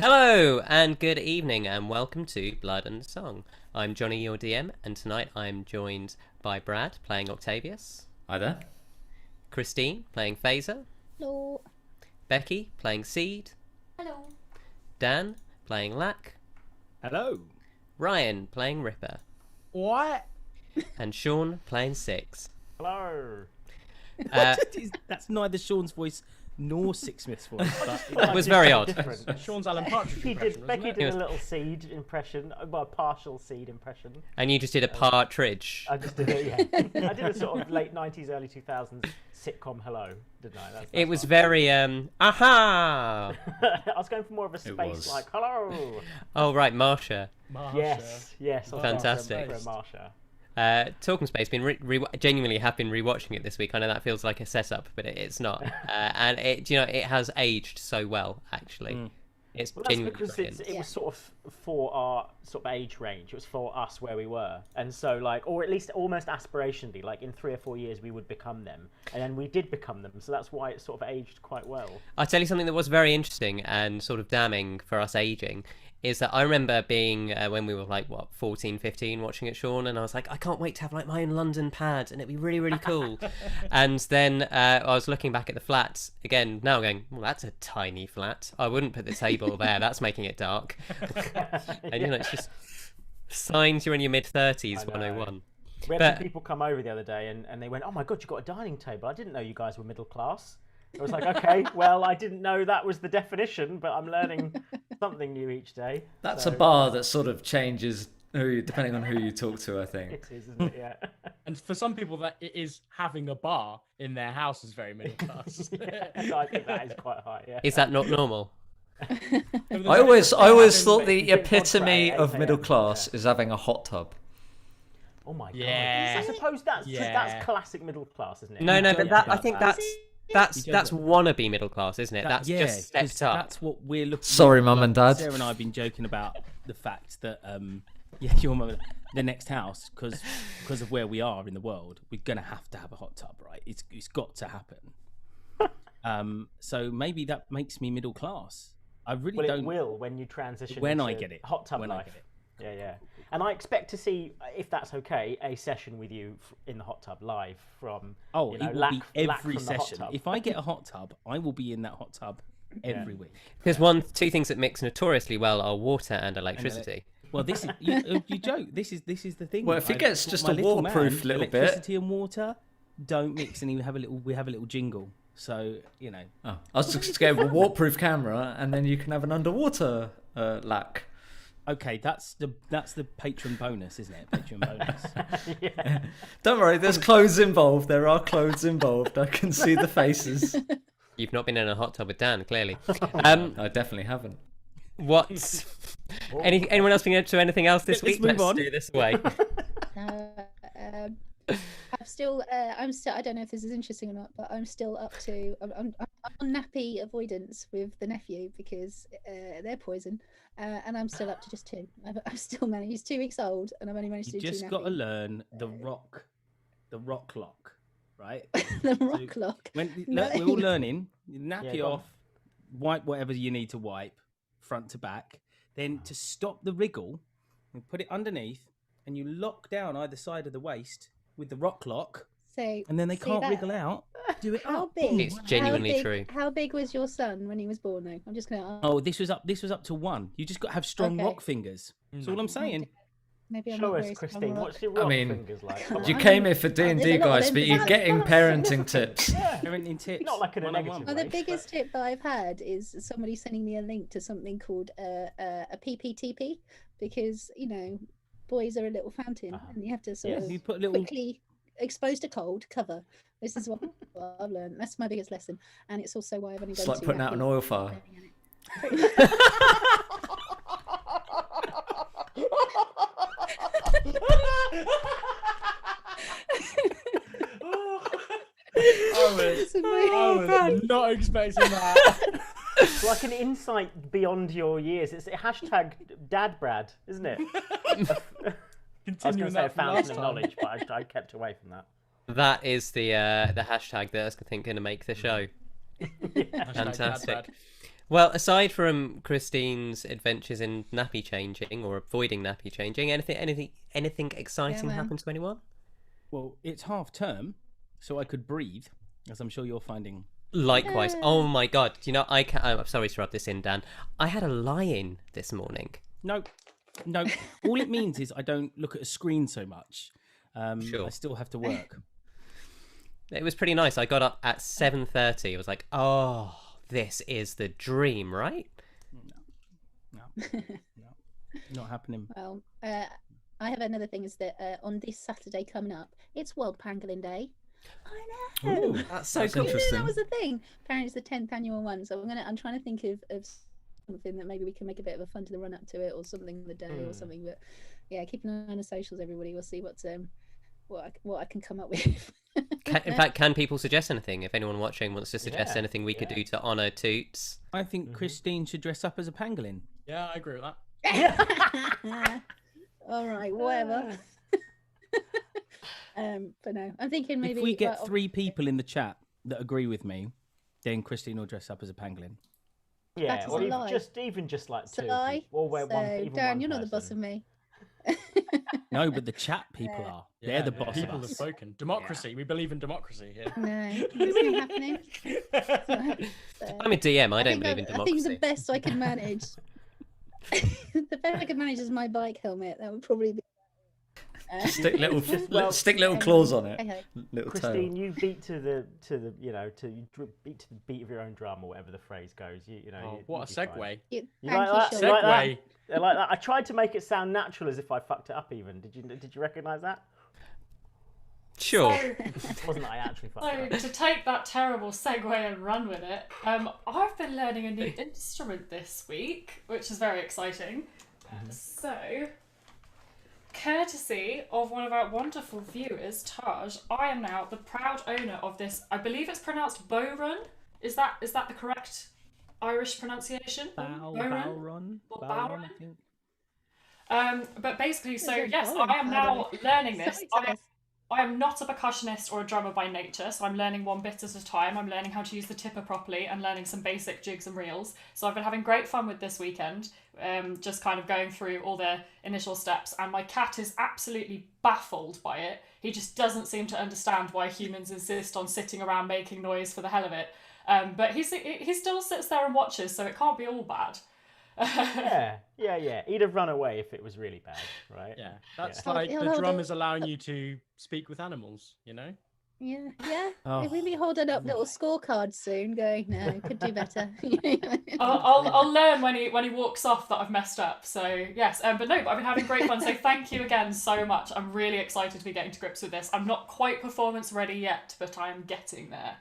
Hello and good evening and welcome to Blood and Song. I'm Johnny, your DM, and tonight I'm joined by Brad playing Octavius. Hi there. Christine playing Faeza. Hello. Becki playing Seed. Hello. Dan playing Lack. Hello. Ryan playing Ripper. What? And Sean playing Six. Hello. That's neither Sean's voice nor Sixsmith's voice. It was very odd. Sean's Alan Partridge impression, Becki did Yes. a little Seed impression, well, a partial Seed impression. And you just did a partridge. I just did it, yeah. I did a sort of late 90s, early 2000s sitcom hello, didn't I? It was very, aha! I was going for more of a space was. like, hello! Oh, right, Marsha. Yes. I was going Fantastic. For a Marsha. Talking Space, genuinely have been rewatching it this week. I know that feels like a setup, but it's not. And it has aged so well. Actually, it's Well, that's genuinely because brilliant. it was sort of for our sort of age range. It was for us where we were, and so or at least almost aspirationally, like in 3 or 4 years we would become them, and then we did become them. So that's why it sort of aged quite well. I'll tell you something that was very interesting and sort of damning for us aging. Is that I remember being when we were like 14, 15 watching it, Sean, and I was like, I can't wait to have like my own London pad and it'd be really, really cool. And then I was looking back at the flats again now going, well, that's a tiny flat, I wouldn't put the table there, that's making it dark. And it's just signs you're in your mid-30s 101. We had some people come over the other day and they went, oh my god, you got a dining table, I didn't know you guys were middle class. I was like, okay, well, I didn't know that was the definition, but I'm learning something new each day. That's a bar that sort of changes depending on who you talk to, I think. It is, isn't it? Yeah. And for some people, that it is having a bar in their house is very middle class. I think that is quite high, yeah. Is that not normal? I always thought the epitome of middle class is having a hot tub. Oh my god. Yeah. I suppose that's classic middle class, isn't it? No, but joke I about think that. that's wannabe middle class, isn't it? That's just stepped up. That's what we're looking. Sorry, Mum and Dad. Sarah and I have been joking about the fact that your mum, the next house, because of where we are in the world, we're gonna have to have a hot tub, right? It's got to happen. So maybe that makes me middle class. I really don't. It will when you transition. When into I get it. hot tub When life. I get it. Yeah. And I expect to see, if that's okay, a session with you in the hot tub live from. Oh, you know, it will Lack- be Lack every from the hot session. tub. If I get a hot tub, I will be in that hot tub every week. There's two things that mix notoriously well are water and electricity. Well, this is you joke. This is the thing. Well, if it gets I've just got a my little waterproof little bit. electricity and water don't mix, and we have a little jingle. So Oh, I was just going to get a waterproof camera, and then you can have an underwater lack. Okay, that's the patron bonus, isn't it? Patron bonus. Don't worry, there's clothes involved. There are clothes involved. I can see the faces. You've not been in a hot tub with Dan, clearly. I definitely haven't. What? Anyone else been up to anything else this Let's week? move on. Do this away. I'm still. I don't know if this is interesting or not, but I'm still up to. I'm on nappy avoidance with the nephew because they're poison, and I'm still up to just 2. I've still managed. He's 2 weeks old, and I've only managed You to do 2 just got to learn the rock lock, right? the rock lock. We're all learning. You nap Yeah, you go on. off, wipe whatever you need to wipe, front to back. Then to stop the wriggle, you put it underneath, and you lock down either side of the waist with the rock lock, So and then they see can't that? wriggle out. Do it How up. big? It's genuinely how big, true. How big was your son when he was born? Though I'm just gonna. Oh, this was up to 1. You just got to have strong Okay. rock fingers. That's all I'm saying. Maybe I'm Show not us, very Christine. strong What's your I rock mean, fingers like? You came here for D&D, there's a lot of guys, them. but you're getting parenting tips. Parenting tips. Not like in a 101. negative Well, way. the biggest tip that I've had is somebody sending me a link to something called a PPTP because boys are a little fountain and you have to sort Yes. of You put a little. quickly exposed to cold cover. This is what I've learned. That's my biggest lesson, and it's also why I've only It's gone like to putting out an oil fire. I was not expecting that. It's like an insight beyond your years. It's a hashtag dadbrad, isn't it? I was going Continuing to say a that from fountain last of time. knowledge, but I kept away from that. That is the hashtag that's I think going to make the show. Hashtag Fantastic. Dad Brad. Well, aside from Christine's adventures in nappy changing or avoiding nappy changing, anything exciting man. happened to anyone? Well, it's half term, so I could breathe, as I'm sure you're finding. Likewise. Oh my God! Do you know I can? I'm sorry to rub this in, Dan. I had a lie-in this morning. No. All it means is I don't look at a screen so much. Sure. I still have to work. It was pretty nice. I got up at 7:30. I was like, oh, this is the dream, right? No, not happening. Well, I have another thing is that on this Saturday coming up, it's World Pangolin Day. I know. Ooh, That's so that's cool. interesting. That was the thing. Apparently, it's the 10th annual one. So I'm trying to think of something that maybe we can make a bit of a fun to the run up to it, or something the day, or something. But yeah, keep an eye on the socials, everybody. We'll see what I can come up with. In fact, can people suggest anything? If anyone watching wants to suggest Yeah, anything we could do to honour Toots. I think Christine should dress up as a pangolin. Yeah, I agree with that. All right, whatever. But no, I'm thinking maybe If we get 3 people in the chat that agree with me, then Christine will dress up as a pangolin. Yeah, That is or a lie. even just like It's a 2. lie. Or where one, So, even Dan, one you're not the boss person. of me. No, but the chat people are. They're the boss People of have us. spoken. Democracy. We believe in democracy here. No, it's not happening. So, I'm a DM. I don't think believe in I think democracy. the best I can manage. The best I can manage is my bike helmet. That would probably be. Stick little Well, stick little claws on it. Okay. Little Christine, tail. you beat to the beat to the beat of your own drum, or whatever the phrase goes. You know. Oh, what a you'll be fine. segue. You, You thank like you, that? Sean. Like that? Segue. I like that. I tried to make it sound natural, as if I fucked it up. Even did you recognise that? Sure. Wasn't that I actually fucked So it up? to take that terrible segue and run with it, I've been learning a new instrument this week, which is very exciting. So, courtesy of one of our wonderful viewers, Taj, I am now the proud owner of this. I believe it's pronounced Bowrun. Is that the correct Irish pronunciation? Bowrun, Or Bowrun, I Bowrun? think. But basically, so Is it yes, Bowrun? I am I now don't learning this. Sorry, Tess. I am not a percussionist or a drummer by nature, so I'm learning one bit at a time. I'm learning how to use the tipper properly and learning some basic jigs and reels. So I've been having great fun with this weekend, just kind of going through all the initial steps. And my cat is absolutely baffled by it. He just doesn't seem to understand why humans insist on sitting around making noise for the hell of it. But he still sits there and watches, so it can't be all bad. Yeah. He'd have run away if it was really bad, right? Yeah, that's Yeah. like He'll the hold drum it- is allowing you to speak with animals, you know? Yeah. Oh. We'll be holding up little scorecards soon, going, no, could do better. I'll learn when he walks off that I've messed up. So yes, but I've been having great fun. So thank you again so much. I'm really excited to be getting to grips with this. I'm not quite performance ready yet, but I'm getting there.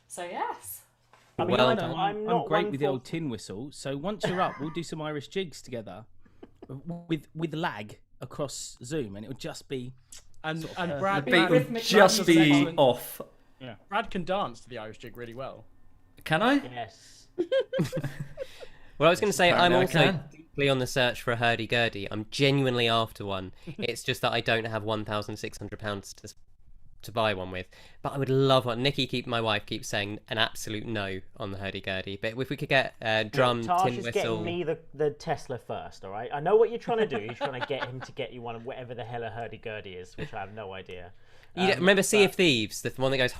So yes. I mean, Well I'm, done. I'm I'm not great one with the for- old tin whistle. So once you're up, we'll do some Irish jigs together with lag across Zoom, and it'll just be. And of, Brad, the Beat Brad- would rhythmic just dance be is excellent. off. Brad can dance to the Irish jig really well. Can I? Yes. Well, I was going to say, I'm Apparently I also can. deeply on the search for a hurdy-gurdy. I'm genuinely after one. It's just that I don't have £1,600 to buy one with. But I would love one. My wife, keeps saying an absolute no on the hurdy-gurdy. But if we could get a drum, Taj tin is whistle... getting me the Tesla first, all right? I know what you're trying to do. You're trying to get him to get you one of whatever the hell a hurdy-gurdy is, which I have no idea. You don't- remember Sea of but- Thieves, the one that goes they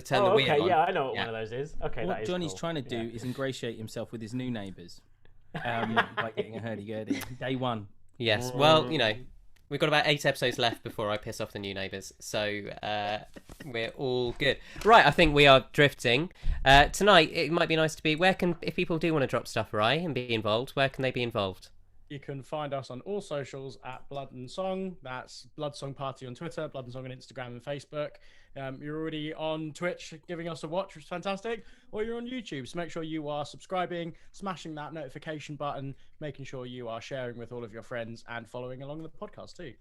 turn the Oh, wheel okay, on? yeah, I know what Yeah. one of those is. Okay, that What is Johnny's cool. trying to do Yeah. is ingratiate himself with his new neighbours by getting a hurdy-gurdy. Day one. Yes, well, we've got about 8 episodes left before I piss off the new neighbours, so we're all good. Right, I think we are drifting. Tonight, it might be nice to be... if people do want to drop stuff, right, and be involved, where can they be involved? You can find us on all socials at Blood and Song. That's Blood Song Party on Twitter, Blood and Song on Instagram and Facebook. You're already on Twitch giving us a watch, which is fantastic. Or you're on YouTube. So make sure you are subscribing, smashing that notification button, making sure you are sharing with all of your friends and following along the podcast too.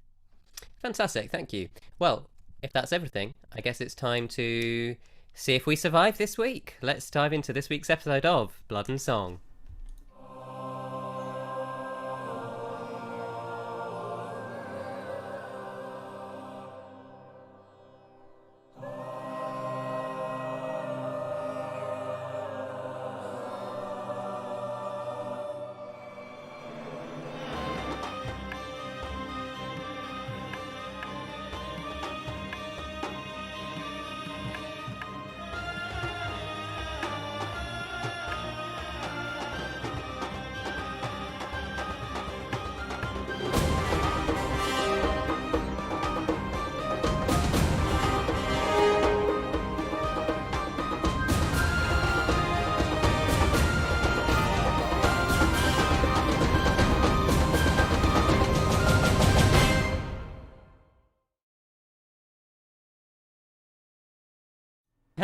Fantastic, thank you. Well, if that's everything, I guess it's time to see if we survive this week. Let's dive into this week's episode of Blood and Song.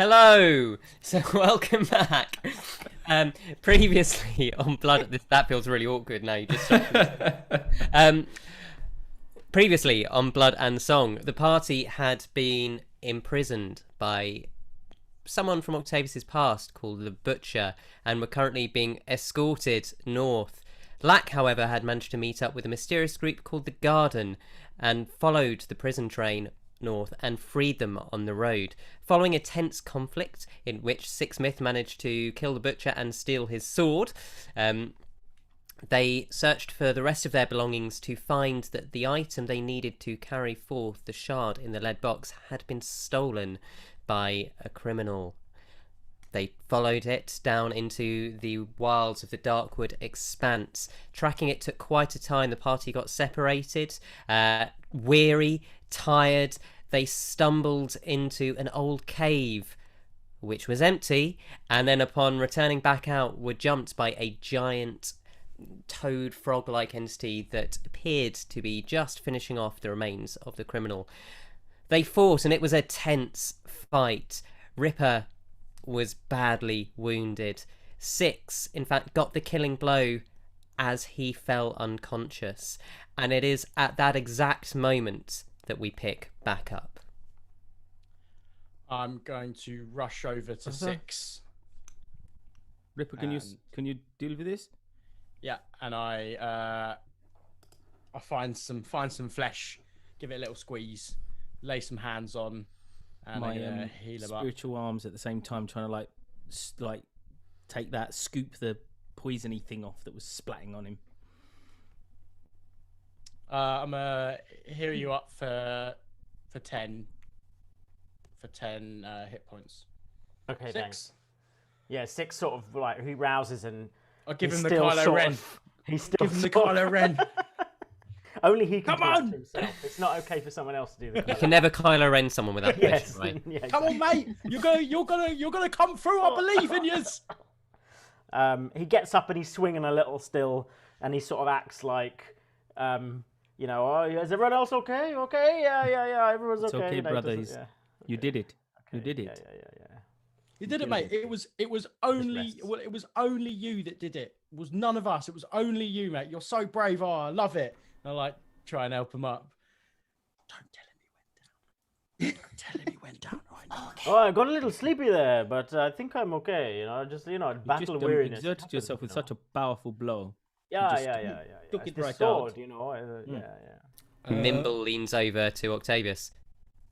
Hello. So welcome back. Previously on Blood, that feels really awkward now. You just previously on Blood and Song, the party had been imprisoned by someone from Octavius's past called the Butcher, and were currently being escorted north. Lack, however, had managed to meet up with a mysterious group called the Garden and followed the prison train north and freed them on the road. Following a tense conflict in which Sixsmith managed to kill the Butcher and steal his sword, they searched for the rest of their belongings to find that the item they needed to carry forth the shard in the lead box had been stolen by a criminal. They followed it down into the wilds of the Darkwood Expanse. Tracking it took quite a time. The party got separated. Weary, tired, they stumbled into an old cave, which was empty, and then upon returning back out, were jumped by a giant toad frog-like entity that appeared to be just finishing off the remains of the criminal. They fought, and it was a tense fight. Ripper was badly wounded. Six, in fact, got the killing blow as he fell unconscious. And it is at that exact moment that we pick back up. I'm going to rush over to Six. Ripper, can you deal with this? Yeah, and I find some flesh, give it a little squeeze, lay some hands on, and My I'm gonna heal him up. spiritual arms at the same time trying to like take that, scoop the poisony thing off that was splatting on him. I'm gonna heal you up for 10 hit points. Okay, Six. thanks. Yeah, Six sort of like he rouses and I'll give he's him the still Kylo sort Ren. of- he's still Give him the sort of- Kylo Ren. Only he can Come do it on! to himself. It's not okay for someone else to do the You Kylo can never Kylo Ren someone without permission, Yes. right? Yeah, Come on, mate. You're gonna come through. I believe in yous. He gets up and he's swinging a little still, and he sort of acts like, oh, is everyone else okay? Okay, yeah, everyone's It's okay. okay, You know, brother. doesn't- yeah. You did it. You Okay, did it. Yeah. You did it, mate. It was only you that did it. It was none of us. It was only you, mate. You're so brave. Oh, I love it. And I try and help him up. Don't tell him he went down. Don't tell him he went down right now. Oh, I got a little sleepy there, but I think I'm okay. Just You battle just weariness. exerted happens, yourself with you know. such a powerful blow. Yeah. just took It's it the right sword, out. yeah. Mimble leans over to Octavius.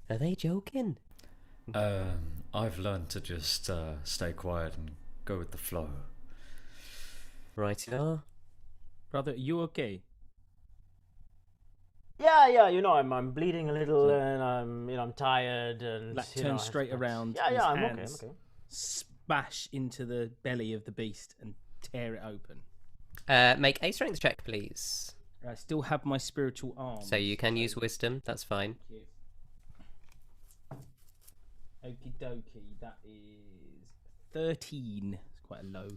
Are they joking? I've learned to just stay quiet and go with the flow. Right, you are. Brother, you okay? Yeah, I'm bleeding a little, and I'm tired, and Like, turn straight around. Yeah, his I'm hands okay. Smash into the belly of the beast and tear it open. Make a strength check, please. I still have my spiritual arm. So you can use wisdom. That's fine. Okie dokie, that is 13. It's quite a low.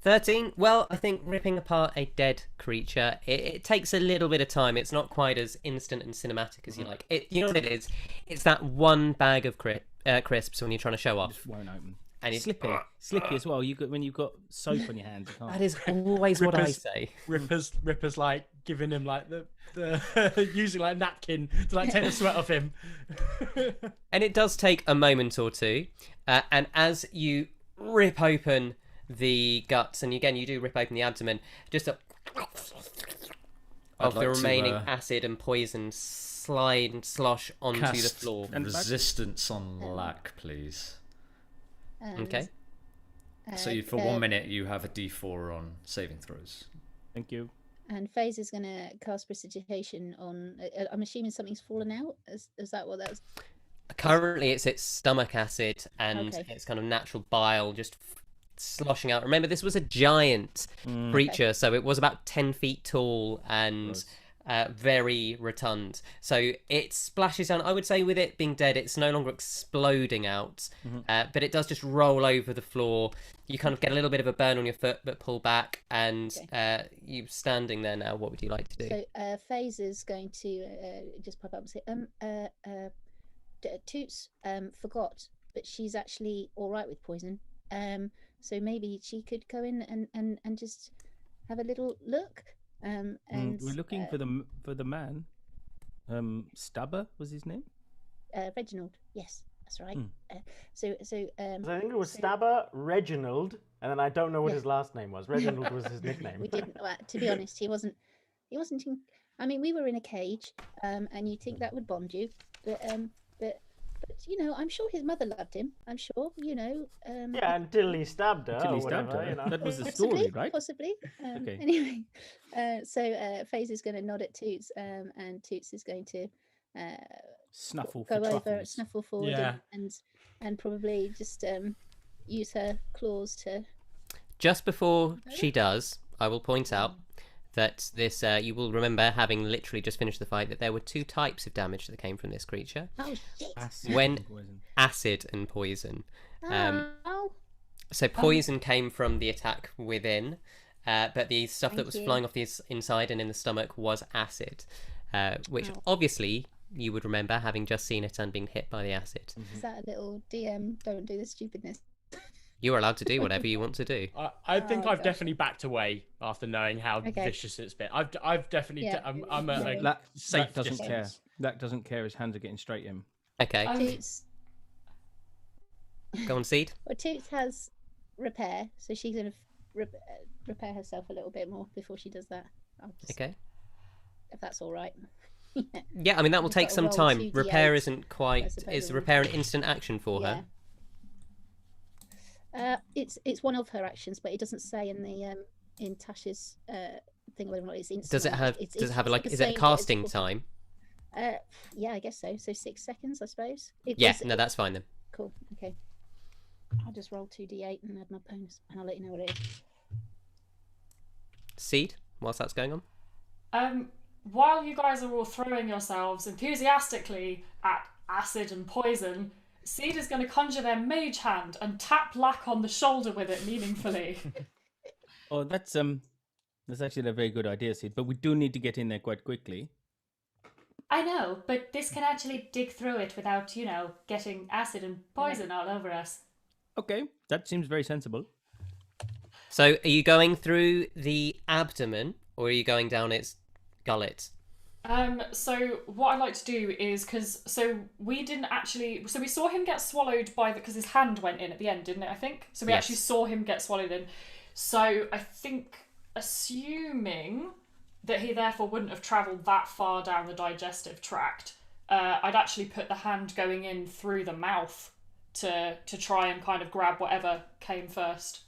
13. Well, I think ripping apart a dead creature, it takes a little bit of time. It's not quite as instant and cinematic as you like. You know what it is? It's that one bag of crisps when you're trying to show off. Just won't open. And it's Slippy as well. When you've got soap on your hands, you can't. That is always what I Ripper's- say. Ripper's like giving him like the using like napkin to like take the sweat off him. And it does take a moment or two. And as you rip open the guts, and again you do rip open the abdomen, just of I'd the like to, remaining acid and poison slide and slosh onto the Cast floor. resistance on lack, please. And, Okay. So for 1 minute, you have a D4 on saving throws. Thank you. And Faeza's going to cast prestidigitation on. I'm assuming something's fallen out. Is that what that was? Currently, it's its stomach acid and Okay. its kind of natural bile just sloshing out. Remember, this was a giant creature, so it was about 10 feet tall and very rotund. So it splashes down. I would say with it being dead, it's no longer exploding out, but it does just roll over the floor. You kind of get a little bit of a burn on your foot, but pull back, and you standing there now. What would you like to do? So Faeza's going to just pop up and say, Toots, forgot. but she's actually all right with poison. So maybe she could go in and just have a little look. And we're looking for the man. Stabber was his name. Reginald. Yes, that's right. So I think it was Stabber, Reginald, and then I don't know what his last name was. Reginald was his nickname. We didn't. Well, to be honest, he wasn't. I mean, we were in a cage, and you'd think that would bond you, but you know, I'm sure his mother loved him. I'm sure, you know. Yeah, until he stabbed her. Until he or stabbed whatever, her. You know. That was the Possibly, story, right? Possibly. Okay. Anyway, so Faeza is going to nod at Toots, and Toots is going to Snuffle go for over, truffles. snuffle forward, Yeah. and probably just use her claws to. Just before she does, I will point out that this you will remember, having literally just finished the fight, that there were 2 types of damage that came from this creature. Oh shit! Acid When- and poison. Acid and poison. Oh. So poison came from the attack within, but the stuff that Thank was you. flying off the inside and in the stomach was acid, which Ow. obviously you would remember, having just seen it and being hit by the acid. Is that a little DM? Don't do this stupidness. You are allowed to do whatever you want to do. I think Oh, I've gosh. definitely backed away after knowing how Okay. vicious it's been. I've definitely Yeah. I'm at a That safe doesn't distance. care. That doesn't care. His hands are getting straight in. Okay, Toots. go on, Seed. Well, Toots has repair, so she's going to repair herself a little bit more before she does that. I'll just, Okay. if that's all right. Yeah, I mean, that will We've take got to some roll time. 2d8, Repair isn't quite... suppose Is it repair an instant action for her? It's one of her actions, but it doesn't say in the in Tasha's thing whether or not it's instant. Does it or not. have... It's Does it have, like... the Is it a same, but it's casting called- time? Yeah, I guess so. So 6 seconds, I suppose. Yeah, no, that's fine then. Cool. Okay. I'll just roll 2d8 and add my bonus, and I'll let you know what it is. Seed, whilst that's going on? While you guys are all throwing yourselves enthusiastically at acid and poison, Seed is going to conjure their mage hand and tap Lack on the shoulder with it meaningfully. Oh, that's actually a very good idea, Sid. But we do need to get in there quite quickly. I know, but this can actually dig through it without, you know, getting acid and poison all over us. Okay, that seems very sensible. So, are you going through the abdomen, or are you going down its gullet? So what I'd like to do is, we didn't actually, we saw him get swallowed because his hand went in at the end, didn't it, I think? So we Yes. actually saw him get swallowed in. So I think, assuming that he therefore wouldn't have travelled that far down the digestive tract, I'd actually put the hand going in through the mouth to try and kind of grab whatever came first.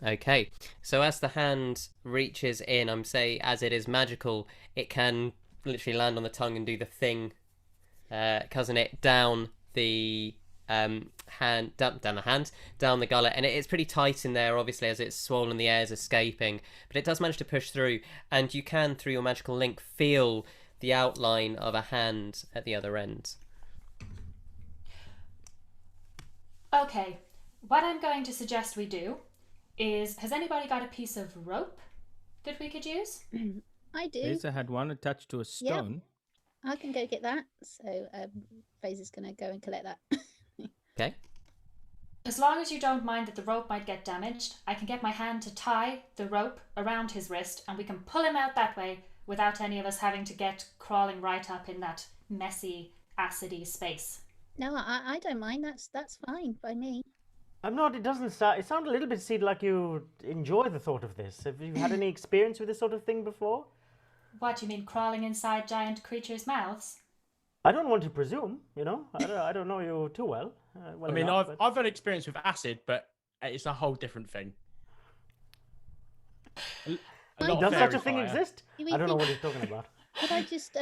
Okay, so as the hand reaches in, I'm saying, as it is magical, it can literally land on the tongue and do the thing, cousin it down the hand, down the gullet, and it's pretty tight in there, obviously, as it's swollen, the air's escaping, but it does manage to push through, and you can, through your magical link, feel the outline of a hand at the other end. Okay, what I'm going to suggest we do is, has anybody got a piece of rope that we could use? I do. Faeza had one attached to a stone. I can go get that. So Faze is going to go and collect that. Okay. As long as you don't mind that the rope might get damaged, I can get my hand to tie the rope around his wrist and we can pull him out that way without any of us having to get crawling right up in that messy, acidy space. No, I don't mind. That's fine by me. I'm not. It doesn't sound. It sounded a little bit, Seed, like you enjoy the thought of this. Have you had any experience with this sort of thing before? What, do you mean crawling inside giant creatures' mouths? I don't want to presume. You know, I don't know you too well. I mean, I've had experience with acid, but it's a whole different thing. A lot of Does such a fairy thing fire. exist? Do we I don't know think- what he's talking about. Could I just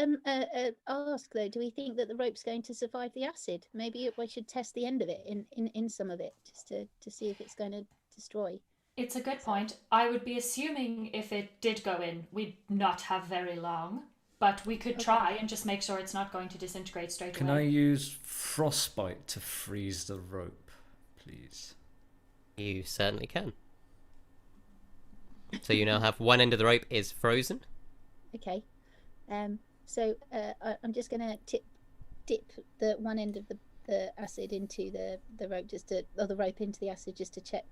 ask though? Do we think that the rope's going to survive the acid? Maybe we should test the end of it in some of it just to see if it's going to destroy. It's a good point. I would be assuming if it did go in, we'd not have very long. But we could try and just make sure it's not going to disintegrate straight Can I away. use frostbite to freeze the rope, please? You certainly can. So you now have one end of the rope is frozen. Okay. So I'm just going to dip the one end of the the acid into the rope or the rope into the acid just to check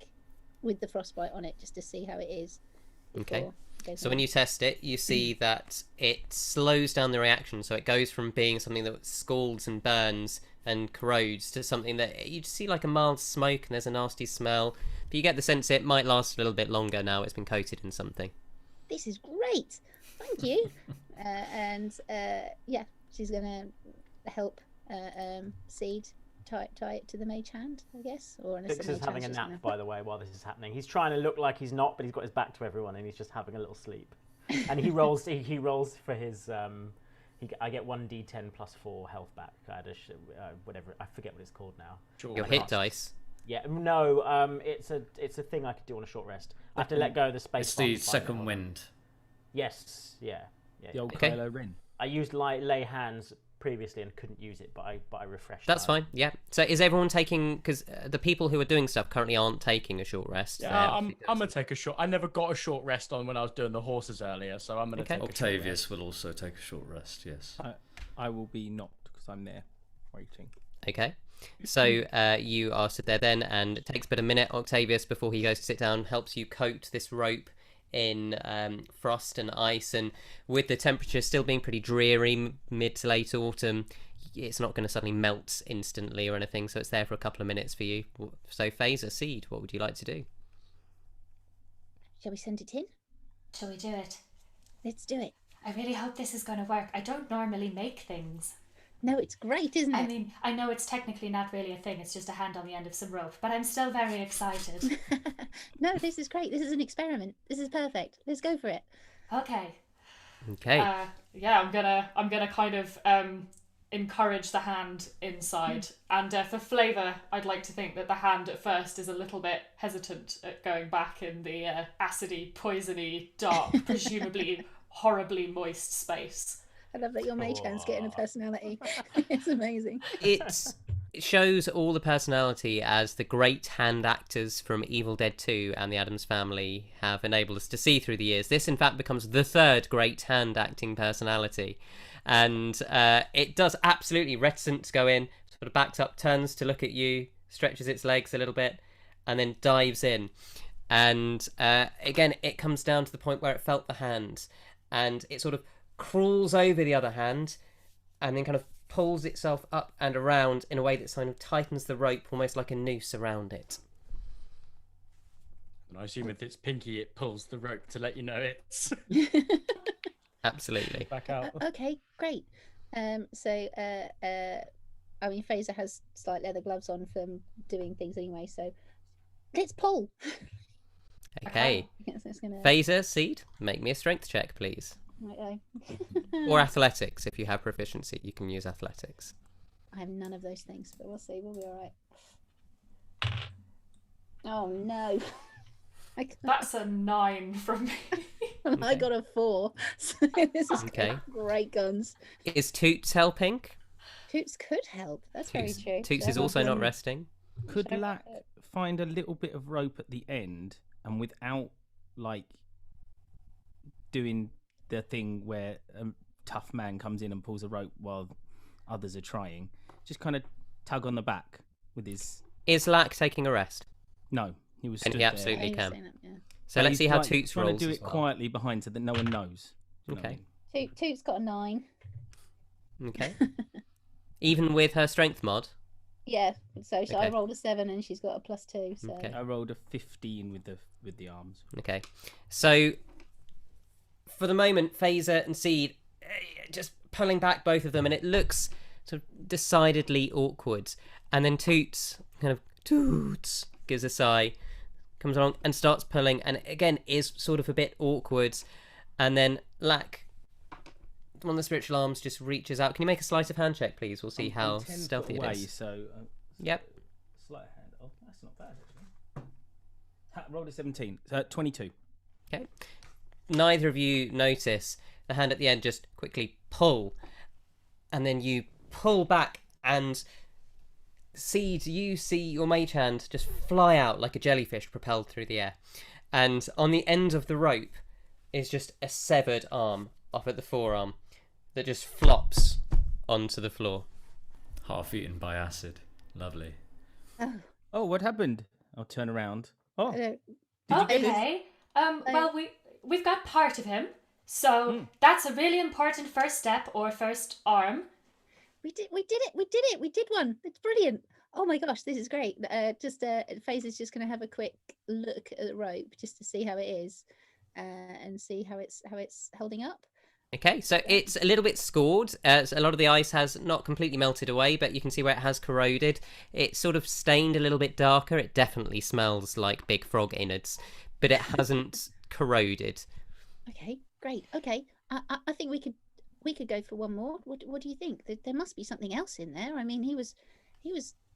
with the frostbite on it, just to see how it is. Okay. So when you test it, you see that it slows down the reaction. So it goes from being something that scalds and burns and corrodes to something that you just see like a mild smoke and there's a nasty smell. But you get the sense it might last a little bit longer now it's been coated in something. This is great. Thank you. Yeah, she's going to help Seed tie it to the mage hand, I guess. Or Vix is having a nap, by the way, while this is happening. He's trying to look like he's not, but he's got his back to everyone, and he's just having a little sleep. And he rolls. He rolls for his. I get 1d10 plus 4 health back. I had whatever. I forget what it's called now. Your hit dice. Yeah, no. It's a thing I could do on a short rest. I have to let go of the space. It's the second wind. Yes. Yeah. The old Okay. Kylo Ren. I used lay hands previously and couldn't use it, but I refreshed. That's fine. Yeah. So is everyone taking? Because the people who are doing stuff currently aren't taking a short rest. Yeah, I'm gonna take a short. I never got a short rest on when I was doing the horses earlier, so I'm gonna take. Octavius will also take a short rest. Yes. I will be not because I'm there waiting. Okay. So you are stood there then, and it takes but a minute. Octavius, before he goes to sit down, helps you coat this rope in frost and ice, and with the temperature still being pretty dreary, mid to late autumn, it's not going to suddenly melt instantly or anything, so it's there for a couple of minutes for you. So Faeza, Seed, what would you like to do? Shall we send it in? Shall we do it? Let's do it. I really hope this is going to work. I don't normally make things. No, it's great, isn't it? I mean, I know it's technically not really a thing, it's just a hand on the end of some rope, but I'm still very excited. No, this is great. This is an experiment. This is perfect. Let's go for it. Okay. Yeah, I'm gonna kind of encourage the hand inside, and for flavour, I'd like to think that the hand at first is a little bit hesitant at going back in the acidy, poisony, dark, presumably horribly moist space. I love that your mage hand's getting a personality. It's amazing. it shows all the personality as the great hand actors from Evil Dead 2 and the Addams Family have enabled us to see through the years. This, in fact, becomes the third great hand acting personality. And it does absolutely reticent to go in, sort of backed up, turns to look at you, stretches its legs a little bit, and then dives in. And again, it comes down to the point where it felt the hand, and it sort of crawls over the other hand and then kind of pulls itself up and around in a way that kind of tightens the rope almost like a noose around it. And I assume with its pinky it pulls the rope to let you know it's Absolutely. back out. Okay, great. I mean, Faeza has slight leather gloves on from doing things anyway, so let's pull. Okay. Faeza, Seed, make me a strength check, please. Righto. Or athletics, if you have proficiency, you can use athletics. I have none of those things, but we'll see. We'll be all right. Oh no! That's a 9 from me. I got a 4. So this is great guns. Is Toots helping? Toots could help. That's very true. Toots is also not resting. Could Lack find a little bit of rope at the end, and without like doing the thing where a tough man comes in and pulls a rope while others are trying, just kind of tug on the back with his... Is Lack taking a rest? No, he was And stood he absolutely Yeah, can. yeah. So let's see how Toots trying rolls to do as it well. quietly behind so that no one knows. You know what I Okay. mean? Toots got a 9. Okay. Even with her strength mod? Yeah, so I Okay. rolled a 7 and she's got a +2. So Okay. I rolled a 15 with the arms. Okay. So, for the moment, Faeza and Seed just pulling back both of them, and it looks sort of decidedly awkward. And then Toots gives a sigh, comes along and starts pulling, and again is sort of a bit awkward. And then Lack, one of the spiritual arms, just reaches out. Can you make a sleight of hand check, please? We'll see how 10 stealthy foot it away, is. So, Yep. sleight of hand. Oh, that's not bad actually. Rolled a 17. 22. Okay. Neither of you notice the hand at the end just quickly pull, and then you pull back, and Seed, you see your mage hand just fly out like a jellyfish propelled through the air, and on the end of the rope is just a severed arm off at the forearm that just flops onto the floor. Half eaten by acid. Lovely. Oh, what happened? I'll turn around. Oh, I did you get it? Okay. Well, we've got part of him, so that's a really important first step or first arm. We did it. We did one. It's brilliant. Oh my gosh, this is great. Faeza's just going to have a quick look at the rope just to see how it is, and see how it's holding up. Okay, so it's a little bit scored. So a lot of the ice has not completely melted away, but you can see where it has corroded. It's sort of stained a little bit darker. It definitely smells like big frog innards, but it hasn't corroded. Okay, great. Okay, I think we could go for one more. What do you think? There must be something else in there. I mean, he was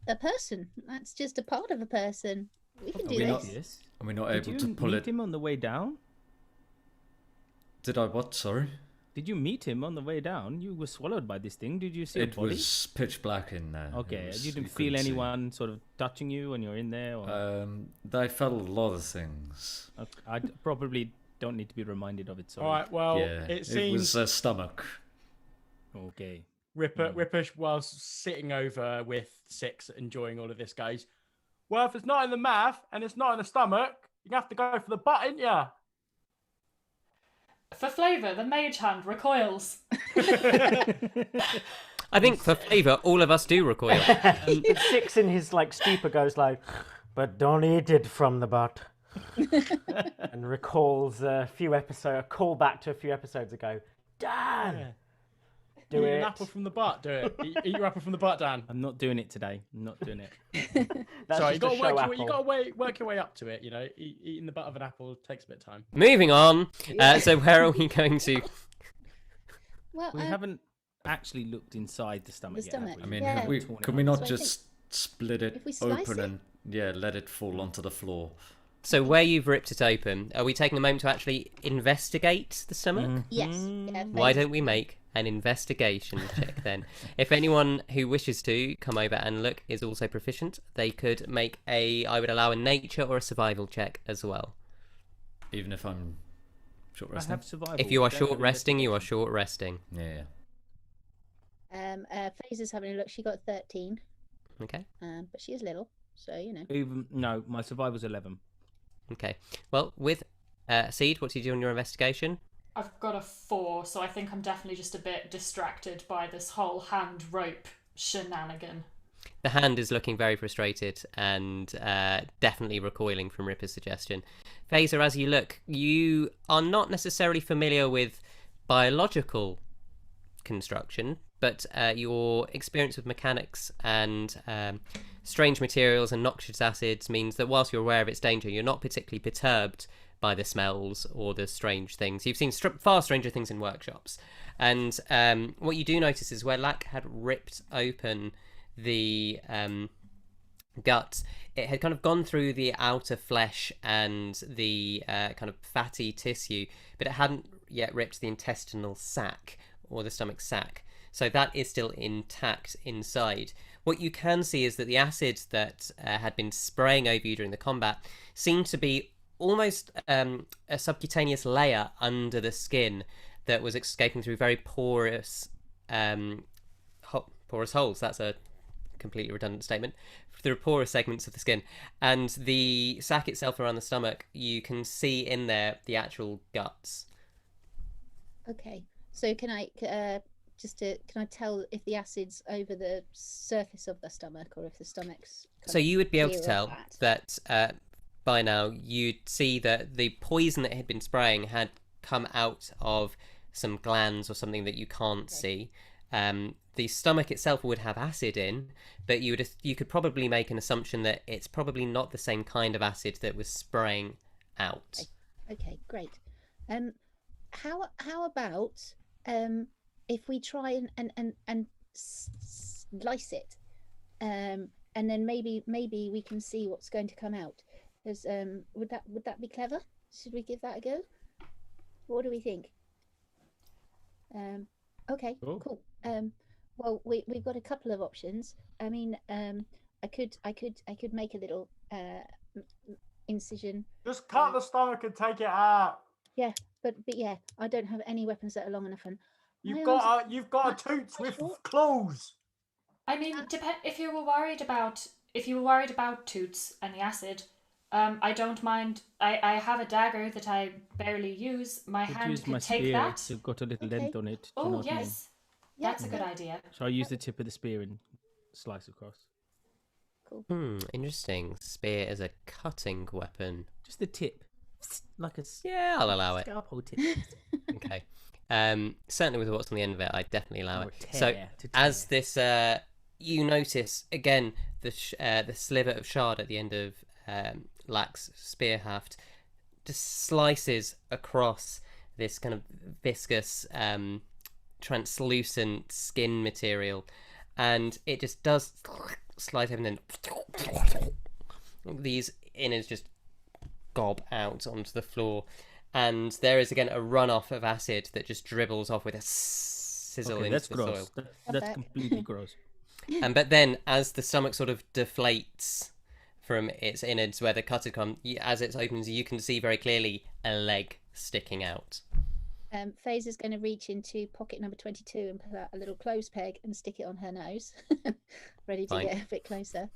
a person. That's just a part of a person. We can do this. Are we not Did able you to pull meet it? him on the way down? Did I what? Sorry? Did you meet him on the way down? You were swallowed by this thing. Did you see a It body? was pitch black in there. Okay, you didn't couldn't feel see. anyone sort of touching you when you're in there? Or... I felt a lot of things. I probably don't need to be reminded of it. Sorry. All right. Well, Yeah, it seems was a stomach. Okay. Ripper, whilst sitting over with Six, enjoying all of this, goes, well, if it's not in the mouth and it's not in the stomach, you have to go for the butt, ain't ya? For flavour, the mage hand recoils. I think for flavour, all of us do recoil. Six in his stupor goes like, but don't eat it from the butt. And recalls a callback to a few episodes ago. Dan, do Eat it. an apple from the butt. Do it. Eat your apple from the butt, Dan. I'm not doing it today. I'm not doing it. That's Sorry, just a show apple. you got to work your way up to it. You know, eating the butt of an apple takes a bit of time. Moving on. So where are we going to? Well, We haven't actually looked inside the stomach yet. have stomach. we? I mean, Yeah. can we not So I think just split it if we slice open it- and let it fall onto the floor? So where you've ripped it open, are we taking a moment to actually investigate the stomach? yes. Yeah, Why Faeza's- don't we make an investigation check then? If anyone who wishes to come over and look is also proficient, they could make I would allow a nature or a survival check as well. Even if I'm short I resting? have survival. If you are I don't have short resting, you are investigation. short resting. Yeah. Faeza's having a look. She got 13, Okay. but she is little, so you know. No, my survival's 11. Okay. Well, with Seed, what did you do on your investigation? I've got a 4, so I think I'm definitely just a bit distracted by this whole hand rope shenanigan. The hand is looking very frustrated and definitely recoiling from Ripper's suggestion. Faeza, as you look, you are not necessarily familiar with biological construction, but your experience with mechanics and strange materials and noxious acids means that whilst you're aware of its danger, you're not particularly perturbed by the smells or the strange things. You've seen far stranger things in workshops. And what you do notice is where Lack had ripped open the gut, it had kind of gone through the outer flesh and the kind of fatty tissue, but it hadn't yet ripped the intestinal sac or the stomach sac. So that is still intact inside. What you can see is that the acid that had been spraying over you during the combat seemed to be almost a subcutaneous layer under the skin that was escaping through very porous holes. That's a completely redundant statement. Through porous segments of the skin. And the sac itself around the stomach, you can see in there the actual guts. Okay, so can I tell if the acid's over the surface of the stomach or if the stomach's So you would be able to clear tell of that? that by now you'd see that the poison that had been spraying had come out of some glands or something that you can't see. The stomach itself would have acid in, but you could probably make an assumption that it's probably not the same kind of acid that was spraying out. Okay, great. How about if we try and slice it, and then maybe we can see what's going to come out. There's, would that be clever? Should we give that a go? What do we think? Okay, cool. Well, we've got a couple of options. I mean, I could make a little incision. Just cut the stomach and take it out. Yeah, but yeah, I don't have any weapons that are long enough. And You've my arms- got a tooth with short. claws. I mean, if you were worried about Toots and the acid, I don't mind. I have a dagger that I barely use. My Could hand use my could take spear. that. It's got a little Okay. dent on it. Do you know Oh what I mean? yes, Yeah, that's a good idea. So I use the tip of the spear and slice across. Interesting. Spear as a cutting weapon. Just the tip, like a Yeah, I'll allow it. scalpel tip. Okay. Certainly with what's on the end of it, I'd definitely allow Or it. tear, So to as tear. this, you notice again the sliver of shard at the end of Lack's spear haft just slices across this kind of viscous, translucent skin material, and it just does slide over, and then these innards just gob out onto the floor, and there is again a runoff of acid that just dribbles off with a sizzle Okay, into that's the gross. soil. That's Okay. completely gross. But then, as the stomach sort of deflates from its innards where the cut had come, as it opens, you can see very clearly a leg sticking out. Faeza's going to reach into pocket number 22 and pull out a little clothes peg and stick it on her nose, ready to Fine. get a bit closer.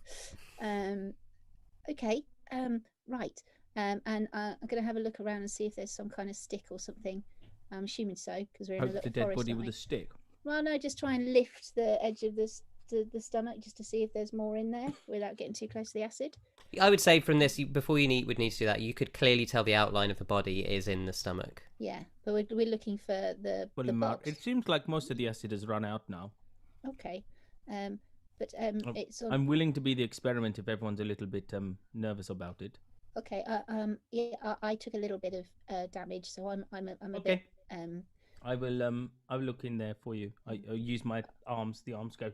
Okay, right. And I'm going to have a look around and see if there's some kind of stick or something. I'm assuming so, because we're in a Poke little the dead forest. body aren't with we? a stick. Well, no, just try and lift the edge of the stomach just to see if there's more in there without getting too close to the acid. I would say from this, before you would need to do that, you could clearly tell the outline of the body is in the stomach. Yeah, but we're looking for the box. It seems like most of the acid has run out now. Okay, but it's on. I'm willing to be the experiment if everyone's a little bit nervous about it. Okay, yeah, I took a little bit of damage, so I'm a Okay. bit I will look in there for you. I'll use my arms. The arms go.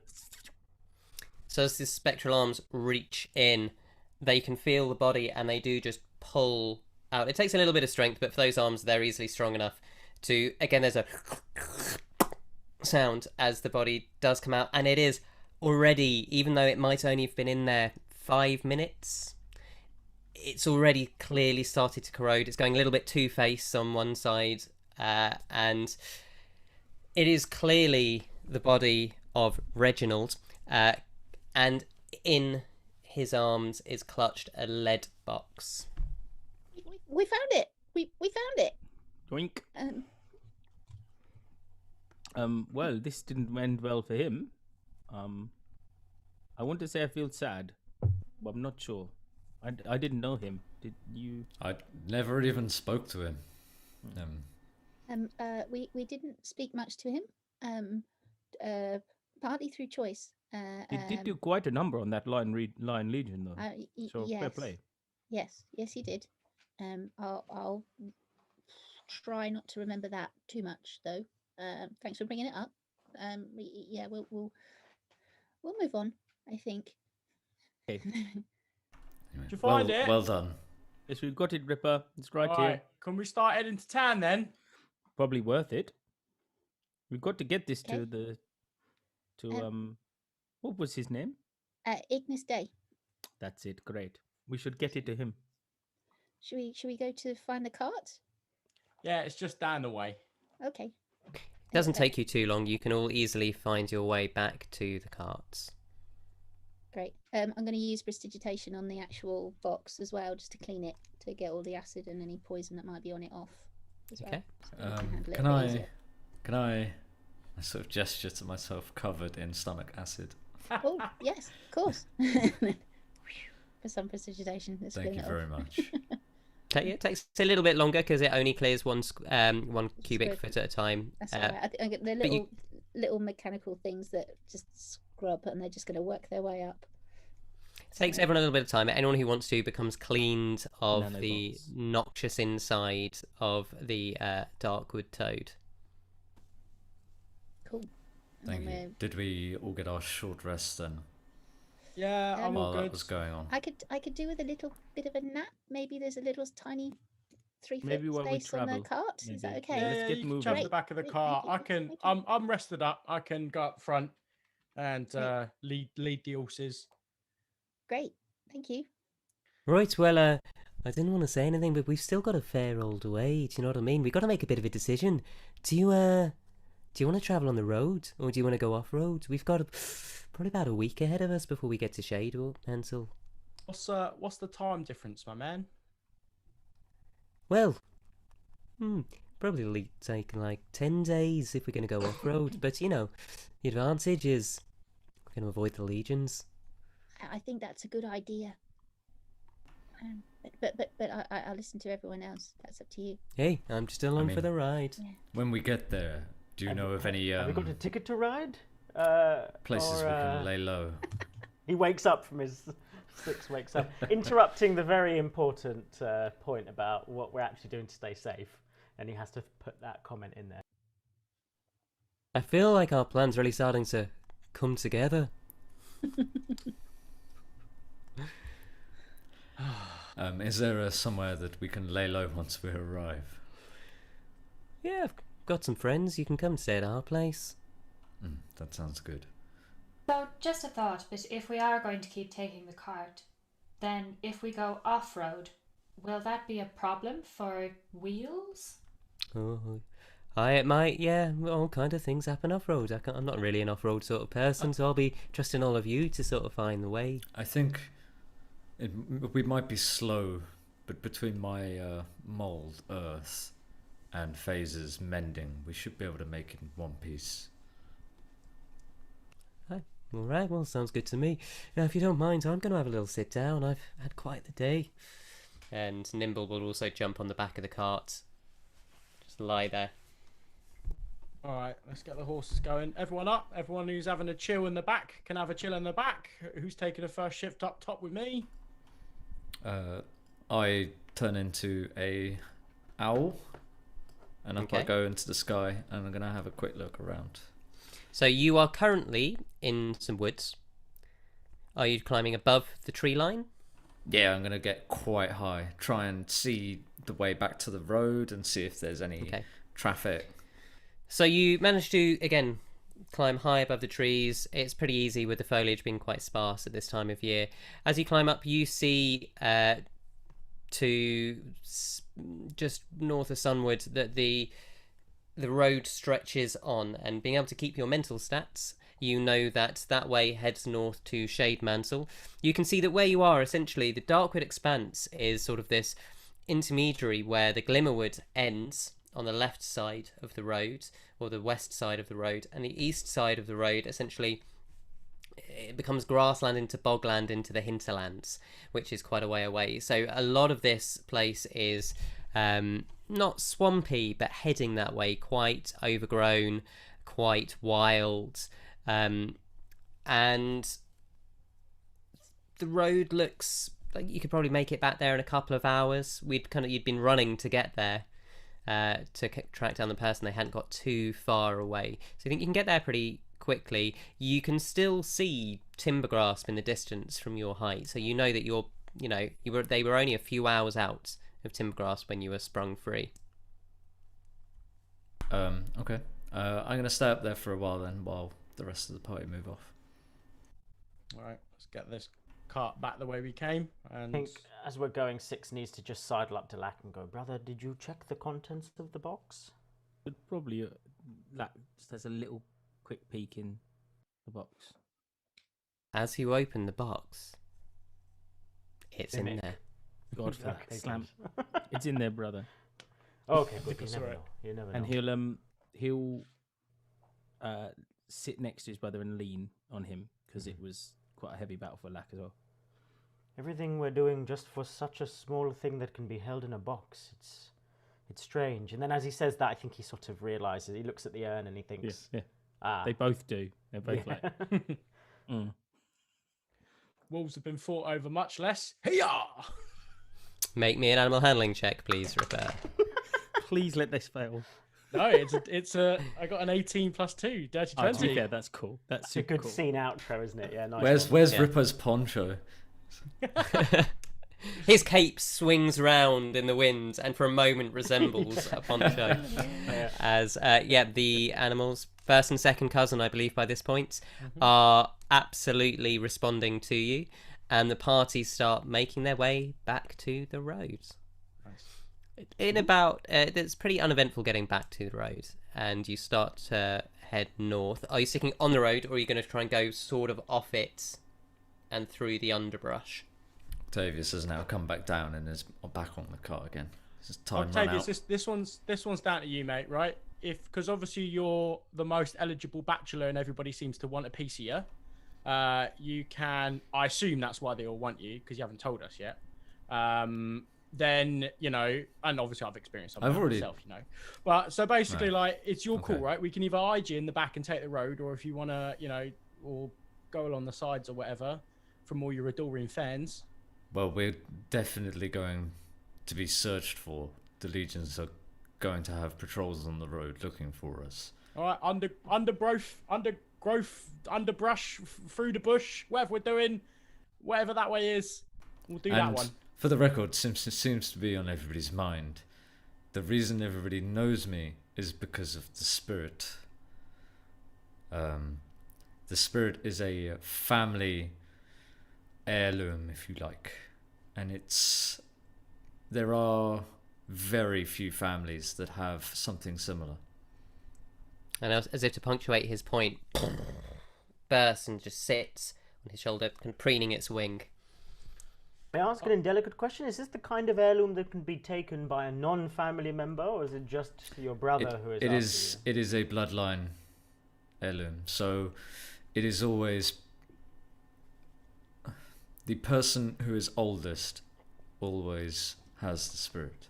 So as the spectral arms reach in, they can feel the body and they do just pull out. It takes a little bit of strength, but for those arms, they're easily strong enough to, again, there's a sound as the body does come out, and it is already, even though it might only have been in there 5 minutes, it's already clearly started to corrode. It's going a little bit two-faced on one side, and it is clearly the body of Reginald, and in his arms is clutched a lead box. we found it. We found it. Doink. Um, Well, this didn't end well for him. I want to say I feel sad, but I'm not sure. I didn't know him. Did you? I never even spoke to him. we didn't speak much to him. Partly through choice. He did do quite a number on that Lion Legion, though. So yes. fair play. Yes, he did. I'll try not to remember that too much, though. Thanks for bringing it up. Yeah, we'll move on, I think. Okay. Anyway, Did you find it? Well done. Yes, we've got it, Ripper. It's right All here. right, can we start heading to town then? Probably worth it. We've got to get this Okay. to the what was his name? Ignis Day. That's it. Great. We should get it to him. Should we go to find the cart? Yeah, it's just down the way. Okay. It doesn't take you too long. You can all easily find your way back to the carts. Great. I'm going to use prestidigitation on the actual box as well, just to clean it, to get all the acid and any poison that might be on it off. As Okay. Well, so we handle it a Can bit I? easier. Can I sort of gesture to myself covered in stomach acid? Oh yes, of course. For some prestidigitation. Let's Thank clean you it very off. much. It takes a little bit longer because it only clears one cubic Square foot at a time. That's all right. I get the but little little mechanical things that just scrub, and they're just going to work their way up. Takes everyone a little bit of time. Anyone who wants to becomes cleaned of the Nanobots. noxious inside of the Darkwood Toad. Cool. Thank And you. Did we all get our short rest then Yeah, I'm all while that good. was going on? I could do with a little bit of a nap. Maybe there's a little tiny 3 Maybe foot while we space on the travel, cart. Is that maybe. okay? Yeah, let's yeah, get you can moving. jump in the Great. back of the Thank car. you. I can. Thank you. I'm rested up. I can go up front and Great. lead the horses. Great. Thank you. Right, well, I didn't want to say anything, but we've still got a fair old way, do you know what I mean? We've got to make a bit of a decision. Do do you want to travel on the road or do you want to go off road? We've got probably about a week ahead of us before we get to Shademantle. What's the time difference, my man? Well, probably take like 10 days if we're going to go off road. But you know, the advantage is we're going to avoid the legions. I think that's a good idea. But I listen to everyone else. That's up to you. Hey, I'm just along for mean- the ride. Yeah. When we get there, do you know of any Have we got a ticket to ride? places or, we can lay low? He wakes up from his wakes up, interrupting the very important point about what we're actually doing to stay safe, and he has to put that comment in there. I feel like our plan's really starting to come together. Is there somewhere that we can lay low once we arrive? Yeah, I've got some friends. You can come stay at our place. That sounds good. So, just a thought, but if we are going to keep taking the cart, then if we go off-road, will that be a problem for wheels? Oh, it might, yeah. All kind of things happen off-road. I'm not really an off-road sort of person, so I'll be trusting all of you to sort of find the way. I think we might be slow, but between my mold, earth, and Faeza's mending, we should be able to make it in one piece. All right, well, sounds good to me. Now, if you don't mind, I'm going to have a little sit down. I've had quite the day. And Nimble will also jump on the back of the cart. Just lie there. All right, let's get the horses going. Everyone up. Everyone who's having a chill in the back can have a chill in the back. Who's taking the first shift up top with me? I turn into a owl, and up I Okay. go into the sky, and I'm gonna have a quick look around. So you are currently in some woods. Are you climbing above the tree line? Yeah, I'm gonna get quite high, try and see the way back to the road, and see if there's any Okay. traffic. So you manage to, again, climb high above the trees. It's pretty easy with the foliage being quite sparse at this time of year. As you climb up, you see just north of Sunwood that the road stretches on, and being able to keep your mental stats, you know that that way heads north to Shademantle. You can see that where you are, essentially, the Darkwood Expanse is sort of this intermediary where the Glimmerwood ends on the left side of the road, or the west side of the road, and the east side of the road, essentially, it becomes grassland into bogland into the hinterlands, which is quite a way away. So a lot of this place is not swampy, but heading that way, quite overgrown, quite wild, and the road looks like you could probably make it back there in a couple of hours. You'd been running to get there to track down the person. They hadn't got too far away, so I think you can get there pretty quickly. You can still see Timbergrasp in the distance from your height, so you know that they were only a few hours out of Timbergrasp when you were sprung free. Okay. I'm gonna stay up there for a while then, while the rest of the party move off. All right, let's get this cart back the way we came. And I think as we're going, Six needs to just sidle up to Lack and go, "Brother, did you check the contents of the box?" But probably just has a little quick peek in the box. As you open the box, it's in there. God for that Okay, slam. good. It's in there, brother. Okay, good. That's You never all right. know. You never know. And he'll sit next to his brother and lean on him because it was quite a heavy battle for Lack as well. Everything we're doing just for such a small thing that can be held in a box. It's strange. And then as he says that, I think he sort of realizes. He looks at the urn and he thinks, Yeah. "Ah, They both do. They're both yeah." like, wolves have been fought over much less. Hiya! Make me an animal handling check, please, Ripper. please let this fail. No, it's a. I got an 18 plus 2, dirty Oh, to be 20. fair, that's cool. That's It's a super good cool. scene outro, isn't it? Yeah, nice. Where's Yeah. Ripper's poncho? His cape swings round in the wind and for a moment resembles a poncho. Yeah. As the animals, first and second cousin, I believe by this point, are absolutely responding to you, and the parties start making their way back to the road. Nice. In about it's pretty uneventful getting back to the road. and you start to head north. Are you sticking on the road, or are you going to try and go sort of off it and through the underbrush? Octavius has now come back down and is back on the car again. It's time Octavius, run out. this one's down to you, mate. Right? Because obviously you're the most eligible bachelor, and everybody seems to want a piece of you. You can. I assume that's why they all want you, because you haven't told us yet. Then and obviously I've experienced something myself, But so basically, like, it's your call, right? We can either hide you in the back and take the road, or if you want to, or go along the sides or whatever, from all your adoring fans. Well, we're definitely going to be searched for. The legions are going to have patrols on the road looking for us. All right, underbrush, through the bush, whatever we're doing, whatever that way is, we'll do that one. For the record, seems to be on everybody's mind. The reason everybody knows me is because of the spirit. The spirit is a family heirloom, if you like, and there are very few families that have something similar. And as if to punctuate his point, bursts and just sits on his shoulder, kind of preening its wing. May I ask an indelicate question? Is this the kind of heirloom that can be taken by a non-family member, or is it just your brother who is? It is a bloodline heirloom, so it is always the person who is oldest always has the spirit,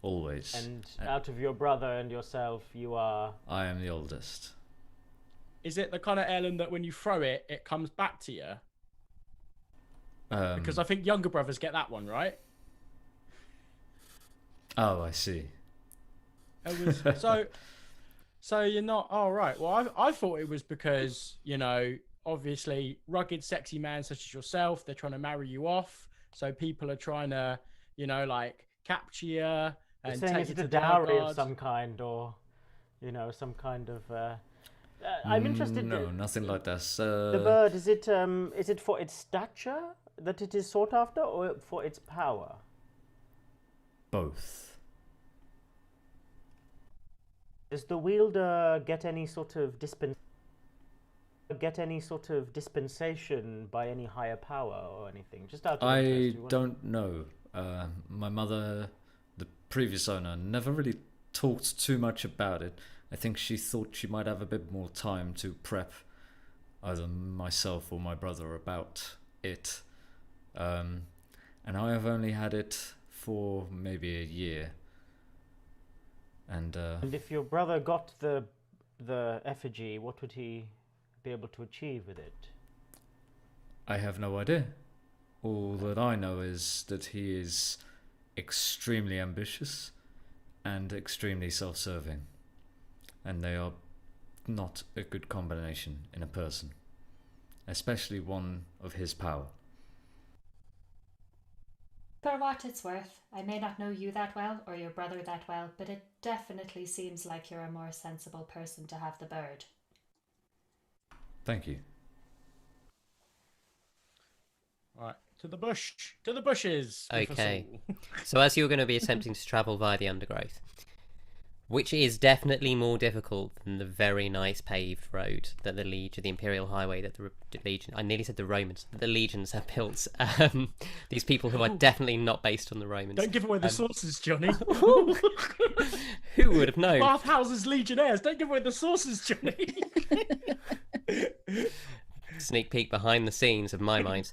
always. And out of your brother and yourself, you are. I am the oldest. Is it the kind of heirloom that when you throw it, it comes back to you? Because I think younger brothers get that one, right? Oh, I see. So you're not. Oh, right. Well, I thought it was because obviously rugged, sexy man such as yourself, they're trying to marry you off. So people are trying to, capture you and take you to a dowry of some kind, or some kind of. I'm interested. No, nothing like that. The bird, is it for its stature that it is sought after, or for its power? Both. Does the wielder get any sort of dispensation by any higher power or anything? Just out of I don't know. My mother, the previous owner, never really talked too much about it. I think she thought she might have a bit more time to prep either myself or my brother about it. And I have only had it for maybe a year. And if your brother got the effigy, what would he be able to achieve with it? I have no idea. All that I know is that he is extremely ambitious and extremely self-serving. And they are not a good combination in a person, especially one of his power. For what it's worth, I may not know you that well or your brother that well, but it definitely seems like you're a more sensible person to have the bird. Thank you. Right, to the bushes. Okay. So as you're going to be attempting to travel via the undergrowth, which is definitely more difficult than the very nice paved road that the Legion, the Imperial Highway that the Legion, I nearly said the Romans, the Legions have built. These people who are definitely not based on the Romans. Don't give away the sources, Johnny. Who would have known? Bathhouse's Legionnaires. Don't give away the sources, Johnny. Sneak peek behind the scenes of my mind.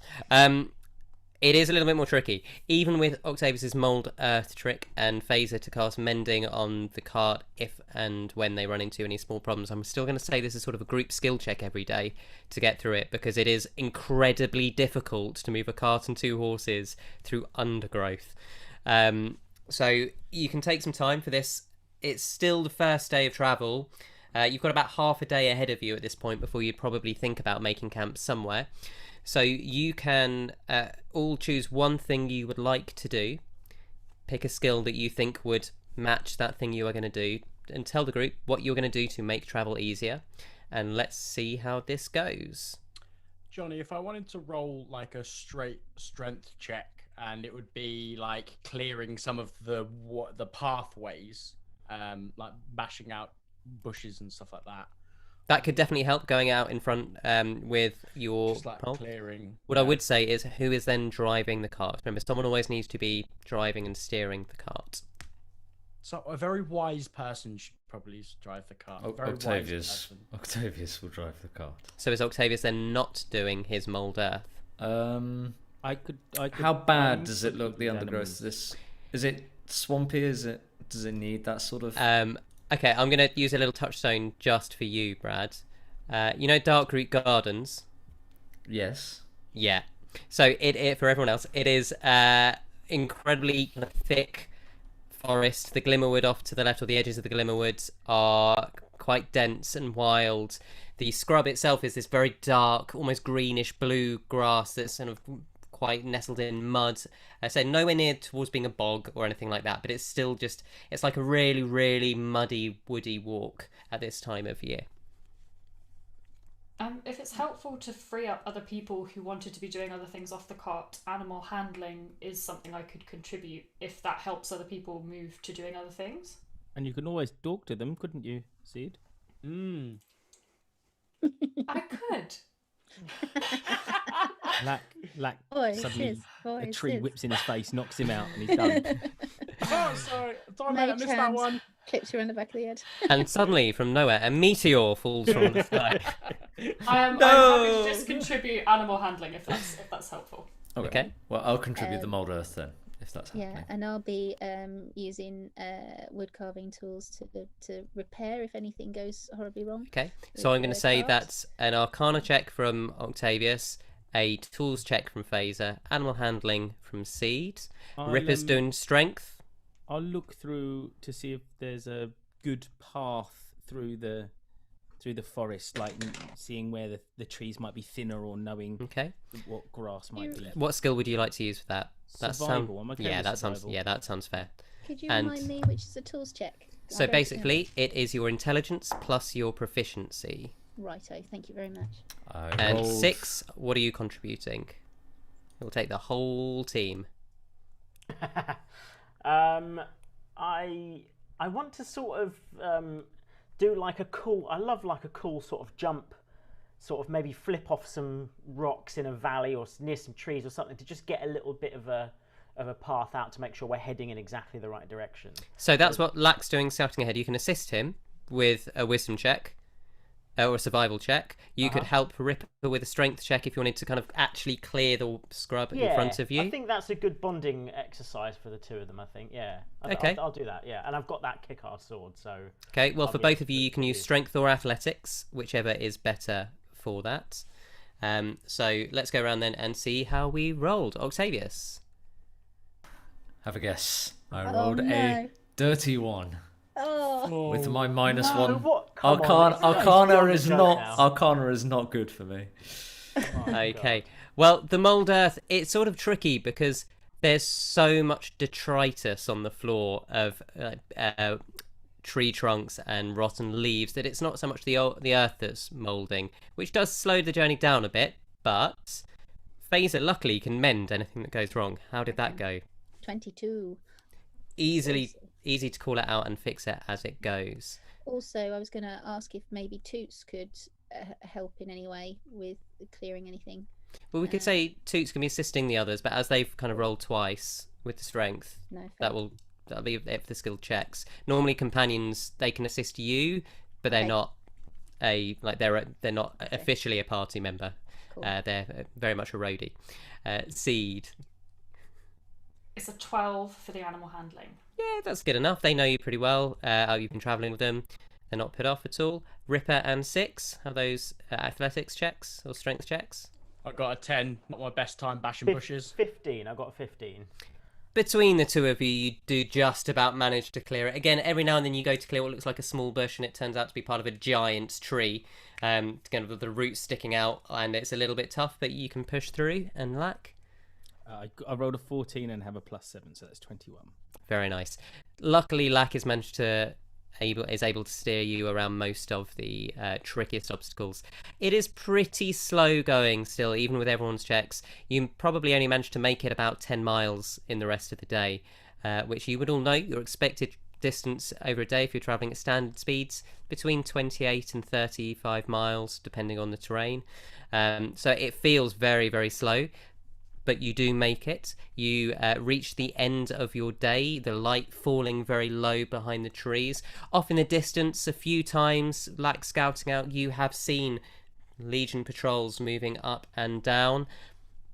It is a little bit more tricky. Even with Octavius's mould earth trick and Faeza to cast mending on the cart if and when they run into any small problems, I'm still going to say this is sort of a group skill check every day to get through it, because it is incredibly difficult to move a cart and 2 horses through undergrowth. So you can take some time for this. It's still the first day of travel. You've got about half a day ahead of you at this point before you'd probably think about making camp somewhere. So you can all choose one thing you would like to do, pick a skill that you think would match that thing you are going to do, and tell the group what you're going to do to make travel easier, and let's see how this goes. Johnny, if I wanted to roll like a straight strength check, and it would be like clearing some of the pathways, like bashing out bushes and stuff like that. That could definitely help going out in front with your Just like pole. clearing. What I would say is, who is then driving the cart? Remember, someone always needs to be driving and steering the cart. So a very wise person should probably drive the cart. Very wise person. Octavius will drive the cart. So is Octavius then not doing his mould earth? I could. How bad does it look? The undergrowth. Is it swampy? Does it need that sort of? Okay, I'm going to use a little touchstone just for you, Brad. You know Dark Root Gardens? Yes. Yeah. So it for everyone else, it is incredibly kind of thick forest. The Glimmerwood off to the left, or the edges of the Glimmerwood, are quite dense and wild. The scrub itself is this very dark, almost greenish blue grass that's kind of quite nestled in mud. So nowhere near towards being a bog or anything like that, but it's still just, it's like a really, really muddy, woody walk at this time of year. If it's helpful to free up other people who wanted to be doing other things off the cart, animal handling is something I could contribute if that helps other people move to doing other things. And you can always talk to them, couldn't you, Seed? I could. Suddenly a tree whips in his face, knocks him out, and he's done. Oh, sorry. I missed that one. Clips you on the back of the head. And suddenly, from nowhere, a meteor falls from the sky. I'm happy to just contribute animal handling if that's helpful. Okay. Well, I'll contribute the mold earth then, if that's happening. Yeah, and I'll be using wood carving tools to repair if anything goes horribly wrong. Okay, so I'm going to say that's an Arcana check from Octavius, a Tools check from Faeza, Animal Handling from Seed, Ripper's doing Strength. I'll look through to see if there's a good path through the forest, like seeing where the trees might be thinner or knowing what grass might be left. What skill would you like to use for that? Survival. I'm okay with survival. That sounds fair. Could you remind me which is a tools check? So basically, it is your intelligence plus your proficiency. Righto, thank you very much. And 6, what are you contributing? We'll take the whole team. I want to sort of do like a cool. I love like a cool sort of jump, sort of maybe flip off some rocks in a valley or near some trees or something to just get a little bit of a path out to make sure we're heading in exactly the right direction. So that's what Lack's doing, scouting ahead. You can assist him with a wisdom check or a survival check. You could help Ripper with a strength check if you wanted to kind of actually clear the scrub in front of you. I think that's a good bonding exercise for the two of them, I think, I'll do that, and I've got that kick-ass sword, so... Okay, well, for both of you, you can use strength or athletics, whichever is better for that. So let's go around then and see how we rolled. Octavius. Have a guess. I rolled a dirty 1. Oh. With my -1. What? Arcana is not good for me. Okay. Well, the mold earth, it's sort of tricky because there's so much detritus on the floor of tree trunks and rotten leaves that it's not so much the earth that's molding, which does slow the journey down a bit, but Faeza luckily can mend anything that goes wrong. How did that go? 22. Easy to call it out and fix it as it goes. Also, I was going to ask if maybe Toots could help in any way with clearing anything. Well, we could say Toots can be assisting the others, but as they've kind of rolled twice with the strength, that'll be it for the skill checks. Normally, companions, they can assist you, but they're not they're not officially a party member. Cool. They're very much a roadie. Seed. It's a 12 for the animal handling. Yeah, that's good enough. They know you pretty well. You've been travelling with them. They're not put off at all. Ripper and 6 have those athletics checks or strength checks. I got a 10. Not my best time bashing bushes. 15. I got a 15. Between the two of you, you do just about manage to clear it. Again, every now and then you go to clear what looks like a small bush and it turns out to be part of a giant tree. Kind of the roots sticking out, and it's a little bit tough, but you can push through. And Lack? I rolled a 14 and have a +7, so that's 21. Very nice. Luckily, Lack is able to steer you around most of the trickiest obstacles. It is pretty slow going still, even with everyone's checks. You probably only managed to make it about 10 miles in the rest of the day, which you would all know you're expected distance over a day, if you're traveling at standard speeds, between 28 and 35 miles, depending on the terrain. So it feels very, very slow, but you do make it. You reach the end of your day, the light falling very low behind the trees. Off in the distance, a few times, like scouting out, you have seen Legion patrols moving up and down.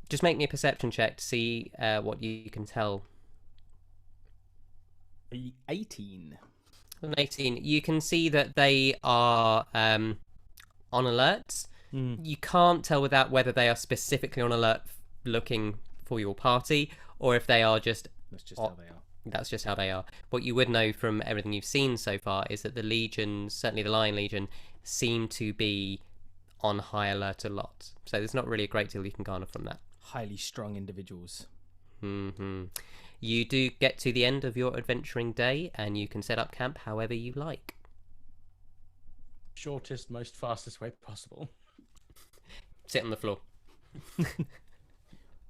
Just make me a perception check to see what you can tell. 18. An 18. You can see that they are on alert. You can't tell without whether they are specifically on alert looking for your party, or if they are just... That's just how they are. That's just how they are. What you would know from everything you've seen so far is that the Legion, certainly the Lion Legion, seem to be on high alert a lot. So there's not really a great deal you can garner from that. Highly strung individuals. You do get to the end of your adventuring day, and you can set up camp however you like. Shortest, most fastest way possible. Sit on the floor.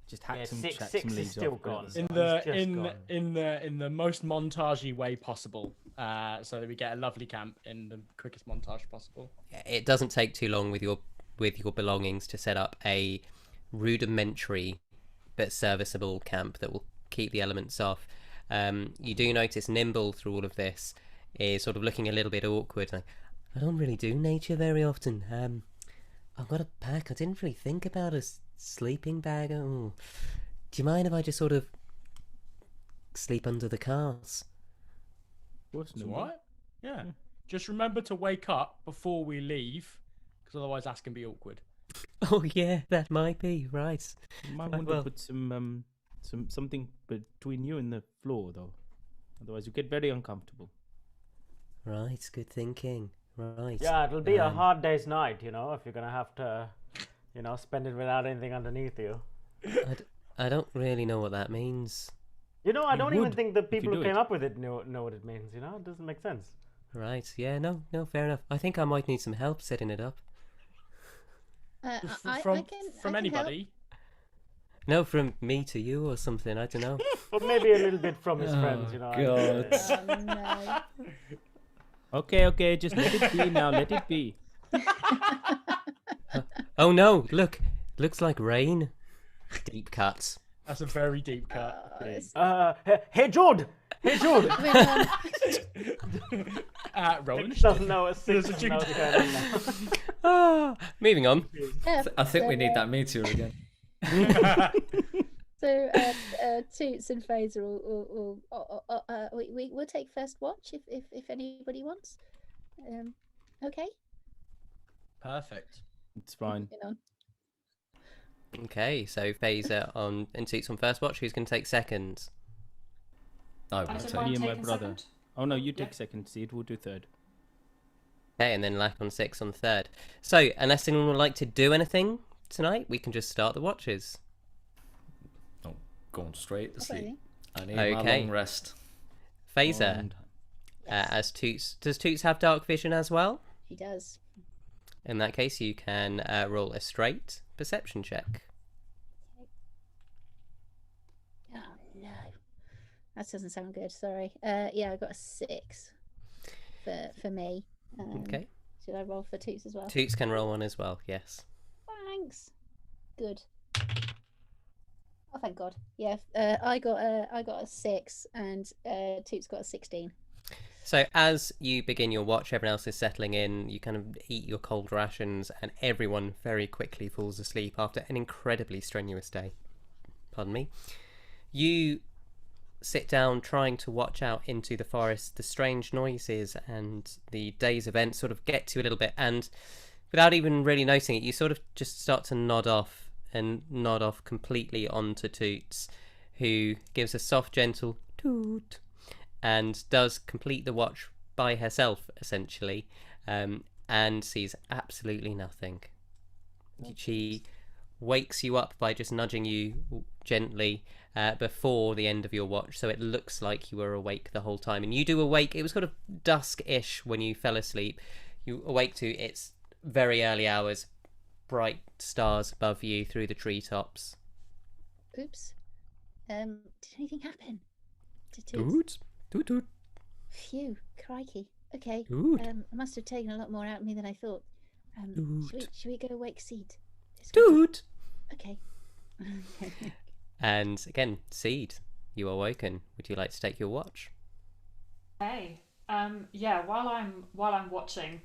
Just hack Yeah, some, six chuck is some leaves still off, gone. really. In the most montagey way possible, so that we get a lovely camp in the quickest montage possible. It doesn't take too long with your belongings to set up a rudimentary but serviceable camp that will keep the elements off. You do notice Nimble through all of this is sort of looking a little bit awkward. Like, I don't really do nature very often. I've got a pack. I didn't really think about a sleeping bag. Oh, do you mind if I just sort of sleep under the cars? So what? Yeah. Just remember to wake up before we leave, because otherwise that's gonna be awkward. Oh yeah, that might be right. You might want to put something between you and the floor, though. Otherwise, you get very uncomfortable. Right, good thinking. Right. Yeah, it'll be a hard day's night, you know, if you're gonna have to, you know, spend it without anything underneath you. I don't really know what that means. You know, I don't even would think the if you people who do came it. up with it know what it means. You know, it doesn't make sense. Right, yeah, no, fair enough. I think I might need some help setting it up. From anybody. No, from me to you or something, I don't know. Or maybe a little bit from his friends, you know. God. Oh, no. Okay, just let it be now. Let it be. Oh no, look, looks like rain. Deep cuts. That's a very deep cut. Hey, Jude! Hey, Jude! Roland Six doesn't know what There's six a knows Jude. going on now. Moving on. I think we need that meteor again. So Toots and Faeza we'll take first watch if anybody wants. Okay. Perfect. It's fine. Moving on. Okay, so Faeza on and Toots on first watch. Who's going to take second? I I will don't take. mind Me and my taking brother. second. Oh no, you take Yeah. second. See, it will do third. Okay, and then Lack on 6 on third. So, unless anyone would like to do anything tonight, we can just start the watches. Oh, going straight to sleep. Okay. I need my Okay. long rest. Faeza, And as Toots, does Toots have dark vision as well? He does. In that case, you can roll a straight perception check. Oh no, that doesn't sound good. Sorry. Yeah, I got a 6 for me. Okay. Should I roll for Toots as well? Toots can roll one as well, yes. Thanks. Good. Oh, thank God. Yeah, I got a 6, and Toots got a 16. So as you begin your watch, everyone else is settling in. You kind of eat your cold rations, and everyone very quickly falls asleep after an incredibly strenuous day. Pardon me. You sit down trying to watch out into the forest. The strange noises and the day's events sort of get to you a little bit, and without even really noticing it, you sort of just start to nod off completely onto Toots, who gives a soft, gentle toot and does complete the watch by herself, essentially, and sees absolutely nothing. She wakes you up by just nudging you gently before the end of your watch, so it looks like you were awake the whole time. And you do awake. It was kind of dusk-ish when you fell asleep. You awake to its very early hours, bright stars above you through the treetops. Oops. Did anything happen? To Toots? Toot, toot, toot. Phew, crikey. Okay. Good. I must have taken a lot more out of me than I thought. Good. Should we go wake Seed? Let's go to- Dude. Okay. And again, Seed, you are woken. Would you like to take your watch? Hey, yeah. While I'm watching,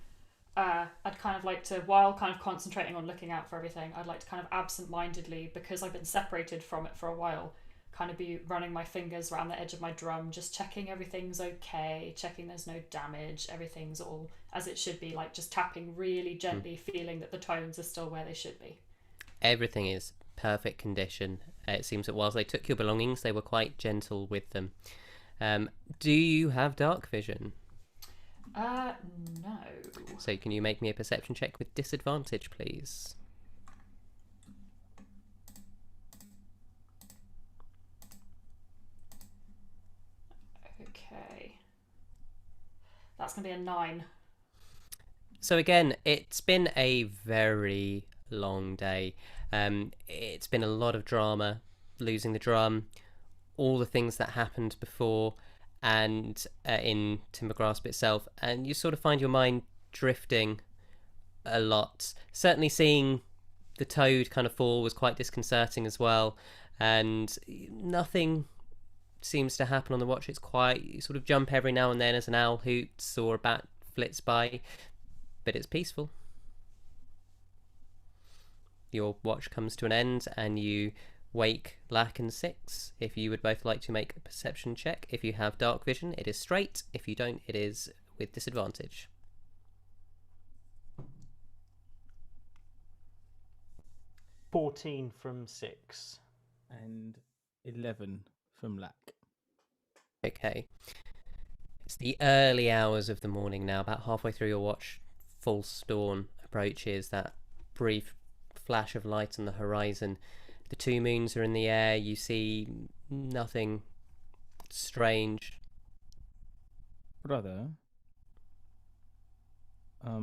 I'd kind of like to, while kind of concentrating on looking out for everything, I'd like to kind of absent-mindedly, because I've been separated from it for a while, kind of be running my fingers around the edge of my drum, just checking everything's okay, checking there's no damage, everything's all as it should be, like just tapping really gently, feeling that the tones are still where they should be. Everything is perfect condition. It seems that whilst they took your belongings, they were quite gentle with them. Do you have dark vision? No. So can you make me a perception check with disadvantage, please? Okay. That's going to be a 9. So again, it's been a very long day. It's been a lot of drama, losing the drum, all the things that happened before, and in Timbergrasp itself, and you sort of find your mind drifting a lot. Certainly seeing the toad kind of fall was quite disconcerting as well, and nothing seems to happen on the watch. It's quiet. You sort of jump every now and then as an owl hoots or a bat flits by, but it's peaceful. Your watch comes to an end and you wake Lack and Six. If you would both like to make a perception check. If you have dark vision, it is straight. If you don't, it is with disadvantage. 14 from 6. And 11 from Lack. Okay. It's the early hours of the morning now, about halfway through your watch. False dawn approaches, that brief flash of light on the horizon. The 2 moons are in the air. You see nothing strange. Brother, I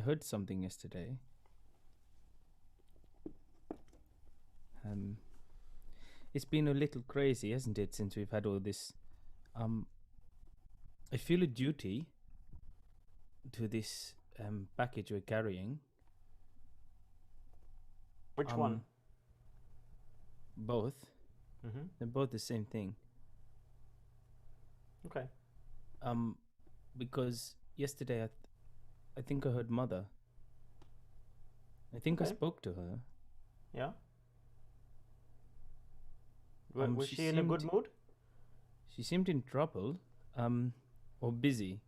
heard something yesterday. It's been a little crazy, hasn't it, since we've had all this. I feel a duty to this package we're carrying. Which one? Both. Mm-hmm. They're both the same thing. Okay. Because yesterday I think I heard Mother. I think I Okay. spoke to her. Yeah. Was she she in a good seemed- mood? She seemed in trouble, or busy.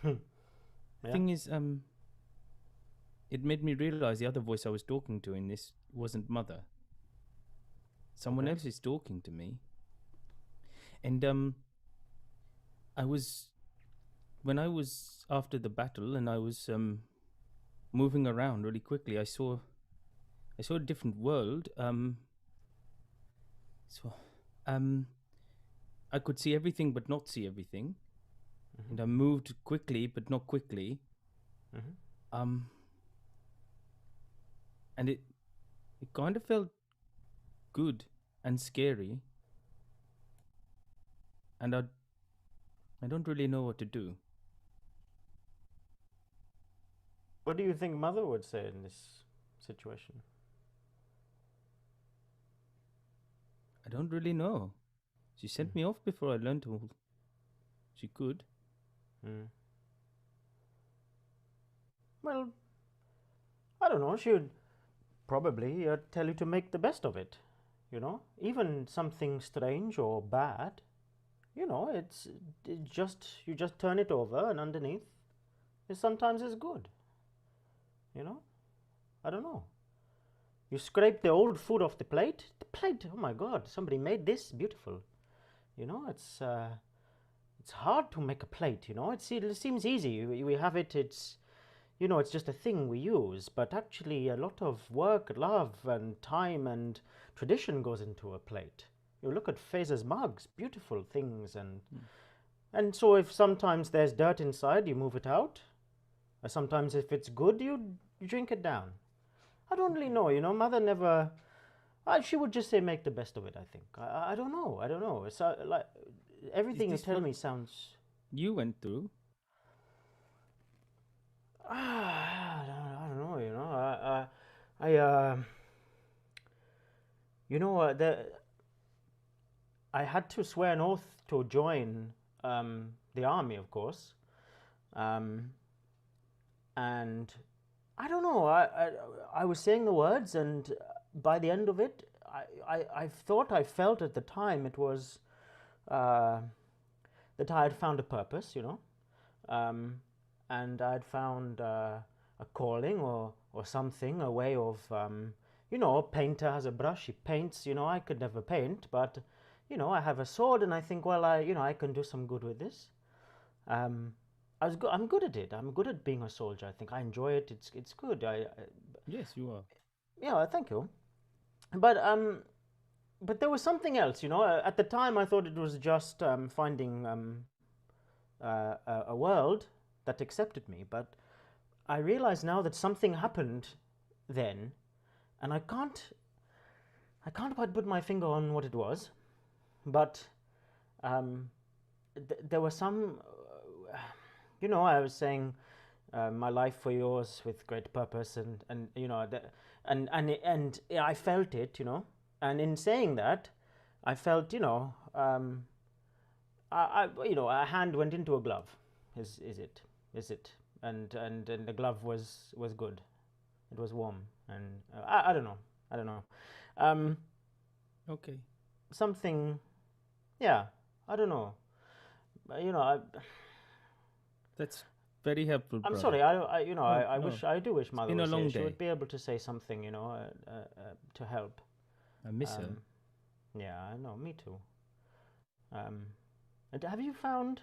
Yeah. Thing is, it made me realize the other voice I was talking to in this wasn't Mother. Someone Okay. else is talking to me. And when I was after the battle and I was moving around really quickly, I saw a different world. I could see everything but not see everything. Mhm. And I moved quickly but not quickly. Mhm. And it kind of felt good and scary. And I don't really know what to do. What do you think Mother would say in this situation? I don't really know. She sent me off before I learned all she could. Mm. Well, I don't know. She would probably tell you to make the best of it. You know, even something strange or bad. You know, it's just you just turn it over, and underneath, sometimes it's good. You know, I don't know. You scrape the old food off the plate. The plate, oh my God, somebody made this beautiful. You know, it's hard to make a plate. You know, it seems easy. We have it. It's, you know, it's just a thing we use. But actually, a lot of work, love, and time and tradition goes into a plate. You look at Faeza's mugs, beautiful things, and so if sometimes there's dirt inside, you move it out. Or sometimes if it's good, you drink it down. I don't really know. You know, Mother never. She would just say make the best of it. I think. I don't know. I don't know. It's like everything you this tell what- me sounds. You went through. I don't know. You know. You know. I had to swear an oath to join the army, of course. And I don't know. I was saying the words, and by the end of it, I thought I felt at the time it was that I had found a purpose, you know, and I had found a calling or something, a way of, you know, a painter has a brush, he paints. You know, I could never paint, but you know, I have a sword, and I think, well, I can do some good with this. I'm good at it. I'm good at being a soldier. I think I enjoy it. It's good. Yes, you are. Yeah, thank you. But there was something else, you know. At the time, I thought it was just finding a world that accepted me. But I realize now that something happened then, and I can't quite put my finger on what it was. But there was some, you know, I was saying my life for yours with great purpose, and you know, and I felt it, you know, and in saying that, I felt, you know, you know, a hand went into a glove, is it, and the glove was good, it was warm, and I don't know, Okay. something, yeah, I don't know, you know, That's very helpful. I'm brother. sorry. I No, I do wish Mother been a was long here. She day. would be able to say something, you know, to help. I miss her. Yeah, I know. Me too. And have you found?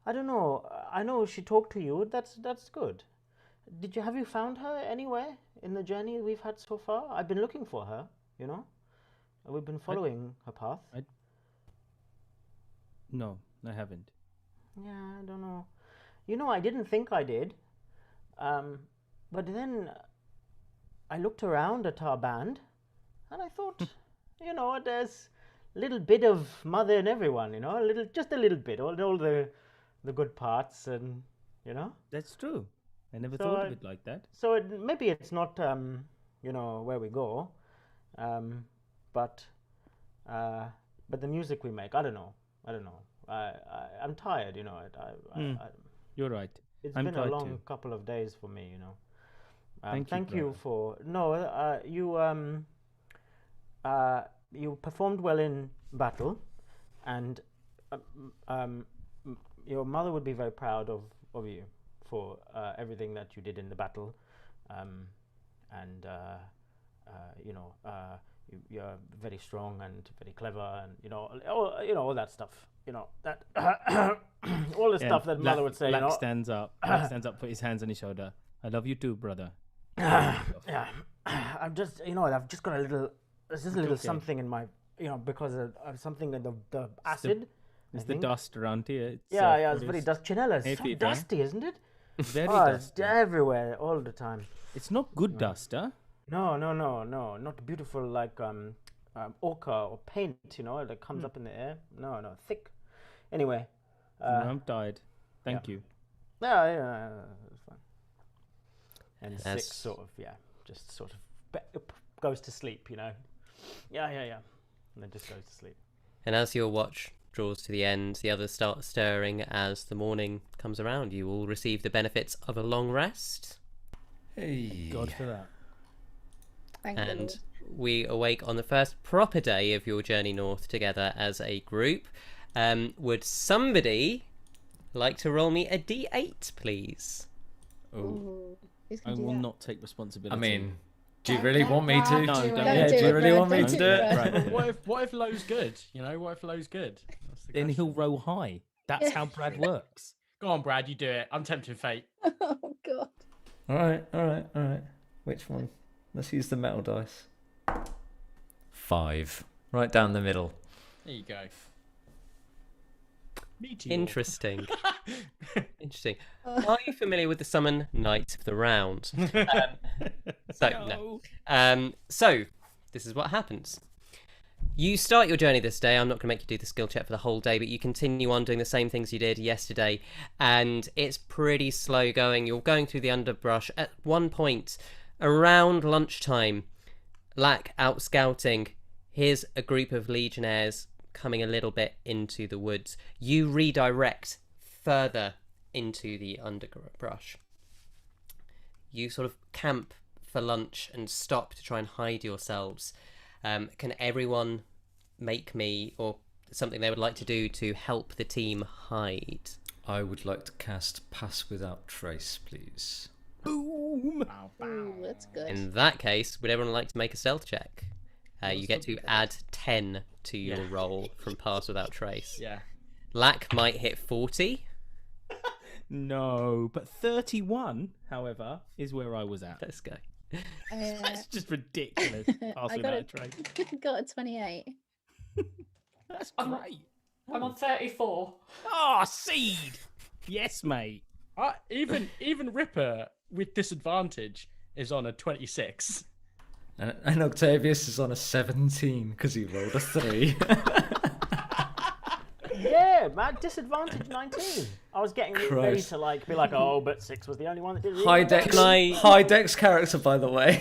I don't know. I know she talked to you. That's good. Have you found her anywhere in the journey we've had so far? I've been looking for her. You know, we've been following her path. No, I haven't. Yeah, I don't know. You know, I didn't think I did. But then I looked around at our band, and I thought, you know, there's a little bit of Mother in everyone, you know, just a little bit, all the good parts, and you know. That's true. I never So thought of it like that. So maybe it's not, you know, where we go, but the music we make, I don't know. I'm tired, you know. You're right. It's I'm been a tired long too. couple of days for me, you know. Thank you, brother. for you performed well in battle, and your mother would be very proud of you for everything that you did in the battle, and you know, you're very strong and very clever, and you know, all that stuff, you know, that all the stuff that Mother would say. Black You know, stands up. Black stands up, put his hands on his shoulder. I love you too, brother. yeah, I've just, you know, I've just got a little, there's just a little okay. something in my, you know, because of something in the acid. It's I the think. dust around here. It's, Yeah, what it's very is- dust. Chinella's Hey, so Peter. dusty, isn't it? Very It's dusty. everywhere all the time. It's not good dust, huh? No, not beautiful like ochre or paint, you know, that comes up in the air. No, thick. Anyway, I'm tired. Thank you. yeah, it's fine. And That's- six sort of, just sort of goes to sleep, you know. Yeah, and then just goes to sleep. And as your watch draws to the end, the others start stirring as the morning comes around. You will receive the benefits of a long rest, Hey. God for that. Thank the and Lord. we awake on the first proper day of your journey north together as a group. Would somebody like to roll me a d8, please? Oh, Ooh, who's I gonna do will that? not take responsibility. I mean, do you Don't really let want me Brad to? do No, it. don't. Don't Yeah, do do you it, really Brad, want me don't to do do it, it? Brad. Right. What if Lowe's good? You know, what if Lowe's good? That's the Then question. he'll roll high. That's how Brad works. Go on, Brad, you do it. I'm tempting fate. Oh God. All right. Which one? Let's use the metal dice. 5. Right down the middle. There you go. Meteor. Interesting. Interesting. Are you familiar with the summon Knight of the Round? So no. So this is what happens. You start your journey this day. I'm not going to make you do the skill check for the whole day, but you continue on doing the same things you did yesterday, and it's pretty slow going. You're going through the underbrush. At one point, around lunchtime, Lack out scouting. Here's a group of legionnaires coming a little bit into the woods. You redirect further into the underbrush. You sort of camp for lunch and stop to try and hide yourselves. Can everyone make me, or something they would like to do to help the team hide? I would like to cast Pass Without Trace, please. Boom! Ooh, that's good. In that case, would everyone like to make a stealth check? You get to add 10 to your roll from Pass Without Trace. Yeah. Lack might hit 40. No, but 31, however, is where I was at. Let's go. That's just ridiculous. Pass I without got a a, trace. got a 28. That's I'm- great. I'm on 34. Oh, seed! Yes, mate. Even Ripper with disadvantage is on a 26. And Octavius is on a 17 because he rolled a 3. Yeah, man, disadvantage 19. I was getting ready Christ. to be like, oh, but 6 was the only one that did really High well. dex, Can I- high dex character, by the way.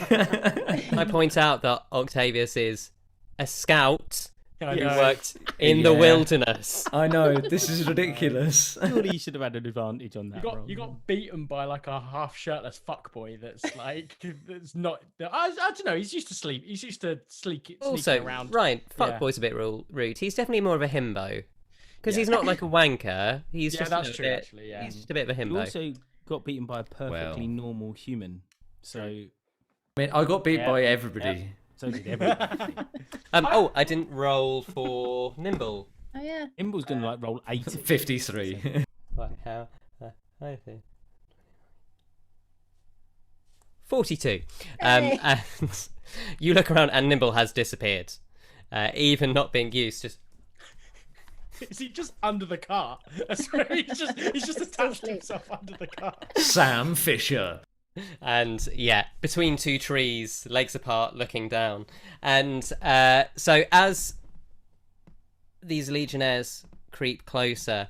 I point out that Octavius is a scout I who know. worked in the Yeah. wilderness. I know, this is ridiculous. Surely you should have had an advantage on that. roll. You got beaten by like a half shirtless fuckboy that's like that's not. I don't know. He's used to sleep. He's used to sneaking Also, around. Ryan, Yeah. fuckboy's a bit rude. He's definitely more of a himbo. Because Yeah. he's not like a wanker. He's Yeah, just that's a true, bit, actually, yeah. He's just a bit of a You himbo. also got beaten by a perfectly Well. normal human. So, I mean, I got beat Yeah. by everybody. so did everyone. Oh, I didn't roll for Nimble. Oh, yeah. Imble's going to roll 80. 53. Right, how? I think 42. Hey. And you look around, and Nimble has disappeared. Even not being used, just Is he just under the car? That's where he's just attached asleep. himself under the car. Sam Fisher. and yeah, between two trees, legs apart, looking down. And so as these legionnaires creep closer,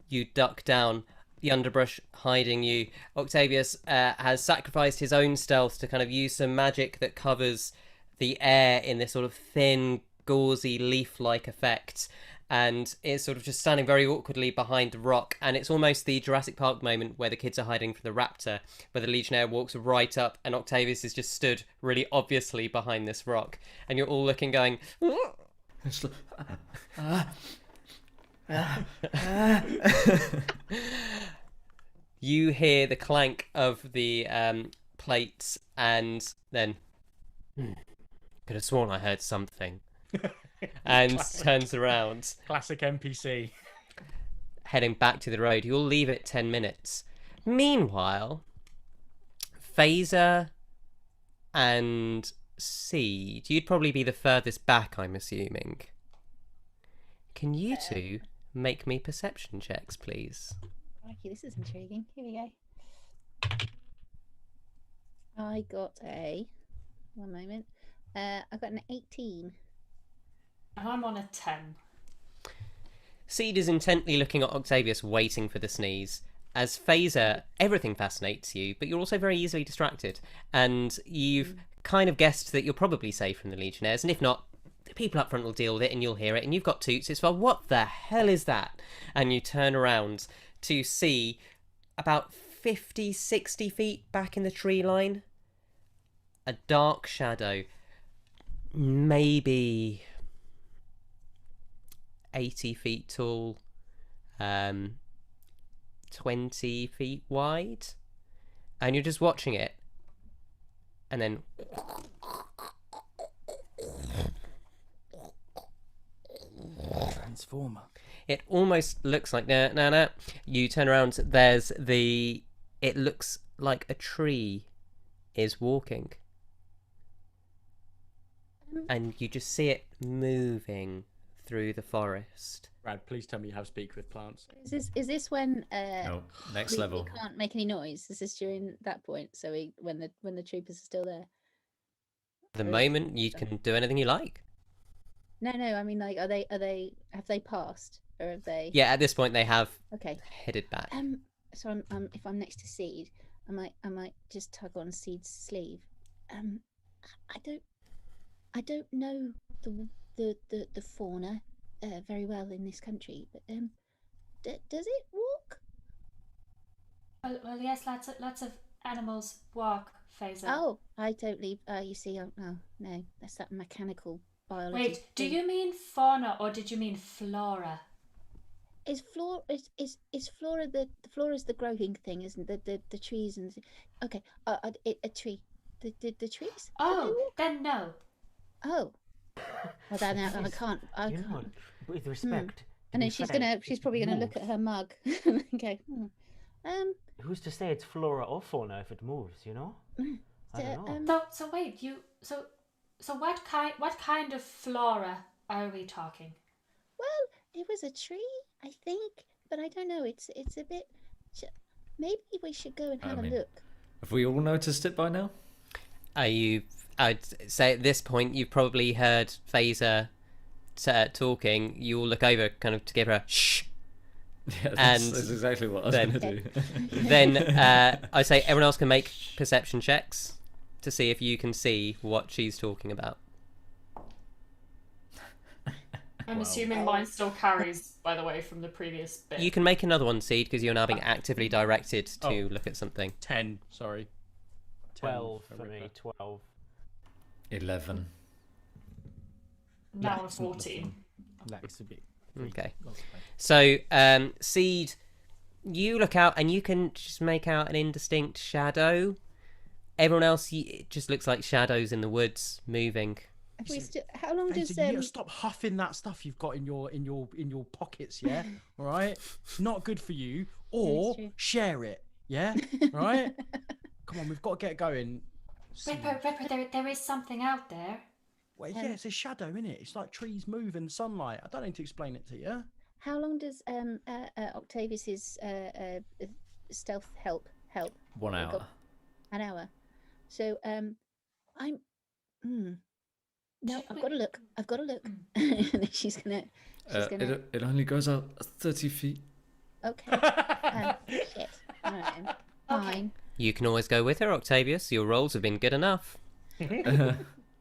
you duck down the underbrush, hiding you. Octavius has sacrificed his own stealth to kind of use some magic that covers the air in this sort of thin, gauzy, leaf-like effect. And is sort of just standing very awkwardly behind a rock. And it's almost the Jurassic Park moment where the kids are hiding from the raptor, where the Legionnaire walks right up and Octavius is just stood really obviously behind this rock. And you're all looking going, It's like, you hear the clank of the plates, and then could have sworn I heard something. And turns around, Classic NPC. heading back to the road. You'll leave it 10 minutes. Meanwhile, Faeza and Seed, you'd probably be the furthest back, I'm assuming. Can you two make me perception checks, please? Crikey, this is intriguing. Here we go. I got a... One moment. I got an 18. And I'm on a 10. Seed is intently looking at Octavius, waiting for the sneeze. As Faeza, everything fascinates you, but you're also very easily distracted. And you've kind of guessed that you're probably safe from the Legionnaires, and if not, the people up front will deal with it, and you'll hear it, and you've got toots. It's well, what the hell is that? And you turn around to see about 50, 60 feet back in the tree line, a dark shadow, maybe 80 feet tall, 20 feet wide, and you're just watching it, and then Transformer. it almost looks like no. You turn around, there's it looks like a tree is walking, and you just see it moving through the forest. Brad, please tell me you have speak with plants. Is this when no, next we level. can't make any noise? Is this during that point? So when the troopers are still there? the Or is- moment, you can do anything you like. No, I mean, like, have they passed or have they? Yeah, at this point they have Okay. headed back. So if I'm next to Seed, I might just tug on Seed's sleeve. I don't know the fauna very well in this country, but does it walk? Well, yes, lots of animals walk, Faeza. Oh, I don't leave. You see, oh no, that's that mechanical biology. Wait, do thing. you mean fauna or did you mean flora? Is flora the flora's the growing thing, isn't it? The trees and okay, a tree. The trees? Oh, then no. Oh, well then I can't. You know what? With respect. And then to be fair, she's probably gonna look moves. at her mug. Okay. Who's to say it's flora or fauna if it moves? You know. I don't know. So wait, so what kind of flora are we talking? Well, it was a tree, I think, but I don't know. It's a bit. Maybe we should go and have a look. Have we all noticed it by now? I'd say at this point you've probably heard Faeza talking. You all look over, kind of to give her a shh. Yeah, that's exactly what I was going to do. Then I say everyone else can make perception checks to see if you can see what she's talking about. I'm assuming mine still carries, by the way, from the previous bit. You can make another one, Seed, because you're now being actively directed to look at something. 10, sorry. 12 for me. Ripper. 12. 11. Now I'm 14. That's a bit. Okay. So, Seed, you look out and you can just make out an indistinct shadow. Everyone else, it just looks like shadows in the woods moving. How long does You need to stop huffing that stuff you've got in your pockets, yeah? All right? Not good for you. Or share it, yeah? All right? Come on, we've got to get going. Ripper, there is something out there. Well, yeah, it's a shadow, isn't it? It's like trees move in the sunlight. I don't need to explain it to you. How long does Octavius's stealth help? 1 hour. An hour. So I'm. No, I've got to look. And then she's gonna. It only goes out 30 feet. Okay. Shit. All right. Fine. You can always go with her, Octavius. Your rolls have been good enough.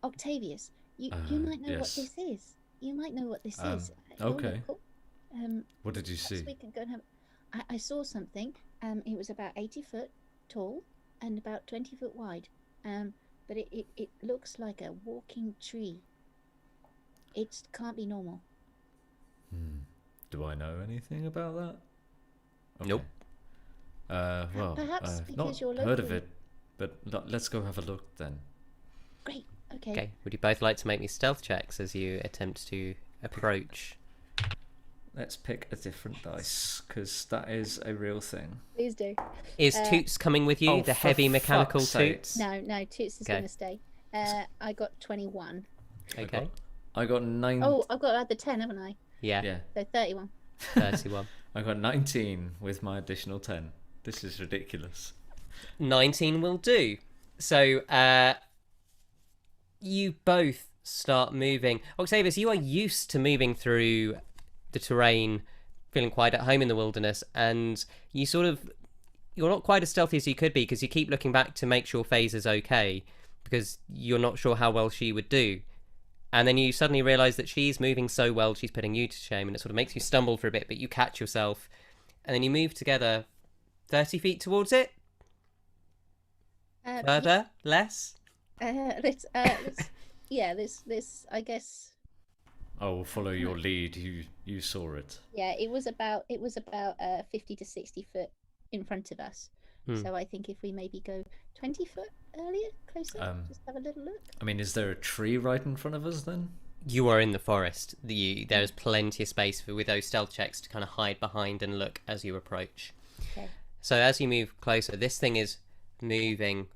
Octavius, you might know what this is. You might know what this is. Okay. Cool. What did you see? We can go and have. I saw something. It was about 80 foot tall and about 20 foot wide. But it looks like a walking tree. It can't be normal. Do I know anything about that? Okay. Nope. Well, Perhaps I've because not you're heard of local. it, but let's go have a look then. Great. Okay. Okay. Would you both like to make me stealth checks as you attempt to approach? Let's pick a different dice, because that is a real thing. Please do. Is Toots coming with you? Oh, the for heavy mechanical fuck's sake. Toots? No, Toots is Okay. going to stay. I got 21. Okay. I got 9. Oh, I've got to add the 10, haven't I? Yeah. Yeah. So 31. 31. I got 19 with my additional 10. This is ridiculous. 19 will do. So, you both start moving. Octavius, you are used to moving through the terrain, feeling quite at home in the wilderness, and you're not quite as stealthy as you could be because you keep looking back to make sure Faeza's okay because you're not sure how well she would do. And then you suddenly realise that she's moving so well, she's putting you to shame, and it sort of makes you stumble for a bit, but you catch yourself, and then you move together 30 feet towards it? Further? Less? Let's I guess. I will follow your lead. You saw it. Yeah, it was about 50 to 60 foot in front of us. So I think if we maybe go 20 foot earlier, closer, just have a little look. I mean, is there a tree right in front of us then? You are in the forest. There's plenty of space with those stealth checks to kind of hide behind and look as you approach. Okay. So as you move closer, this thing is moving.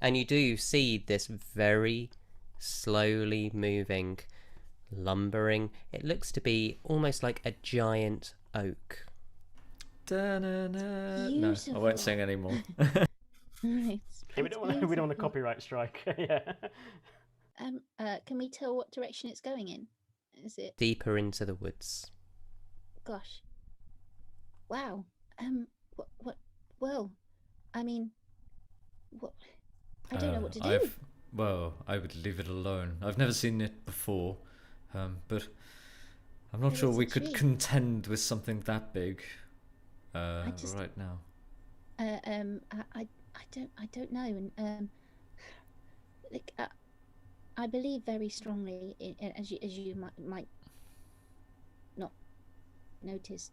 And you do see this very slowly moving, lumbering. It looks to be almost like a giant oak. Da-na-na. No, I won't sing anymore. It's Yeah, we don't want a beautiful. copyright strike. Yeah. Can we tell what direction it's going in? Is it? Deeper into the woods. Gosh. Wow. What? Well, I mean, what? I don't know what to do. Well, I would leave it alone. I've never seen it before, but I'm not But sure it's a we could tree. contend with something that big just- right now. I don't know, and like I believe very strongly in, as you might not notice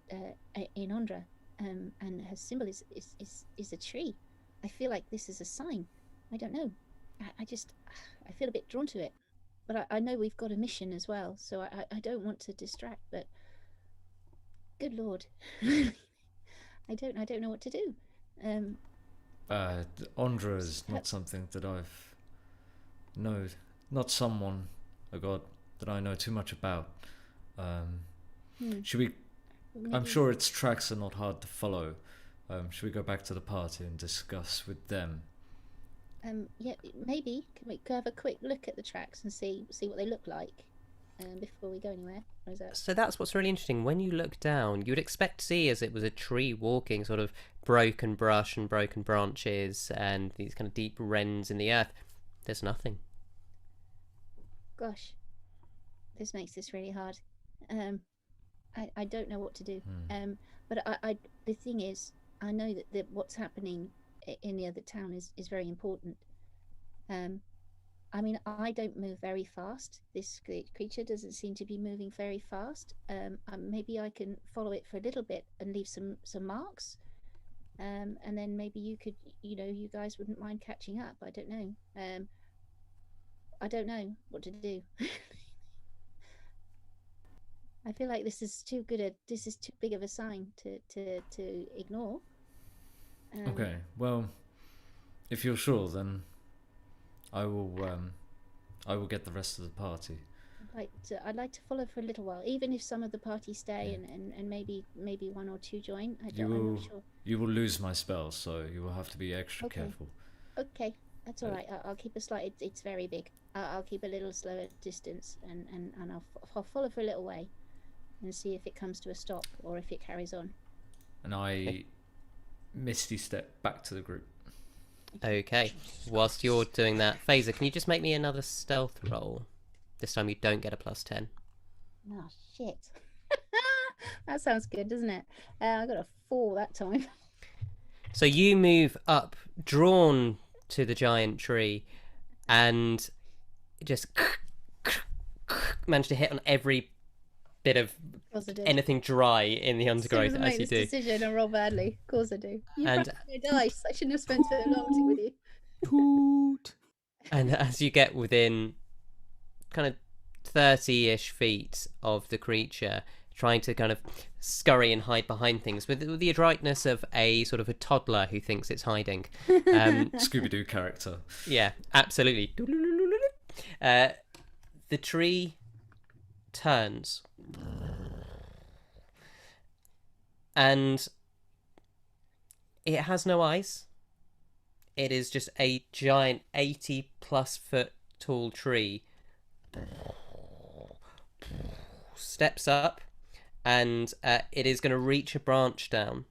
in Ondra, and her symbol is a tree. I feel like this is a sign. I don't know. I feel a bit drawn to it, but I know we've got a mission as well, so I don't want to distract. But good lord, I don't know what to do. Ondra is not something that not someone, a god that I know too much about. Should we? I'm Maybe- sure its tracks are not hard to follow. Should we go back to the party and discuss with them? Yeah, maybe can we have a quick look at the tracks and see what they look like before we go anywhere? Or is that... So that's what's really interesting. When you look down, you would expect to see as it was a tree walking, sort of broken brush and broken branches and these kind of deep rends in the earth. There's nothing. Gosh, this makes this really hard. I don't know what to do. But the thing is, I know that what's happening in the other town is very important. I mean, I don't move very fast. This creature doesn't seem to be moving very fast. Maybe I can follow it for a little bit and leave some marks. And then maybe you could, you guys wouldn't mind catching up. I don't know. I don't know what to do. I feel like this is too big of a sign to ignore. Okay, well, if you're sure, then I will get the rest of the party. I'd like to follow for a little while, even if some of the party stay and maybe one or two join. I'm not sure. You will lose my spell, so you will have to be extra careful. Okay, that's all right. I'll keep a slight. It's very big. I'll keep a little slower distance, and I'll follow for a little way, and see if it comes to a stop or if it carries on. And I misty step back to the group. Okay. Whilst you're doing that, Faeza, can you just make me another stealth roll? This time you don't get a +10. Oh shit! That sounds good, doesn't it? I got a 4 that time. So you move up, drawn to the giant tree, and just manage to hit on every bit of Of course I do. anything dry in the undergrowth as as you this do. decision and roll badly. Of course I do. You And- broke my dice. I shouldn't have spent so long with you. And as you get within kind of 30-ish feet of the creature, trying to kind of scurry and hide behind things with the adroitness of a sort of a toddler who thinks it's hiding. Scooby-Doo character. Yeah, absolutely. The tree turns. And it has no eyes. It is just a giant 80+ foot tall tree. Steps up, and it is going to reach a branch down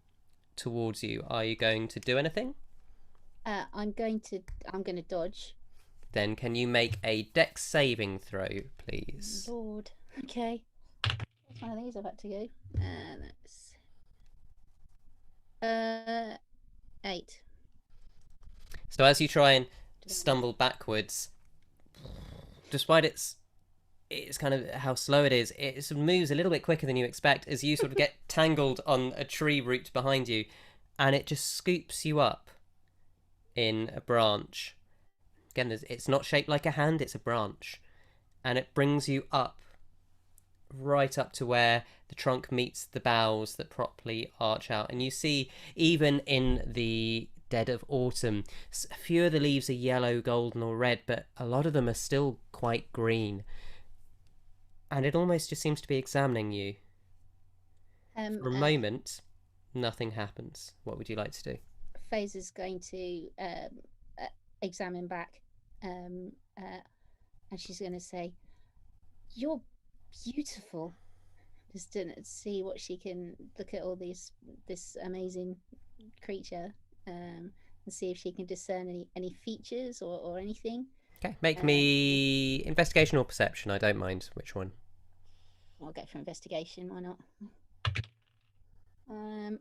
towards you. Are you going to do anything? I'm going to dodge. Then can you make a dex saving throw, please? Lord. Okay. That's one of these I've had to go. That's 8. So as you try and stumble backwards, despite its kind of how slow it is, it sort of moves a little bit quicker than you expect as you sort of get tangled on a tree root behind you, and it just scoops you up in a branch. Again, it's not shaped like a hand, it's a branch, and it brings you up, right up to where the trunk meets the boughs that properly arch out, and you see, even in the dead of autumn, a few of the leaves are yellow, golden or red, but a lot of them are still quite green, and it almost just seems to be examining you. For a moment, Nothing happens. What would you like to do? Faeza's going to examine back, and she's going to say, "You're beautiful." Just to see what she can look at all this amazing creature, and see if she can discern any features or anything. Okay, make me investigation or perception. I don't mind which one. I'll go for investigation. Why not?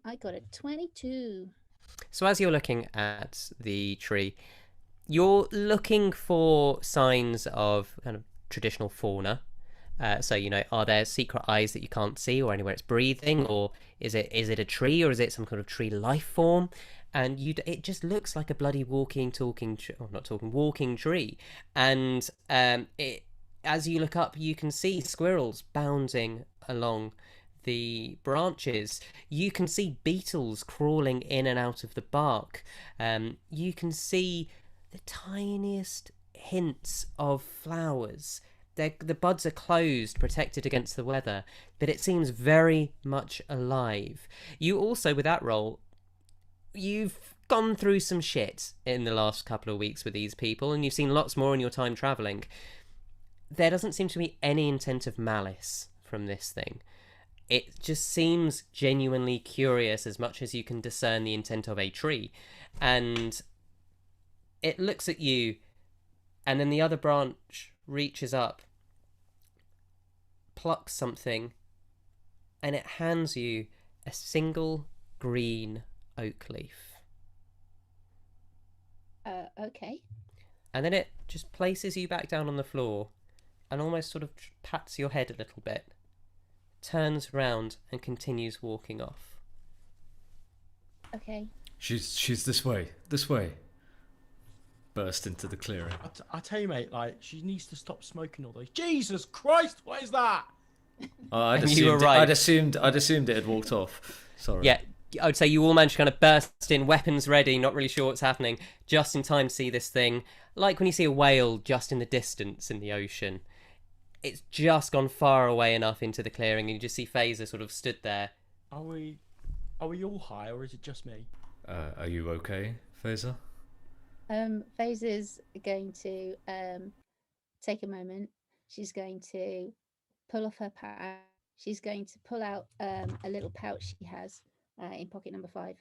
I got a 22. So as you're looking at the tree, you're looking for signs of kind of traditional fauna. So, you know, are there secret eyes that you can't see, or anywhere it's breathing, or is it a tree, or is it some kind of tree life form? And it just looks like a bloody walking tree. And as you look up, you can see squirrels bounding along the branches. You can see beetles crawling in and out of the bark. You can see the tiniest hints of flowers. The buds are closed, protected against the weather, but it seems very much alive. You also, with that roll, you've gone through some shit in the last couple of weeks with these people, and you've seen lots more in your time travelling. There doesn't seem to be any intent of malice from this thing. It just seems genuinely curious, as much as you can discern the intent of a tree. And it looks at you, and then the other branch reaches up, plucks something, and it hands you a single green oak leaf. Okay. And then it just places you back down on the floor and almost sort of pats your head a little bit, turns round and continues walking off. Okay. She's this way. Burst into the clearing. I tell you, mate, like, she needs to stop smoking all those. Jesus Christ, what is that? You were right. I'd assumed it had walked off. Sorry. Yeah, I would say you all managed to kind of burst in, weapons ready, not really sure what's happening, just in time to see this thing. Like when you see a whale just in the distance in the ocean. It's just gone far away enough into the clearing, and you just see Faeza sort of stood there. Are we all high, or is it just me? Are you okay, Faeza? Faeza's going to take a moment. She's going to pull off her pouch. She's going to pull out a little pouch she has in pocket number 5,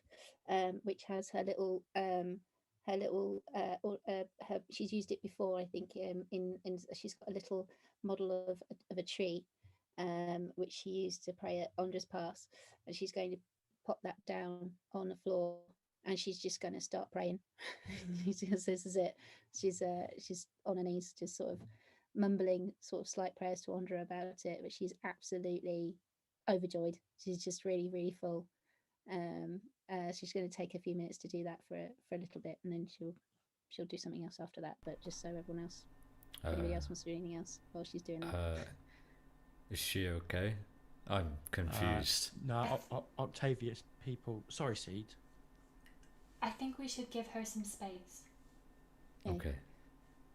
which has her little she's used it before, I think. In she's got a little model of a tree, which she used to pray at Ondra's Pass, and she's going to pop that down on the floor. And she's just going to start praying. This is it. She's on her knees, just sort of mumbling sort of slight prayers to Ondra about it. But she's absolutely overjoyed. She's just really, really full. She's going to take a few minutes to do that for a little bit, and then she'll do something else after that. But just so everyone else, anybody else wants to do anything else while she's doing that. Is she okay? I'm confused. No, Octavius, people. Sorry, Seed. I think we should give her some space. Okay.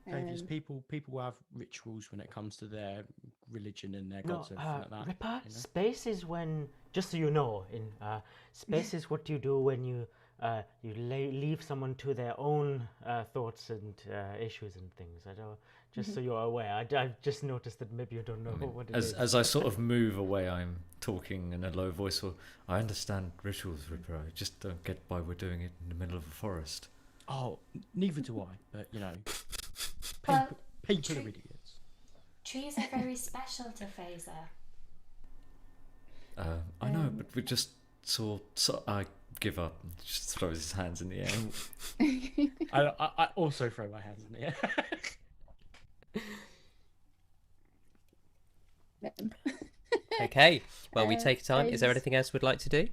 Octavius, people have rituals when it comes to their religion and their gods and everything like that. Ripper, you know? space is when, just so you know, space is what you do when you leave someone to their own thoughts and issues and things. I don't. Just so you're aware, I've just noticed that maybe you don't know what it is. As I sort of move away, I'm talking in a low voice. Well, I understand rituals, Ripper. I just don't get why we're doing it in the middle of a forest. Oh, neither do I. But you know, Well, people are idiots. Trees are very special to Faeza. I know, but we just saw. So I give up. And just throws his hands in the air. I also throw my hands in the air. Okay, well, we take time. Is there anything else we'd like to do?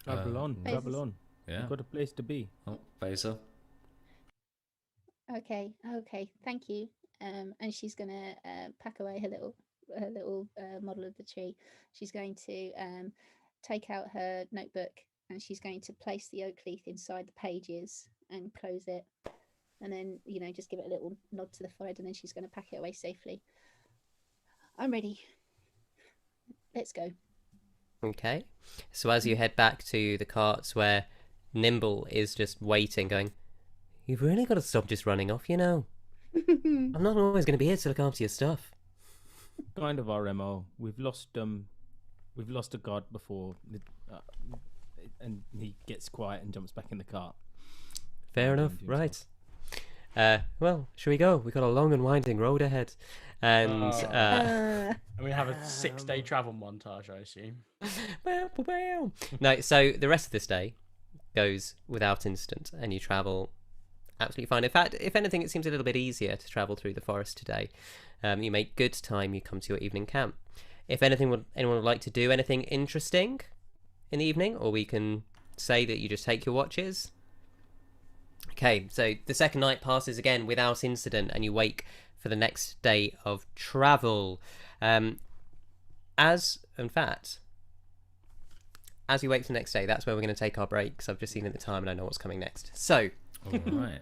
Travel on. Yeah. You've got a place to be. Oh, Faeza. Okay, thank you. And she's gonna pack away her little model of the tree. She's going to take out her notebook, and she's going to place the oak leaf inside the pages and close it, and then just give it a little nod to the forehead, and then she's going to pack it away safely. I'm ready. let's go. Okay. So as you head back to the carts where Nimble is just waiting, going, "You've really got to stop just running off, you know. I'm not always going to be here to look after your stuff." Kind of our MO. We've lost a guard before, and he gets quiet and jumps back in the cart. Fair enough, right. Well, shall we go? We've got a long and winding road ahead. And And we have a 6-day travel montage, I assume. No, so the rest of this day goes without incident, and you travel absolutely fine. In fact, if anything, it seems a little bit easier to travel through the forest today. You make good time, you come to your evening camp. If anything, anyone would like to do anything interesting in the evening, or we can say that you just take your watches. Okay, so the second night passes again without incident, and you wake for the next day of travel. As you wake for the next day, that's where we're going to take our break, because I've just seen at the time and I know what's coming next. So, All right.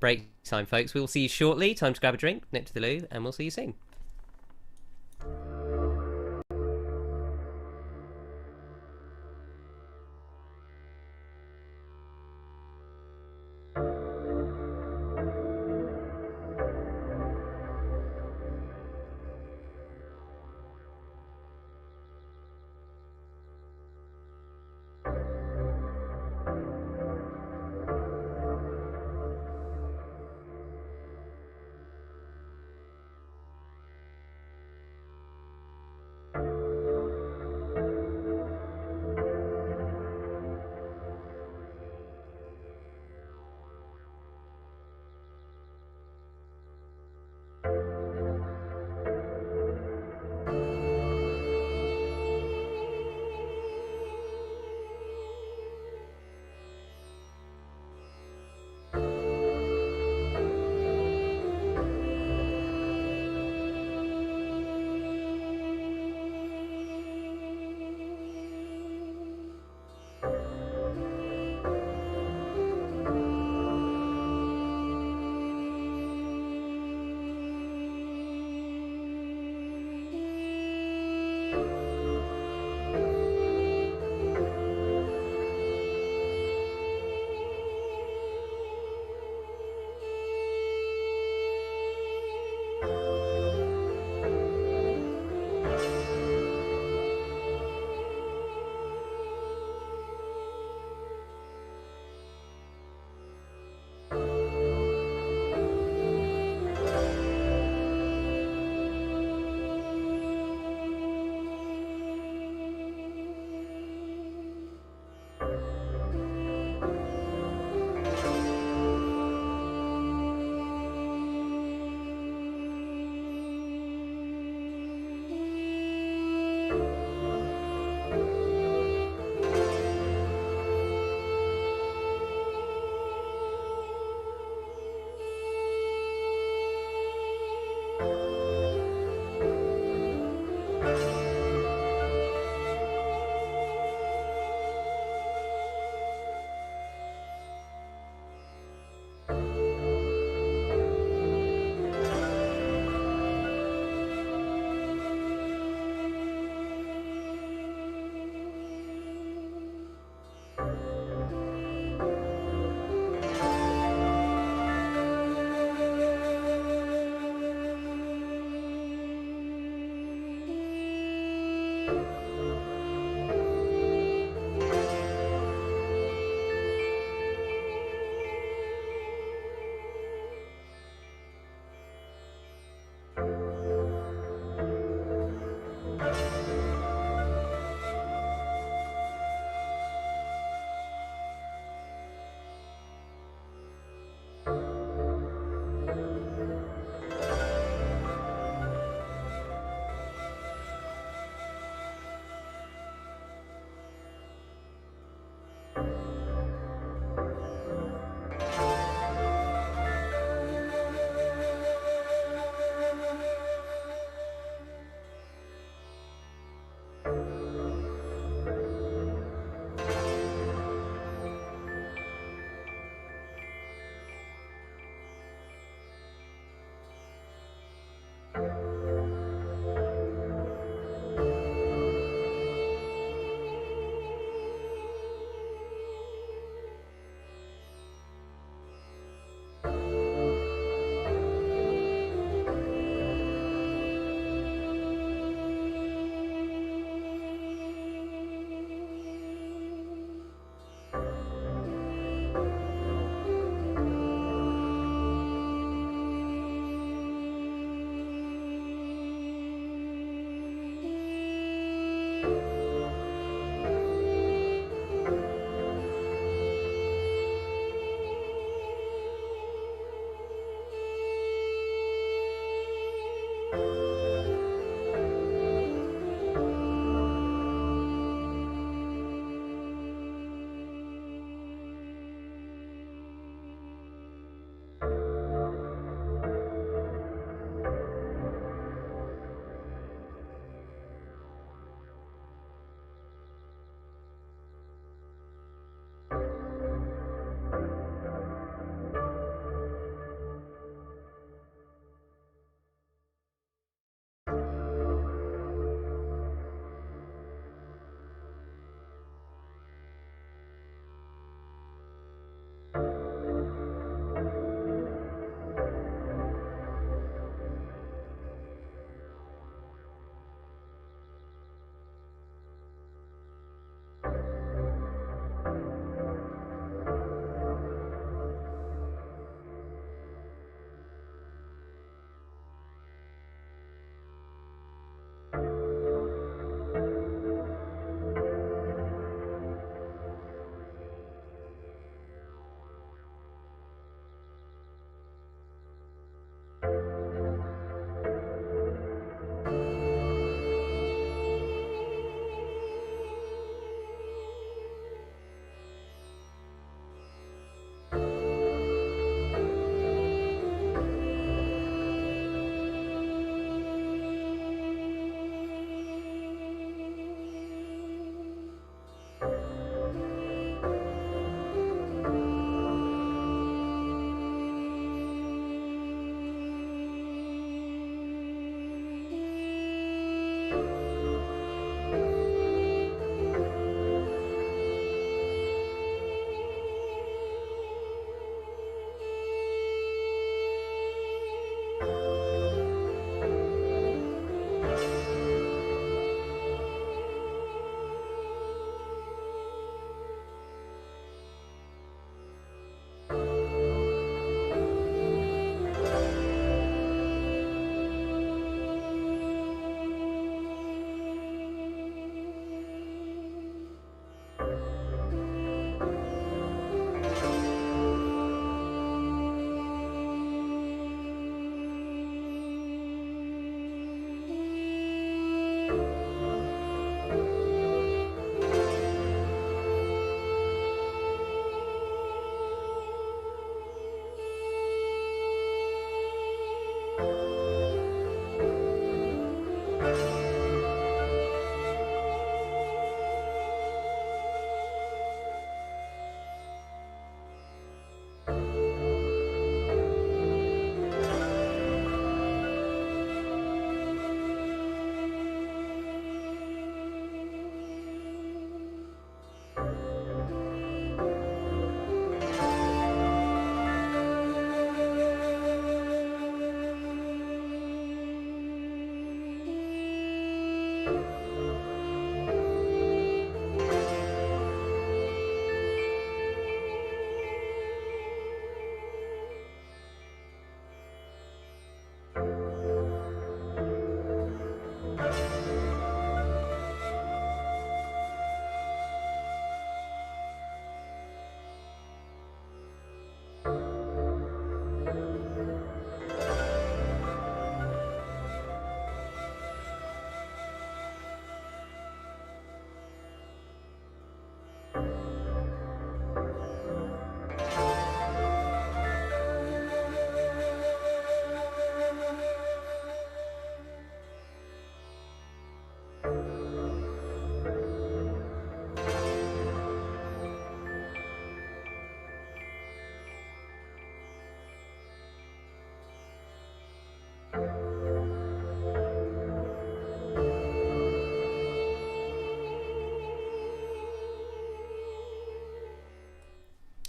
break time, folks. We will see you shortly. Time to grab a drink, nip to the loo, and we'll see you soon.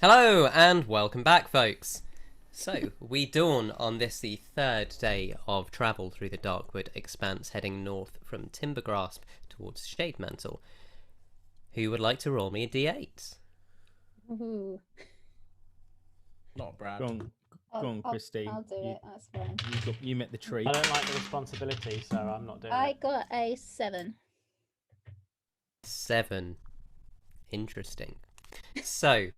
Hello and welcome back, folks. So, we dawn on this, the third day of travel through the Darkwood Expanse, heading north from Timbergrasp towards Shademantle. Who would like to roll me a d8? Ooh. Not Brad. Go on, Christine. I'll do it. That's fine. You met the tree. I don't like the responsibility, so I'm not doing I it. got a 7. 7. Interesting. So,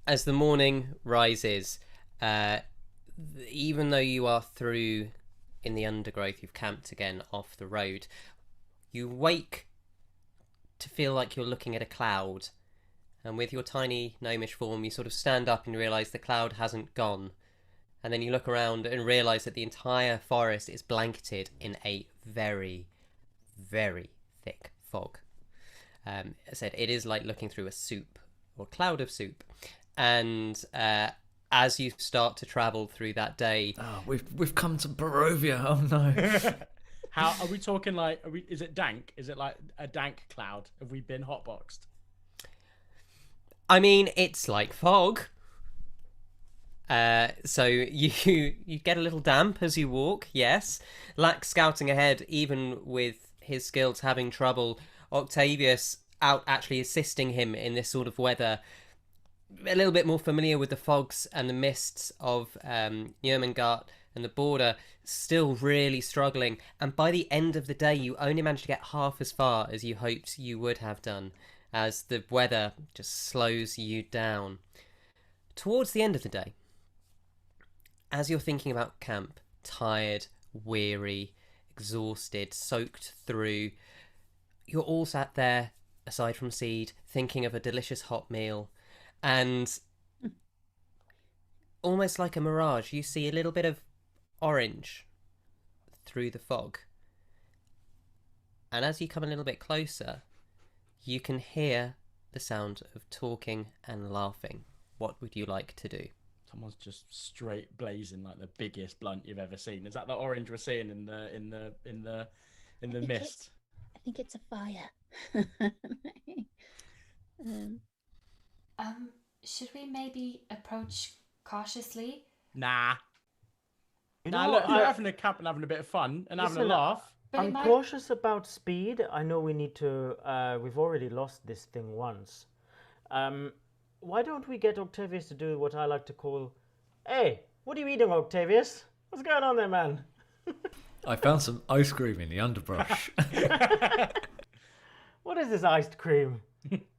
as the morning rises, even though you are through in the undergrowth, you've camped again off the road, you wake to feel like you're looking at a cloud. And with your tiny gnomish form, you sort of stand up and realise the cloud hasn't gone. And then you look around and realise that the entire forest is blanketed in a very, very thick fog. I said it is like looking through a soup, or cloud of soup. And as you start to travel through that day... Oh, we've come to Barovia. Oh, no. How are we talking? Like, is it dank? Is it like a dank cloud? Have we been hotboxed? I mean, it's like fog. So you get a little damp as you walk, yes. Lack scouting ahead, even with his skills having trouble. Octavius out actually assisting him in this sort of weather. A little bit more familiar with the fogs and the mists of Jörmungand and the border, still really struggling. And by the end of the day, you only managed to get half as far as you hoped you would have done, as the weather just slows you down. Towards the end of the day, as you're thinking about camp, tired, weary, exhausted, soaked through, you're all sat there, aside from Seed, thinking of a delicious hot meal, and almost like a mirage, you see a little bit of orange through the fog. And as you come a little bit closer, you can hear the sound of talking and laughing. What would you like to do? Someone's just straight blazing like the biggest blunt you've ever seen. Is that the orange we're seeing in the mist? I think it's a fire. Should we maybe approach cautiously? Nah. You Nah, know, look, you're having a camp and having a bit of fun and having a Listen, laugh. But it I'm might- cautious about speed. I know we need to. We've already lost this thing once. Why don't we get Octavius to do what I like to call, "Hey, what are you eating, Octavius? What's going on there, man?" I found some ice cream in the underbrush. What is this iced cream?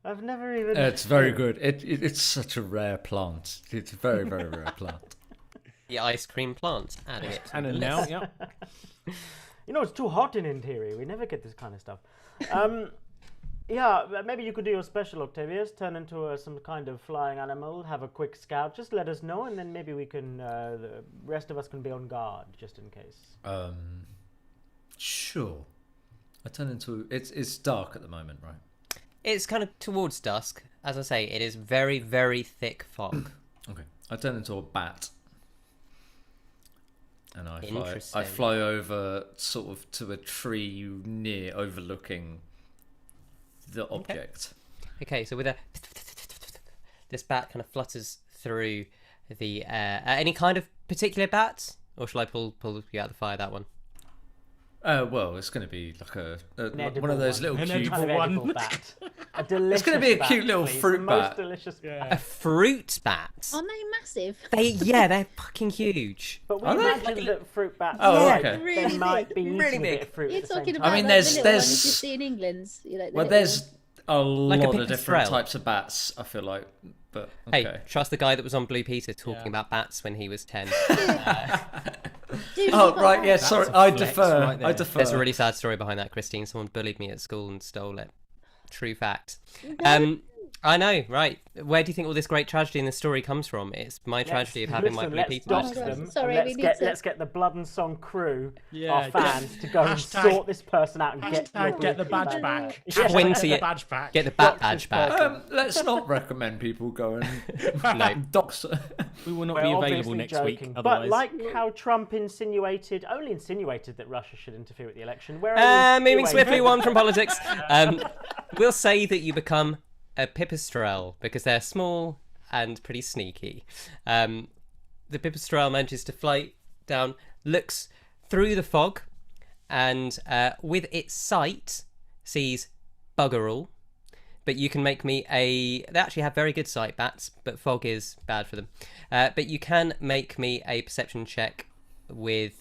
I've never even. It's very good. It's such a rare plant. It's a very, very rare plant. The ice cream plant, adding it. And then now, yeah. You know, it's too hot in Interior. We never get this kind of stuff. Yeah, maybe you could do your special, Octavius. Turn into some kind of flying animal. Have a quick scout. Just let us know, and then maybe we can. The rest of us can be on guard, just in case. Sure. I turn into it's dark at the moment, right? It's kind of towards dusk. As I say, it is very, very thick fog. Okay. I turn into a bat. And I Interesting. fly over sort of to a tree near overlooking the object. Okay, so with a... this bat kind of flutters through the air. Any kind of particular bats? Or shall I pull you out of the fire, that one? Well, it's going to be like one of those little An cute... edible Kind of one. edible bat. A delicious. It's going to be a bat, cute little please. fruit The bat. Most delicious. A fruit bat? Aren't they massive? They're fucking huge. But we Are they? imagine that fruit bats. Oh, like, okay. They Really might big. be eating Really a big. bit of fruit. You're at the same talking time. about I mean, like, there's- the little there's- ones you see in England. You know, the Well, little- there's a Like a lot of pipistrelle. different types of bats, I feel like. But okay. Hey, trust the guy that was on Blue Peter talking Yeah. about bats when he was 10. Dude, Oh, you've got right, that. yeah, That's sorry. a I flex defer. right there. I defer. There's a really sad story behind that, Christine. Someone bullied me at school and stole it. True fact. I know, right? Where do you think all this great tragedy in the story comes from? It's my tragedy of having my Blue let's Peter. dox Oh my God. them. Sorry, and we let's need get to- the Blood and Song crew, Yeah, our fans, to go and hashtag- sort this person out and get Get the your badge Blue back. Peter. Hashtag Quincy- get the badge back. Get the bat Dox badge this back. person. Let's not recommend people go and No. dox. We will not We're be available obviously next joking, week. But Otherwise, like how Trump only insinuated that Russia should interfere with the election. We're only Moving insinuating- swiftly on from politics. We'll say that you become a pipistrelle because they're small and pretty sneaky. The pipistrelle manages to float down, looks through the fog, and with its sight sees bugger all. But you can make me they actually have very good sight, bats, but fog is bad for them. But you can make me a perception check with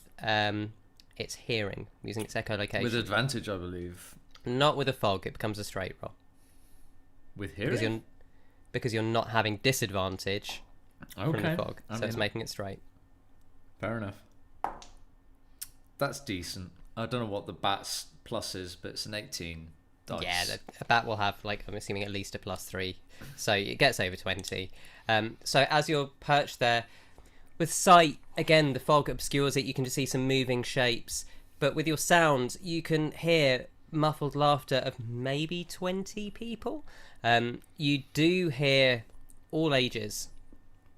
its hearing, using its echolocation. With advantage, I believe. Not with a fog, it becomes a straight roll. With hearing? Because you're not having disadvantage from the fog, so it's making it straight. Fair enough. That's decent. I don't know what the bat's plus is, but it's an 18. Dice. Yeah, a bat will have, like, I'm assuming at least a +3, so it gets over 20. So as you're perched there, with sight, again, the fog obscures it, you can just see some moving shapes, but with your sound, you can hear muffled laughter of maybe 20 people. You do hear all ages,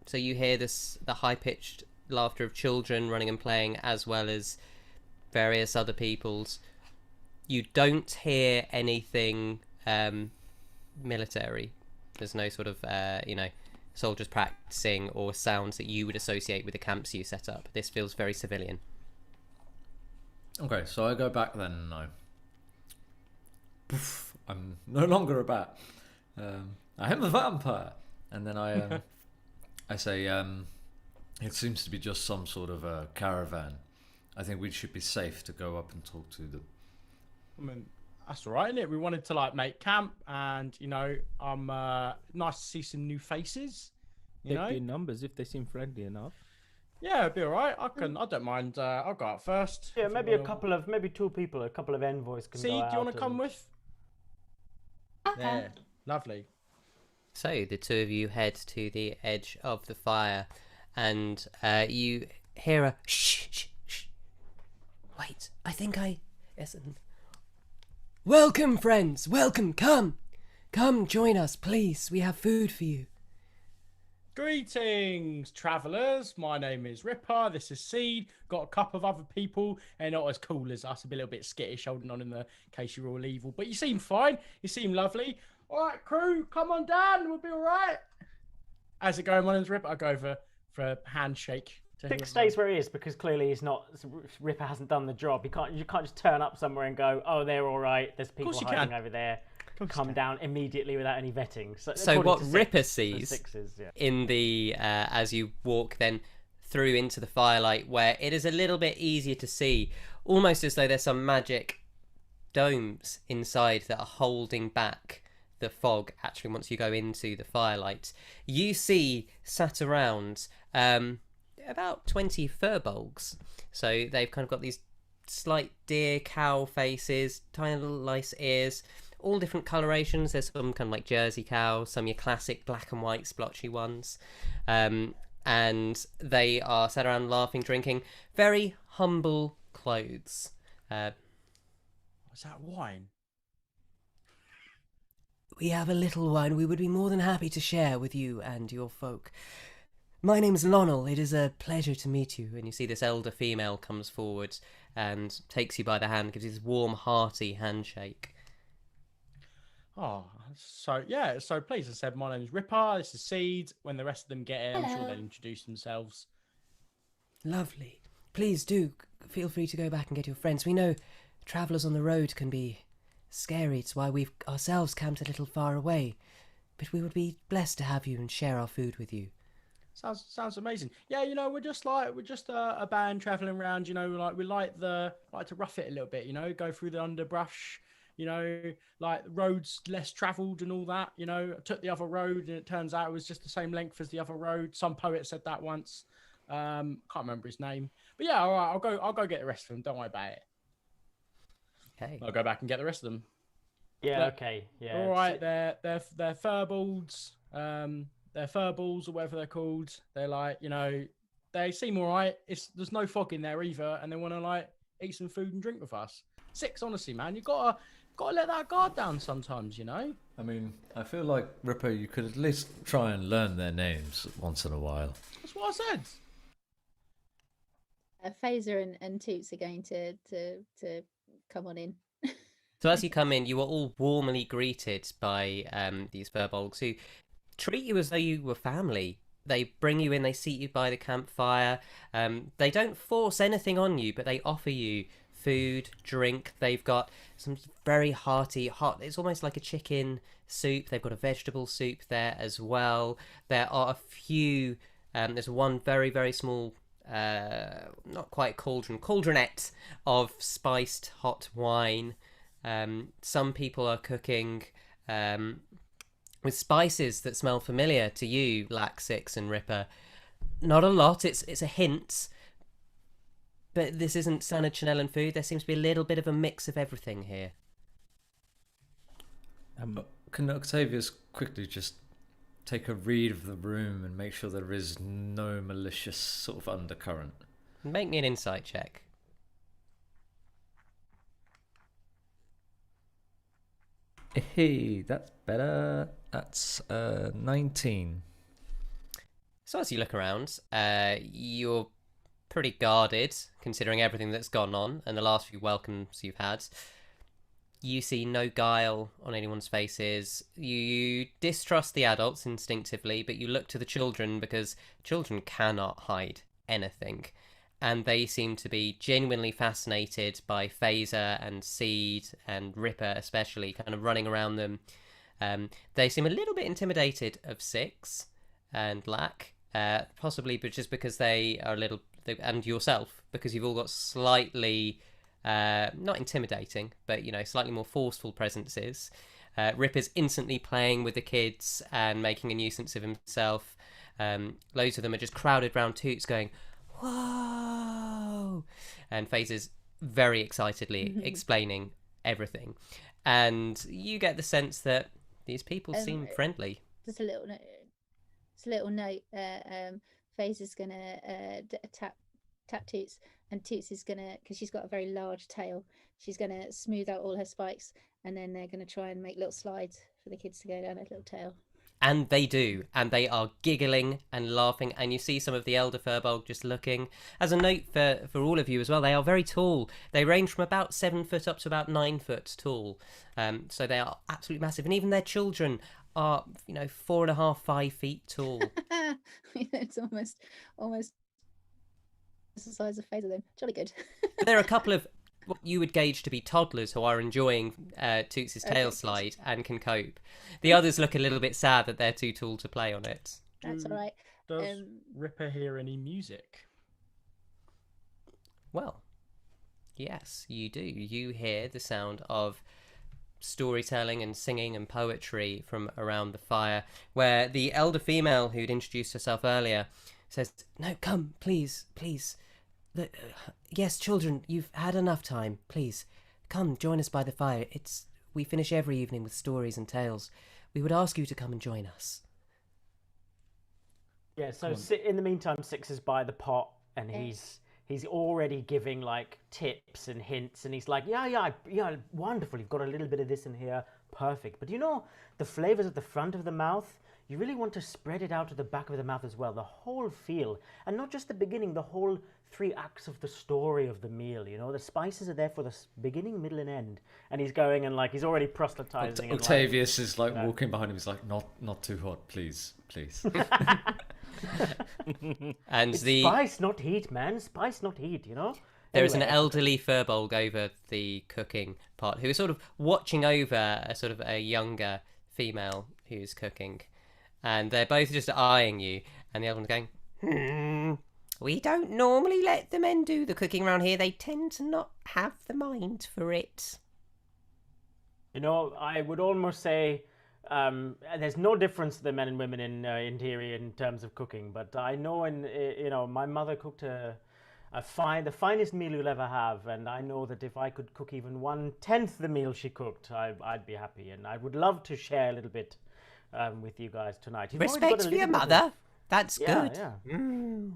so you hear the high-pitched laughter of children running and playing, as well as various other people's. You don't hear anything military. There's no sort of, soldiers practicing or sounds that you would associate with the camps you set up. This feels very civilian. Okay, so I go back then and poof, I'm no longer a bat. I am a vampire. And then I say, it seems to be just some sort of a caravan. I think we should be safe to go up and talk to them. I mean, that's all right, isn't it? We wanted to like make camp, and nice to see some new faces. You know, Big numbers if they seem friendly enough. Yeah, it'd be all right. I don't mind. I'll go out first. Yeah, maybe 2 people, a couple of envoys can See, go do out. you want to come with? Okay. Yeah, lovely. So the two of you head to the edge of the fire, and you hear a shh, shh, shh. Wait, I think yes. Welcome, friends. Welcome. Come, join us, please. We have food for you. Greetings, travellers. My name is Ripper. This is Seed. Got a couple of other people. They're not as cool as us. A little bit skittish, holding on in the case you're all evil. But you seem fine. You seem lovely. All right, crew, come on down. We'll be all right. How's it going? My name's Ripper. I go for a handshake. Dick stays where he is because clearly he's not. Ripper hasn't done the job. You can't just turn up somewhere and go, oh, they're all right. There's people hiding over there. Come down immediately without any vetting. So what Ripper sees yeah. in the as you walk then through into the firelight, where it is a little bit easier to see, almost as though there's some magic domes inside that are holding back the fog. Actually, once you go into the firelight, you see sat around about 20 furbolgs. So they've kind of got these slight deer cow faces, tiny little lice ears, all different colorations. There's some kind of like Jersey cow, some your classic black and white splotchy ones, and they are sat around laughing, drinking very humble clothes. Is that wine? We have a little wine we would be more than happy to share with you and your folk. My name's Lonel. It is a pleasure to meet you. And you see this elder female comes forward and takes you by the hand, gives you this warm, hearty handshake. Oh, so please, I said, my name is Ripper. This is Seed. When the rest of them get in, I'm sure they'll introduce themselves. Lovely. Please do feel free to go back and get your friends. We know travellers on the road can be scary. It's why we've ourselves camped a little far away. But we would be blessed to have you and share our food with you. Sounds amazing. Yeah, we're just a band traveling around. We like to rough it a little bit. Go through the underbrush. Like roads less travelled and all that. I took the other road and it turns out it was just the same length as the other road. Some poet said that once. Can't remember his name. But yeah, all right. I'll go get the rest of them. Don't worry about it. Okay. I'll go back and get the rest of them. Yeah. Okay. Yeah. All right. They're furballs. They're furballs or whatever they're called. They're like, they seem all right. There's no fog in there either, and they want to like eat some food and drink with us. Six, honestly, man, you gotta let that guard down sometimes, I mean, I feel like, Ripper, you could at least try and learn their names once in a while. That's what I said. Faeza and Toots are going to come on in. So as you come in, you are all warmly greeted by these furbolgs who treat you as though you were family. They bring you in, they seat you by the campfire. They don't force anything on you, but they offer you food, drink. They've got some very hearty, hot, it's almost like a chicken soup. They've got a vegetable soup there as well. There are a few, there's one very, very small, not quite cauldronette of spiced hot wine. Some people are cooking with spices that smell familiar to you, Lack, Six, and Ripper. Not a lot, it's a hint, but this isn't standard Chanellan food. There seems to be a little bit of a mix of everything here. Can Octavius quickly just take a read of the room and make sure there is no malicious sort of undercurrent? Make me an insight check. Hey, that's better. That's 19. So as you look around, you're pretty guarded, considering everything that's gone on and the last few welcomes you've had. You see no guile on anyone's faces. You distrust the adults instinctively, but you look to the children because children cannot hide anything. And they seem to be genuinely fascinated by Faeza and Seed and Ripper especially, kind of running around them. They seem a little bit intimidated of Six and Lack, possibly but just because they are a little... and yourself, because you've all got slightly... not intimidating, but, you know, slightly more forceful presences. Ripper's instantly playing with the kids and making a nuisance of himself. Loads of them are just crowded round Toots going, whoa! And Faeza's very excitedly explaining everything. And you get the sense that these people seem friendly. Just a little note. Just a little note. Faeza's gonna tap Toots, and Toots is gonna, because she's got a very large tail, she's gonna smooth out all her spikes, and then they're gonna try and make little slides for the kids to go down her little tail. And they do, and they are giggling and laughing, and you see some of the elder furbolg just looking. As a note for all of you as well, they are very tall. They range from about 7 foot up to about 9 foot tall. So they are absolutely massive, and even their children are, 4.5, 5 feet tall. It's almost the size of Faeza then. Jolly good. But there are a couple of what you would gauge to be toddlers who are enjoying Toots' tail slide and can cope. The others look a little bit sad that they're too tall to play on it. That's all right. Does Ripper hear any music? Well, yes, you do. You hear the sound of storytelling and singing and poetry from around the fire, where the elder female who'd introduced herself earlier says, "No, come, please, please. Yes, children, you've had enough time. Please, come join us by the fire. We finish every evening with stories and tales. We would ask you to come and join us." Yeah, so in the meantime, Six is by the pot, and he's already giving like tips and hints, and he's like, yeah, wonderful. You've got a little bit of this in here, perfect. But the flavors at the front of the mouth, you really want to spread it out to the back of the mouth as well, the whole feel, and not just the beginning, the whole 3 acts of the story of the meal. The spices are there for the beginning, middle, and end. And he's going and he's already proselytizing. Octavius is walking behind him. He's like, not too hot, please. And it's spice, not heat, man. Spice, not heat. There is an elderly furbolg over the cooking pot who is sort of watching over a younger female who's cooking. And they're both just eyeing you, and the other one's going, we don't normally let the men do the cooking around here. They tend to not have the mind for it. I would almost say there's no difference to the men and women in interior in terms of cooking, but I know my mother cooked the finest meal you'll ever have, and I know that if I could cook even 1/10 the meal she cooked, I'd be happy, and I would love to share a little bit with you guys tonight. Respect for your mother. That's good. Yeah.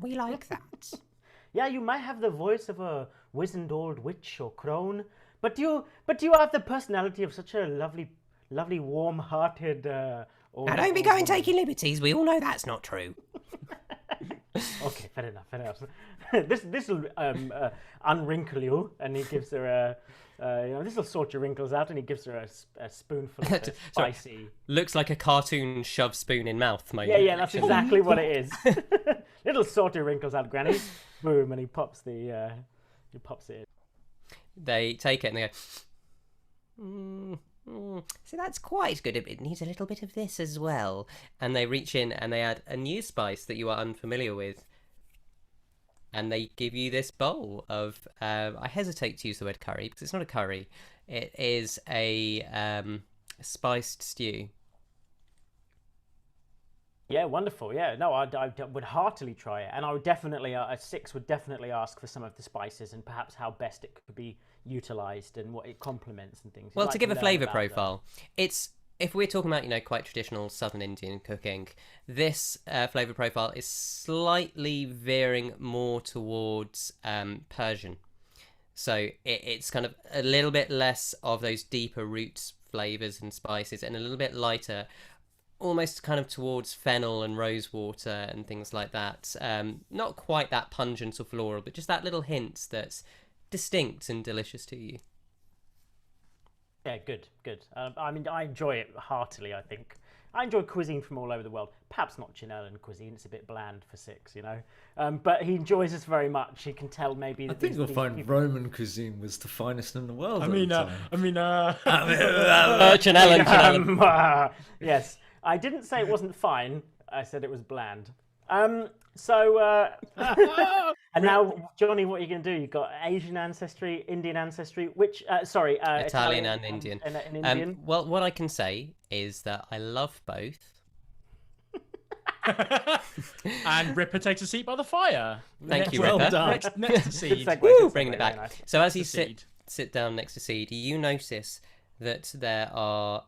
We like that. Yeah, you might have the voice of a wizened old witch or crone, but you have the personality of such a lovely, warm-hearted. Now, don't be going taking liberties. We all know that's not true. Okay, fair enough. Fair enough. This will unwrinkle you, and he gives her a. This will sort your wrinkles out, and he gives her a spoonful of the spicy. Looks like a cartoon shove spoon in mouth moment. Yeah, that's exactly what it is. It'll sort your wrinkles out, Granny. Boom, and he pops it in. They take it and they go, so that's quite good. It needs a little bit of this as well. And they reach in and they add a new spice that you are unfamiliar with. And they give you this bowl of, I hesitate to use the word curry because it's not a curry. It is a spiced stew. Yeah, wonderful. Yeah, no, I would heartily try it. And I would definitely, Six would definitely ask for some of the spices and perhaps how best it could be utilised and what it complements and things. Well, to give a flavour profile, it's, if we're talking about, quite traditional Southern Indian cooking, this flavour profile is slightly veering more towards Persian. So it's kind of a little bit less of those deeper roots flavours and spices and a little bit lighter, almost kind of towards fennel and rosewater and things like that. Not quite that pungent or floral, but just that little hint that's distinct and delicious to you. Yeah, good. I mean, I enjoy it heartily, I think. I enjoy cuisine from all over the world. Perhaps not Chinelan cuisine, it's a bit bland for Six, But he enjoys us very much. He can tell maybe that I think you'll find people... Roman cuisine was the finest in the world. Chinelan. Yes. I didn't say it wasn't fine. I said it was bland. And now, Johnny, what are you going to do? You've got Asian ancestry, Indian ancestry, Italian and Indian. And Indian. Well, what I can say is that I love both. And Ripper takes a seat by the fire. Thank you, Well Ripper. done. Next to Seed. Woo, bringing it back. Nice. So as you Seed. sit down next to Seed, you notice that there are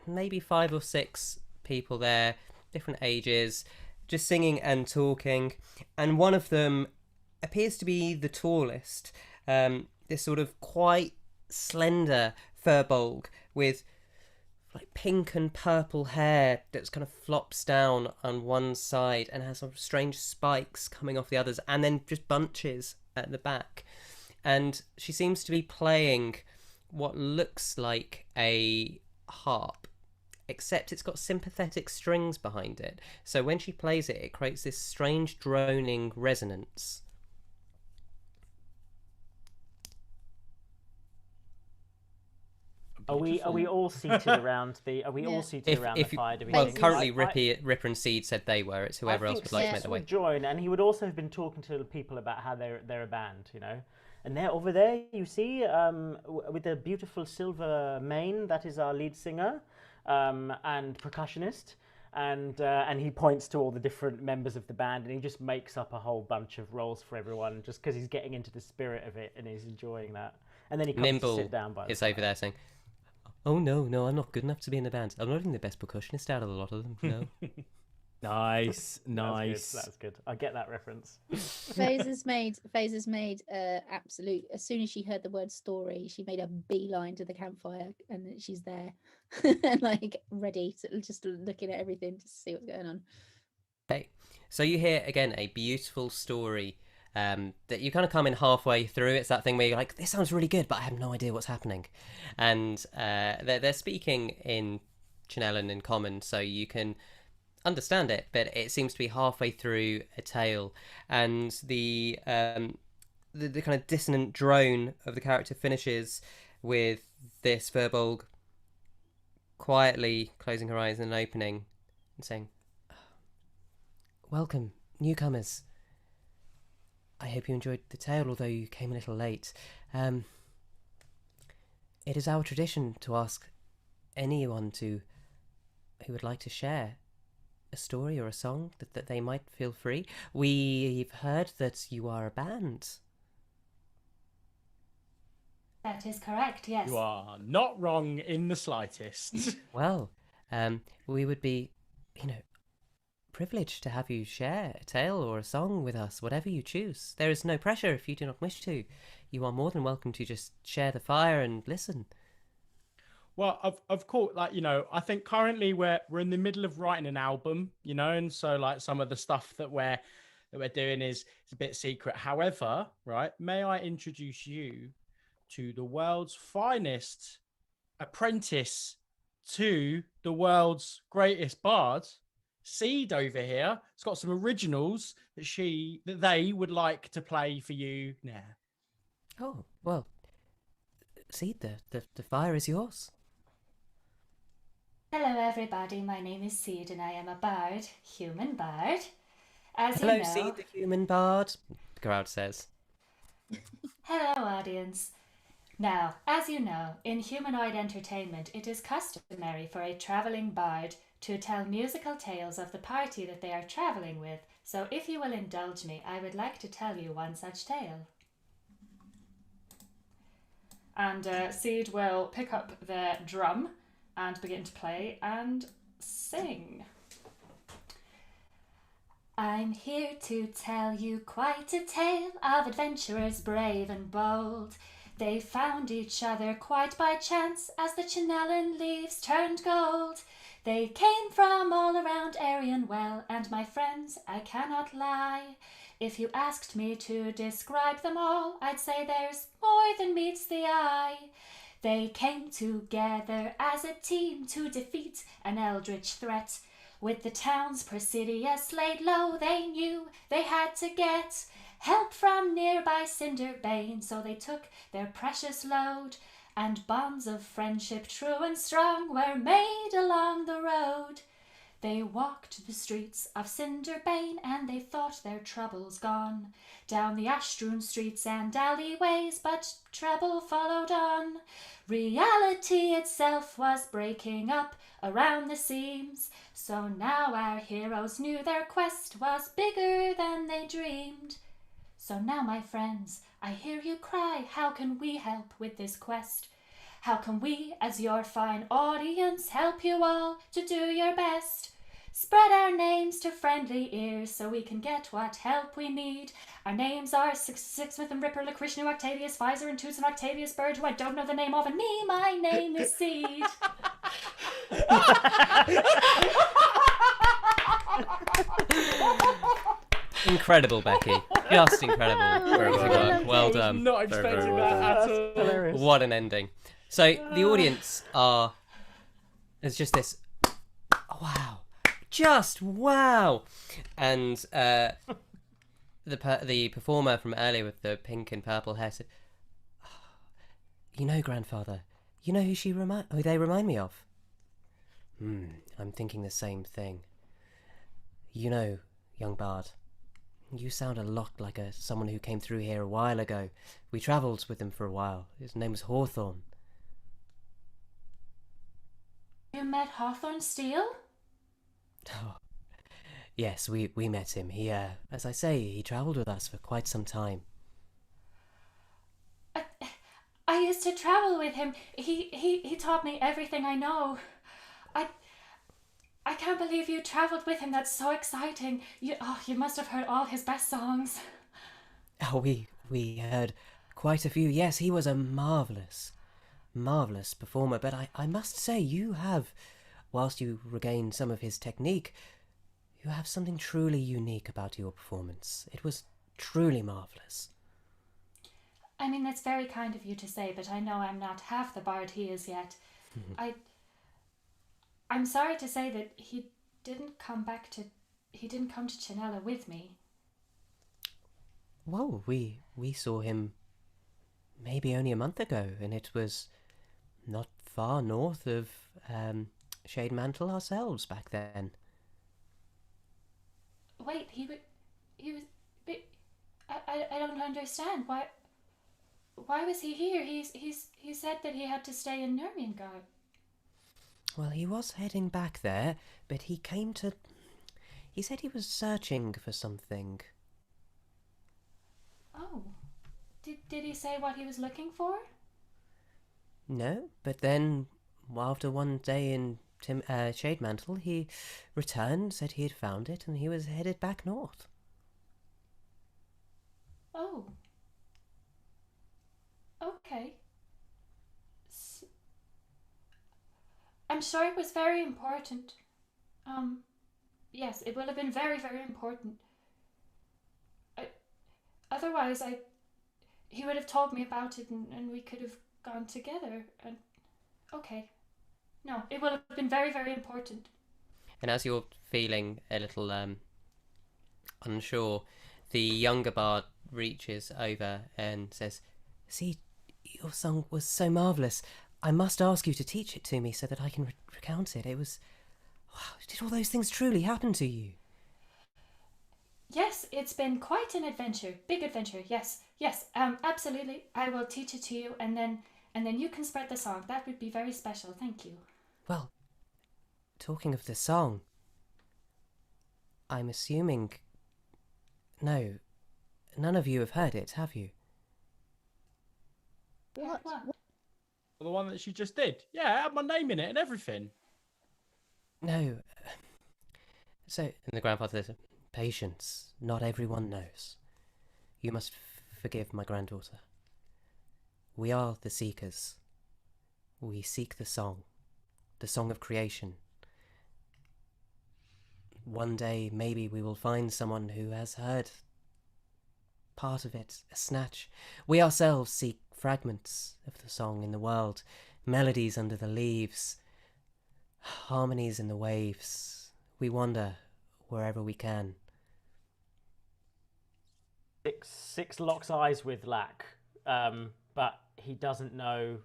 maybe 5 or 6 people there, different ages, just singing and talking, and one of them appears to be the tallest, this sort of quite slender furbolg with like pink and purple hair that's kind of flops down on one side and has sort of strange spikes coming off the others, and then just bunches at the back. And she seems to be playing what looks like a harp, except it's got sympathetic strings behind it. So when she plays it, it creates this strange droning resonance. Are we all seated around the? Are we all seated around the fire? Do we think? Currently, Ripper and Seed said they were. It's whoever else would like to make the way. Would join, and he would also have been talking to the people about how they're a band, And they're over there, you see, with the beautiful silver mane. That is our lead singer. And percussionist, and he points to all the different members of the band, and he just makes up a whole bunch of roles for everyone, just because he's getting into the spirit of it and he's enjoying that. And then he comes to sit down by. Is over there saying, "Oh no, I'm not good enough to be in the band. I'm not even the best percussionist out of a lot of them. No." Nice. That's good. I get that reference. Faeza's made absolute. As soon as she heard the word story, she made a beeline to the campfire, and she's there, like ready to just looking at everything to see what's going on. Okay, so you hear again a beautiful story that you kind of come in halfway through. It's that thing where you're like, "This sounds really good, but I have no idea what's happening," and they're speaking in Chinelan in common, so you can understand it, but it seems to be halfway through a tale, and the kind of dissonant drone of the character finishes with this Verbolg quietly closing her eyes and opening and saying, "Welcome, newcomers. I hope you enjoyed the tale, although you came a little late. It is our tradition to ask anyone who would like to share a story or a song that they might feel free. We've heard that you are a band." That is correct, yes. You are not wrong in the slightest. Well, we would be, privileged to have you share a tale or a song with us, whatever you choose. There is no pressure if you do not wish to. You are more than welcome to just share the fire and listen. Well, of course, I think currently we're in the middle of writing an album, and so like some of the stuff that we're that we're doing is it's a bit secret. However, right, may I introduce you to the world's finest apprentice to the world's greatest bard, Seed over here. It's got some originals that they would like to play for you now. Oh, well, Seed, the fire is yours. Hello everybody, my name is Seed and I am a bard, human bard. As Hello, you know, Seed, the human bard, the crowd says. hello audience. Now, as you know, in humanoid entertainment it is customary for a travelling bard to tell musical tales of the party that they are travelling with, so if you will indulge me, I would like to tell you one such tale. And Seed will pick up their drum and begin to play and sing. I'm here to tell you quite a tale of adventurers brave and bold. They found each other quite by chance as the chenellin leaves turned gold. They came from all around Erionwel, and my friends, I cannot lie. If you asked me to describe them all, I'd say there's more than meets the eye. They came together as a team to defeat an eldritch threat. With the town's Presidius laid low, they knew they had to get help from nearby Cinderbane, so they took their precious load, and bonds of friendship true and strong were made along the road. They walked the streets of Cinderbane, and they thought their troubles gone, down the ash-strewn streets and alleyways, but trouble followed on. Reality itself was breaking up around the seams, so now our heroes knew their quest was bigger than they dreamed. So now, my friends, I hear you cry, how can we help with this quest? How can we, as your fine audience, help you all to do your best? Spread our names to friendly ears so we can get what help we need. Our names are Sixsmith and Ripper, Lakrishnu, Octavius, Faeza and Toots and Octavius Bird, who I don't know the name of, and me, my name is Seed. Incredible, Becki. Just incredible. Well done. Not expecting that at all. Hilarious. What an ending. So the audience are. There's just this. Oh, wow. Just wow. And the performer from earlier with the pink and purple hair said, "Oh, you know, grandfather, you know who they remind me of? I'm thinking the same thing. You know, young bard, you sound a lot like someone who came through here a while ago. We travelled with him for a while. His name was Hawthorne." You met Hawthorne Steele? Oh, yes, we met him. He, as I say, he travelled with us for quite some time. I used to travel with him. He taught me everything I know. I can't believe you traveled with him. That's so exciting. You must have heard all his best songs. Oh, we heard quite a few. Yes, he was a marvellous performer. But I must say, you have, whilst you regain some of his technique, you have something truly unique about your performance. It was truly marvellous. I mean, that's very kind of you to say, but I know I'm not half the bard he is yet. I'm sorry to say that he didn't come to Chinella with me. Well, we saw him maybe only a month ago, and it was not far north of Shademantle ourselves back then. Wait, he was. I don't understand. Why was he here? He said that he had to stay in Nurmengard. Well, he was heading back there, but he said he was searching for something. Oh. Did he say what he was looking for? No, but then, after one day in Shademantle, he returned, said he had found it, and he was headed back north. Oh. Okay. I'm sure it was very important. Yes, it will have been very, very important. Otherwise, he would have told me about it, and we could have gone together. And okay, no, it will have been very, very important. And as you're feeling a little unsure, the younger bard reaches over and says, "See, your song was so marvellous. I must ask you to teach it to me so that I can recount it. It was... Wow, did all those things truly happen to you?" Yes, it's been quite an adventure. Big adventure. Yes, absolutely. I will teach it to you, and then you can spread the song. That would be very special. Thank you. Well, talking of the song, I'm assuming... No, none of you have heard it, have you? What? The one that she just did. Yeah, it had my name in it and everything. No. So, and the grandfather says, "Patience, not everyone knows. You must forgive my granddaughter. We are the seekers. We seek the song of creation. One day, maybe we will find someone who has heard part of it, a snatch. We ourselves seek fragments of the song in the world, melodies under the leaves, harmonies in the waves. We wander wherever we can." Six locks eyes with Lack, but he doesn't know.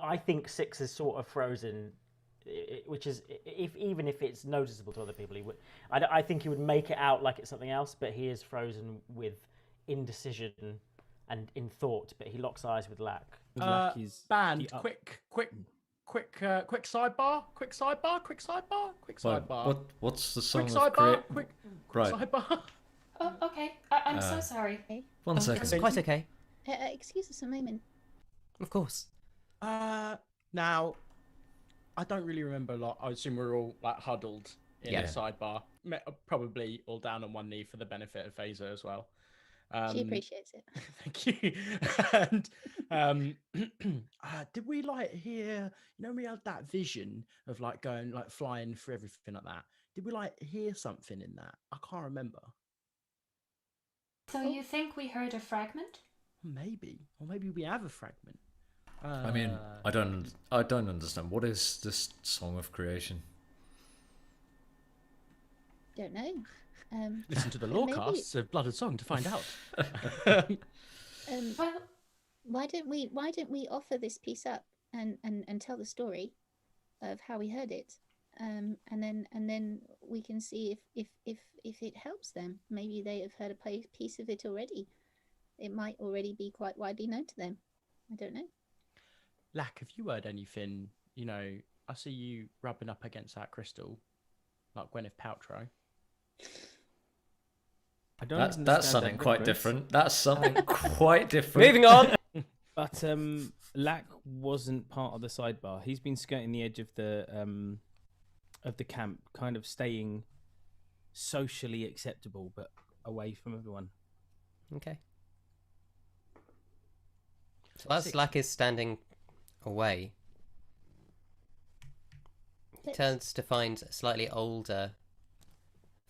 I think Six is sort of frozen, which is even if it's noticeable to other people, he would. I think he would make it out like it's something else, but he is frozen with indecision and in thought. But he locks eyes with Lack. Lack is Band, the up- quick sidebar. What's the song Quick of sidebar. create? Quick Right. sidebar. Oh, okay. I'm so sorry. One It's second. quite okay. Excuse us a moment. Of course. Now, I don't really remember a lot. I assume we're all like huddled in Yeah. a sidebar, probably all down on one knee for the benefit of Faeza as well. She appreciates it. Thank you. And did we like hear? You know, we had that vision of like going like flying through everything like that. Did we like hear something in that? I can't remember. So you think we heard a fragment? Maybe, or maybe we have a fragment. I mean, I don't understand. What is this song of creation? Don't know. Listen to the maybe- lorecasts of Blood and Song to find out. Well, Why don't we offer this piece up and tell the story of how we heard it, and then we can see if it helps them. Maybe they have heard a piece of it already. It might already be quite widely known to them. I don't know. Lack, have you heard anything? You know, I see you rubbing up against that crystal, like Gwyneth Paltrow. I don't That's understand something that quite reference. different. That's something quite different. Moving on! But Lack wasn't part of the sidebar. He's been skirting the edge of the camp, kind of staying socially acceptable, but away from everyone. Okay. So as Lack is standing away, he turns to find a slightly older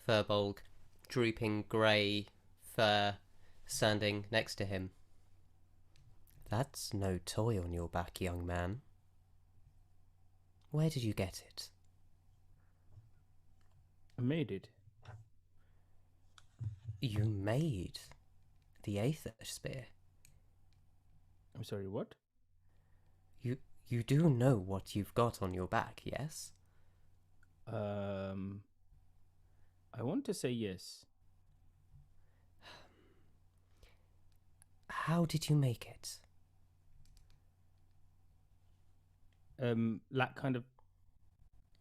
Furbolg, drooping grey fur, standing next to him. "That's no toy on your back, young man. Where did you get it?" I made it. "You made the Aether Spear. I'm sorry, what? You do know what you've got on your back, yes?" I want to say yes. "How did you make it?" Lack kind of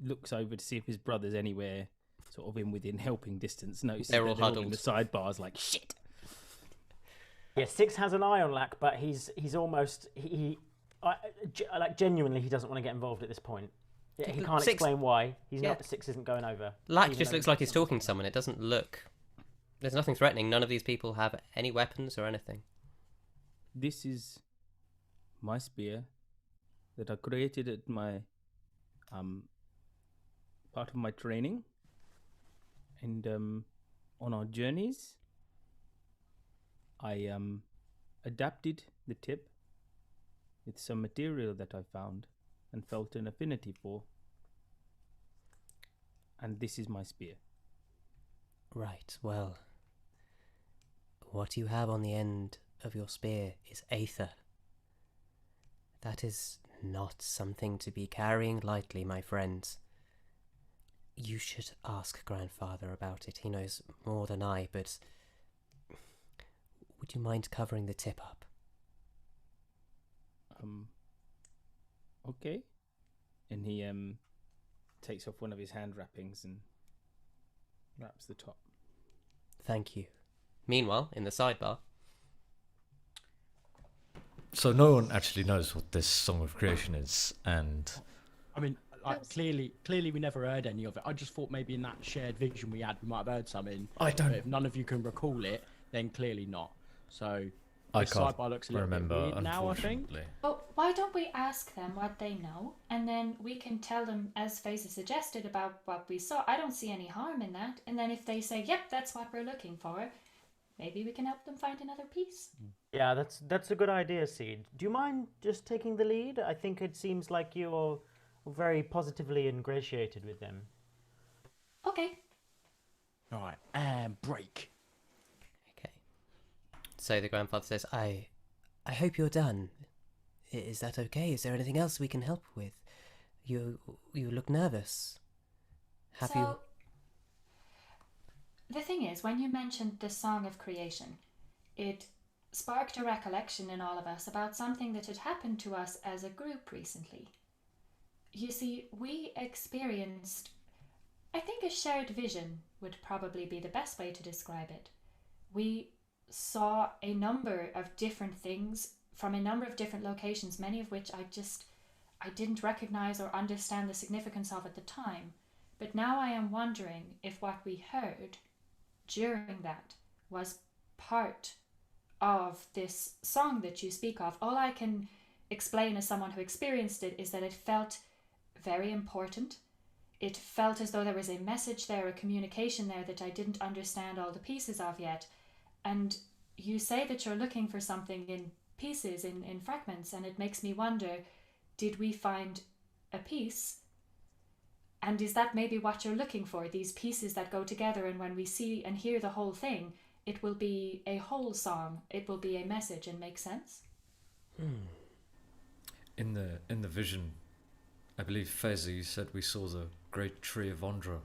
looks over to see if his brother's anywhere sort of in within helping distance. Notices They're all in huddled. the sidebars like, shit! Yeah, Six has an eye on Lack, but he's almost like genuinely he doesn't want to get involved at this point. Yeah, he can't Six- explain why. He's Yeah. not. Six isn't going over. Lack even just though looks like he's talking to someone. It doesn't look... There's nothing threatening. None of these people have any weapons or anything. This is my spear that I created at my part of my training, and on our journeys I adapted the tip with some material that I found and felt an affinity for. And this is my spear. Right, well, what you have on the end of your spear is aether. That is not something to be carrying lightly, my friends. You should ask Grandfather about it. He knows more than I, but would you mind covering the tip up? Okay. And he takes off one of his hand wrappings and wraps the top. Thank you. Meanwhile, in the sidebar. So no one actually knows what this Song of Creation is, and I mean, like, clearly we never heard any of it. I just thought maybe in that shared vision we had, we might have heard something. I don't. But if none of you can recall it, then clearly not. So I this can't sidebar looks a little remember, bit weird now, I think. unfortunately. Well, why don't we ask them what they know, and then we can tell them, as Faeza suggested, about what we saw. I don't see any harm in that. And then if they say, yep, that's what we're looking for, maybe we can help them find another piece. Yeah, that's a good idea, Seed. Do you mind just taking the lead? I think it seems like you're very positively ingratiated with them. Okay. All right, and break. Okay. So the grandfather says, I hope you're done. Is that okay? Is there anything else we can help with? You look nervous. Have you... The thing is, when you mentioned the Song of Creation, it sparked a recollection in all of us about something that had happened to us as a group recently. You see, we experienced, I think a shared vision would probably be the best way to describe it. We saw a number of different things from a number of different locations, many of which I didn't recognize or understand the significance of at the time. But now I am wondering if what we heard during that was part of this song that you speak of. All I can explain as someone who experienced it is that it felt very important. It felt as though there was a message there, a communication there that I didn't understand all the pieces of yet. And you say that you're looking for something in pieces, in fragments, and it makes me wonder, did we find a piece? And is that maybe what you're looking for, these pieces that go together, and when we see and hear the whole thing, it will be a whole song, it will be a message and make sense? In the vision, I believe, Faeza, you said we saw the great tree of Ondra.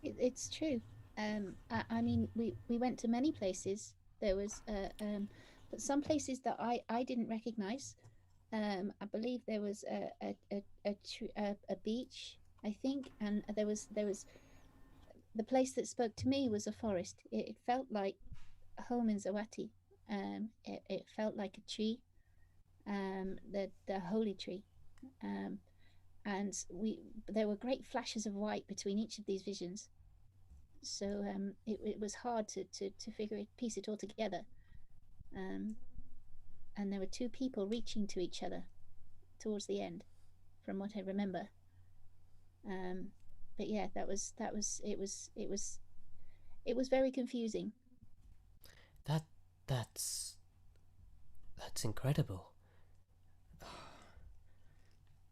It's true. I mean, we went to many places. There was, but some places that I didn't recognize. I believe there was a beach, I think, and there was the place that spoke to me was a forest. It felt like home in Zawati. It felt like a tree, the holy tree, and there were great flashes of white between each of these visions. So it was hard to piece it all together. And there were two people reaching to each other towards the end, from what I remember. But yeah, it was very confusing. That's incredible.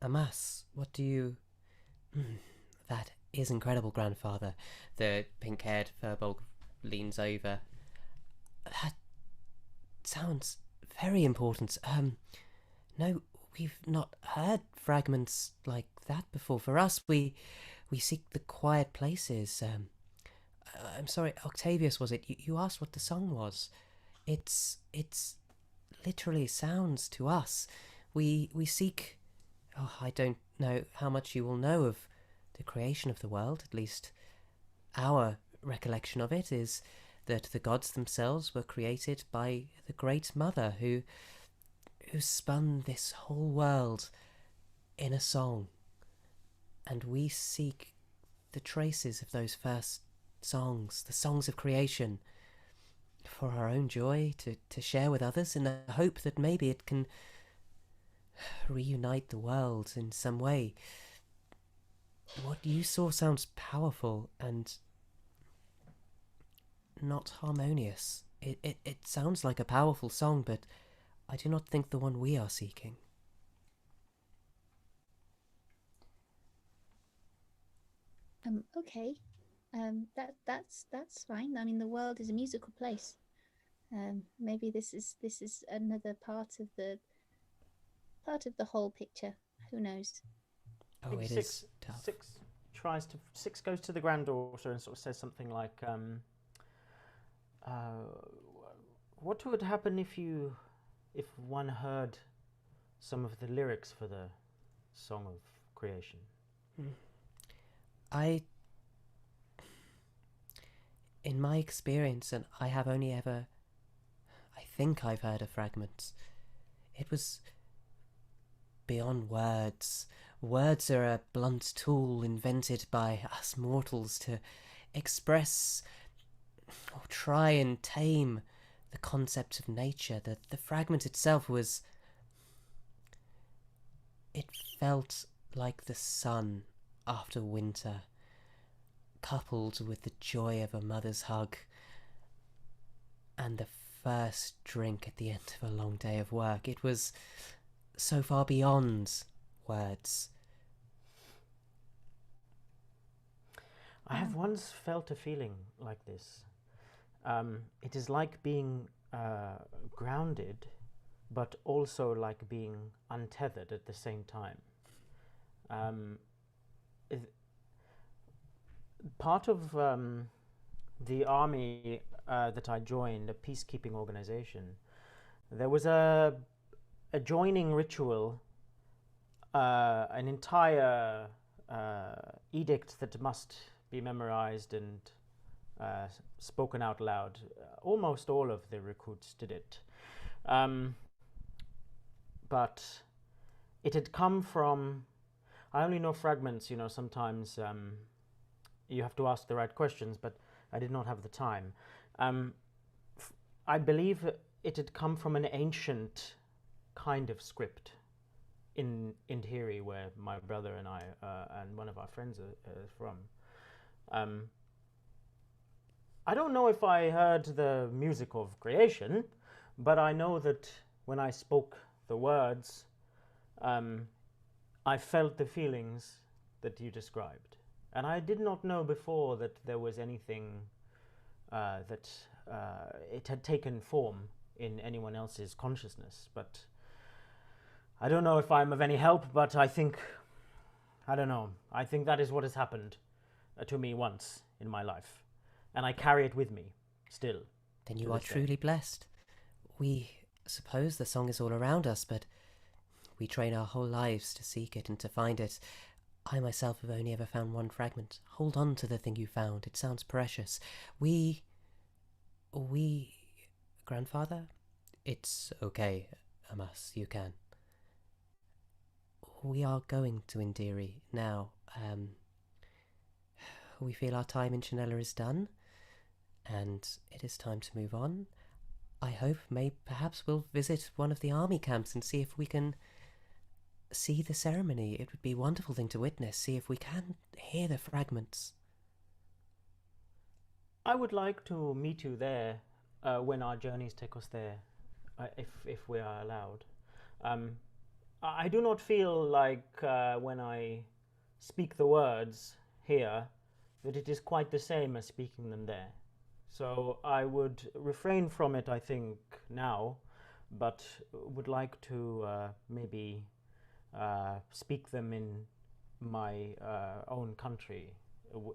Amas, what do you... That is incredible, Grandfather. The pink-haired Furbolg leans over. That sounds very important. No, we've not heard fragments like that before. For us, we seek the quiet places. I'm sorry, Octavius, was it? You asked what the song was. It's literally sounds to us. We seek... Oh, I don't know how much you will know of the creation of the world. At least our recollection of it is that the gods themselves were created by the Great Mother who spun this whole world in a song. And we seek the traces of those first songs, the songs of creation, for our own joy, to share with others in the hope that maybe it can reunite the world in some way. What you saw sounds powerful and not harmonious. It sounds like a powerful song, but I do not think the one we are seeking. Okay. That's fine. I mean, the world is a musical place. Maybe this is another part of the whole picture. Who knows? I Oh, think it is tough. Six goes to the granddaughter and sort of says something like, "What would happen if one heard some of the lyrics for the Song of Creation?" In my experience, and I have only ever, I think I've heard of fragments. It was beyond words. Words are a blunt tool invented by us mortals to express or try and tame the concept of nature. The fragment itself was... It felt like the sun after winter, coupled with the joy of a mother's hug and the first drink at the end of a long day of work. It was so far beyond words. I have once felt a feeling like this. It is like being grounded, but also like being untethered at the same time. Part of the army that I joined, a peacekeeping organization, there was a joining ritual, an entire edict that must be memorized and spoken out loud. Almost all of the recruits did it. But it had come from... I only know fragments, sometimes you have to ask the right questions, but I did not have the time. I believe it had come from an ancient kind of script in Indhiri, where my brother and I and one of our friends are from. I don't know if I heard the music of creation, but I know that when I spoke the words, I felt the feelings that you described. And I did not know before that there was anything that it had taken form in anyone else's consciousness. But I don't know if I'm of any help, but I think that is what has happened to me once in my life. And I carry it with me still. Then you are truly blessed. We suppose the song is all around us, but we train our whole lives to seek it and to find it. I myself have only ever found one fragment. Hold on to the thing you found. It sounds precious. We... Grandfather? It's okay, Amas, you can. We are going to Indiri now. We feel our time in Chanella is done, and it is time to move on. I hope perhaps we'll visit one of the army camps and see if we can see the ceremony. It would be a wonderful thing to witness, see if we can hear the fragments. I would like to meet you there when our journeys take us there, if we are allowed. I do not feel like when I speak the words here that it is quite the same as speaking them there. So I would refrain from it, I think, now, but would like to maybe speak them in my own country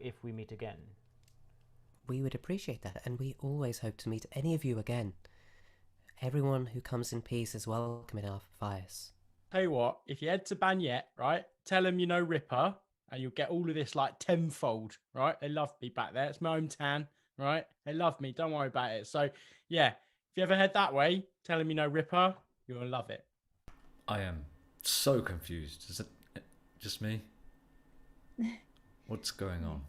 if we meet again. We would appreciate that, and we always hope to meet any of you again. Everyone who comes in peace is welcome in our fires. Tell you what, if you head to Banyet, right, tell them you know Ripper, and you'll get all of this like tenfold, right? They love me back there. It's my hometown, right? They love me. Don't worry about it. So, yeah, if you ever head that way, tell them you know Ripper. You'll love it. I am so confused. Is it just me? What's going on?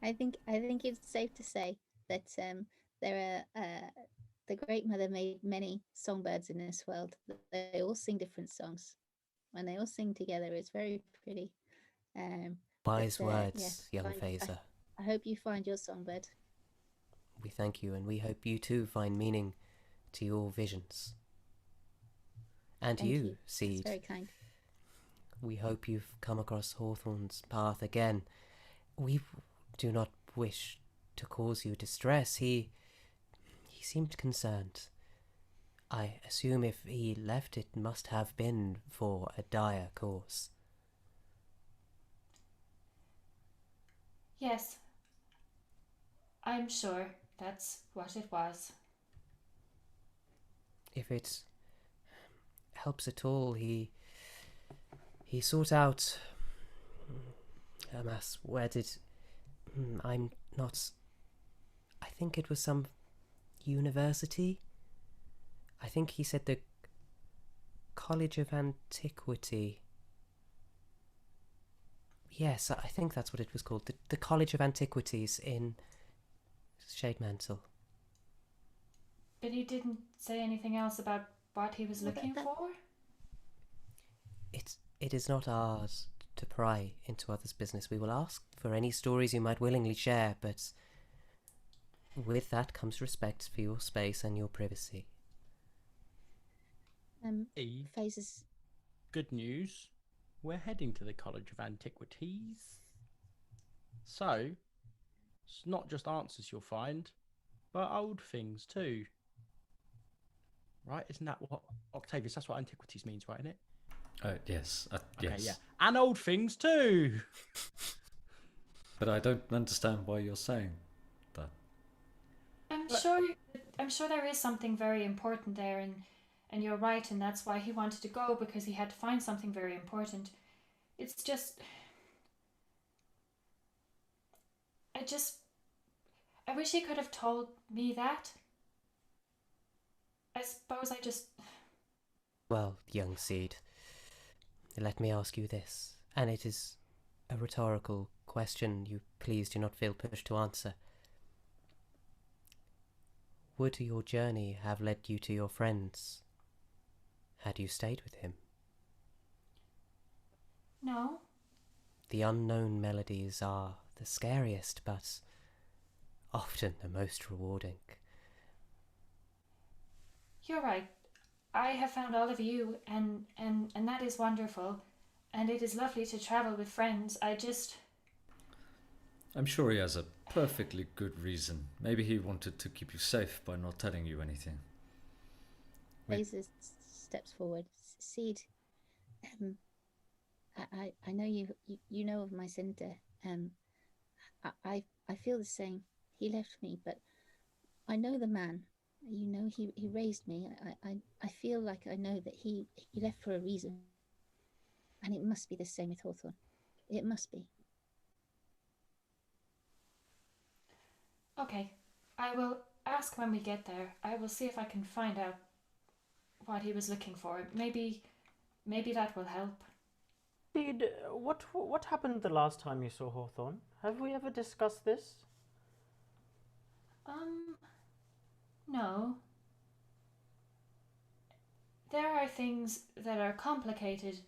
I think it's safe to say that there are the Great Mother made many songbirds in this world. They all sing different songs. When they all sing together, it's very pretty. Wise words, young Faeza. I hope you find your songbird. We thank you, and we hope you too find meaning to your visions. And Thank you, you. That's Seed. very kind. We hope you've come across Hawthorne's path again. We do not wish to cause you distress. He seemed concerned. I assume if he left, it must have been for a dire cause. Yes, I'm sure that's what it was. If it helps at all, he sought out a mass. Where did... I'm not... I think it was some university. I think he said the College of Antiquity. Yes, I think that's what it was called. The College of Antiquities in Shademantle. But he didn't say anything else about what he was looking for? It is not ours to pry into others' business. We will ask for any stories you might willingly share, but with that comes respect for your space and your privacy. Faeza's... Good news. We're heading to the College of Antiquities. So, it's not just answers you'll find, but old things too. Right? Isn't that what Octavius? That's what antiquities means, right? Isn't it? Yes. Okay, yes. yeah. And old things too. But I don't understand why you're saying that. I'm sure there is something very important there, and you're right, and that's why he wanted to go, because he had to find something very important. It's just... I wish he could have told me that. I suppose I just... Well, young Seed, let me ask you this, and it is a rhetorical question you please do not feel pushed to answer. Would your journey have led you to your friends had you stayed with him? No. The unknown melodies are the scariest, but often the most rewarding. You're right. I have found all of you, and that is wonderful. And it is lovely to travel with friends. I'm sure he has a perfectly good reason. Maybe he wanted to keep you safe by not telling you anything. Faeza steps forward. Seed, I know you know of my cinder. I feel the same. He left me, but I know the man. You know, he raised me. I feel like I know that he left for a reason. And it must be the same with Hawthorne. It must be. Okay. I will ask when we get there. I will see if I can find out what he was looking for. Maybe that will help. Indeed, what happened the last time you saw Hawthorne? Have we ever discussed this? No. There are things that are complicated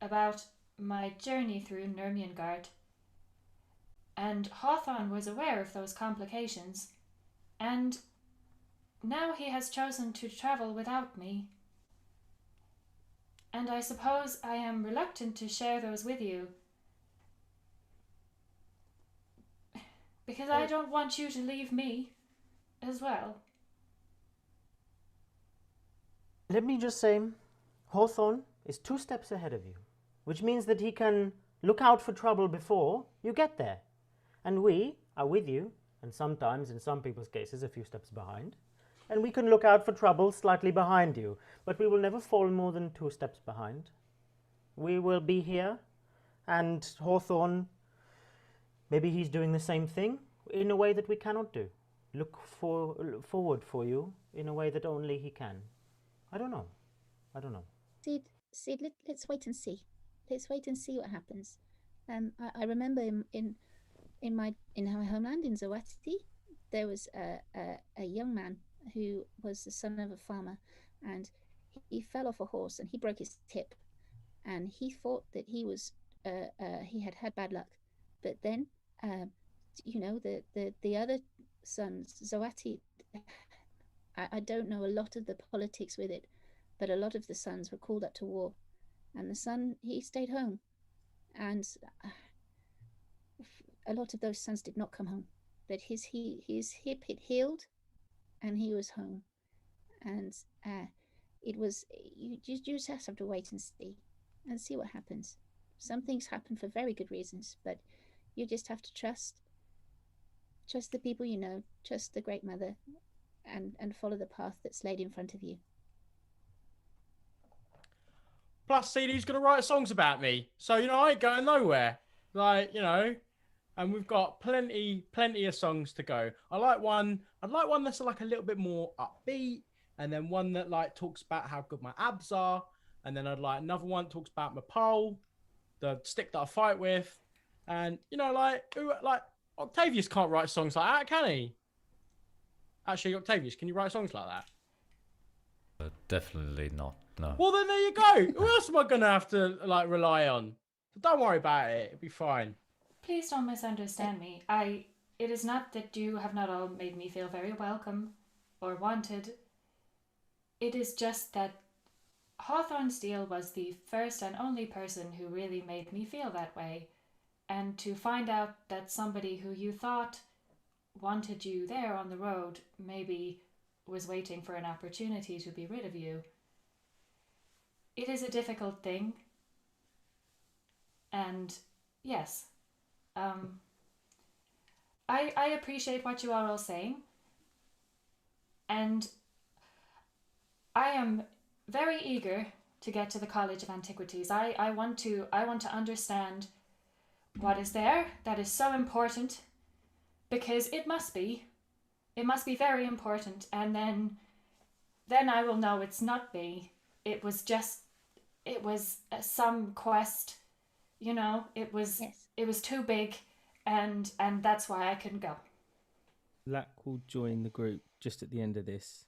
about my journey through Nurmjengard, and Hawthorne was aware of those complications, and now he has chosen to travel without me. And I suppose I am reluctant to share those with you, because I don't want you to leave me as well. Let me just say, Hawthorne is 2 steps ahead of you, which means that he can look out for trouble before you get there. And we are with you, and sometimes, in some people's cases, a few steps behind. And we can look out for trouble slightly behind you, but we will never fall more than 2 steps behind. We will be here, and Hawthorne, maybe he's doing the same thing in a way that we cannot do. Look forward for you in a way that only he can. I don't know. Seed, let's wait and see. Let's wait and see what happens. I remember in my homeland in Zawati, there was a young man who was the son of a farmer, and he fell off a horse and he broke his hip, and he thought that he had bad luck. But then, the other sons. Zoati, I don't know a lot of the politics with it, but a lot of the sons were called up to war, and the son, he stayed home, and a lot of those sons did not come home. But his hip, it healed, and he was home, and it was you just have to wait and see what happens. Some things happen for very good reasons, but you just have to trust the people you know, trust the Great Mother, and follow the path that's laid in front of you. Plus, CD's gonna write songs about me, so I ain't going nowhere. And we've got plenty of songs to go. I'd like one that's like a little bit more upbeat, and then one that like talks about how good my abs are, and then I'd like another one that talks about my pole, the stick that I fight with, and like Octavius can't write songs like that, can he? Actually, Octavius, can you write songs like that? Definitely not. No. Well, then there you go. Who else am I gonna have to like rely on? So don't worry about it. It'll be fine. Please don't misunderstand me. It is not that you have not all made me feel very welcome or wanted. It is just that Hawthorne Steele was the first and only person who really made me feel that way. And to find out that somebody who you thought wanted you there on the road maybe was waiting for an opportunity to be rid of you, it is a difficult thing. And yes, I appreciate what you are all saying, and I am very eager to get to the College of Antiquities. I want to understand what is there that is so important, because it must be very important, and then I will know it's not me. It was some quest, it was Yes. It was too big, and that's why I couldn't go. Lack will join the group just at the end of this,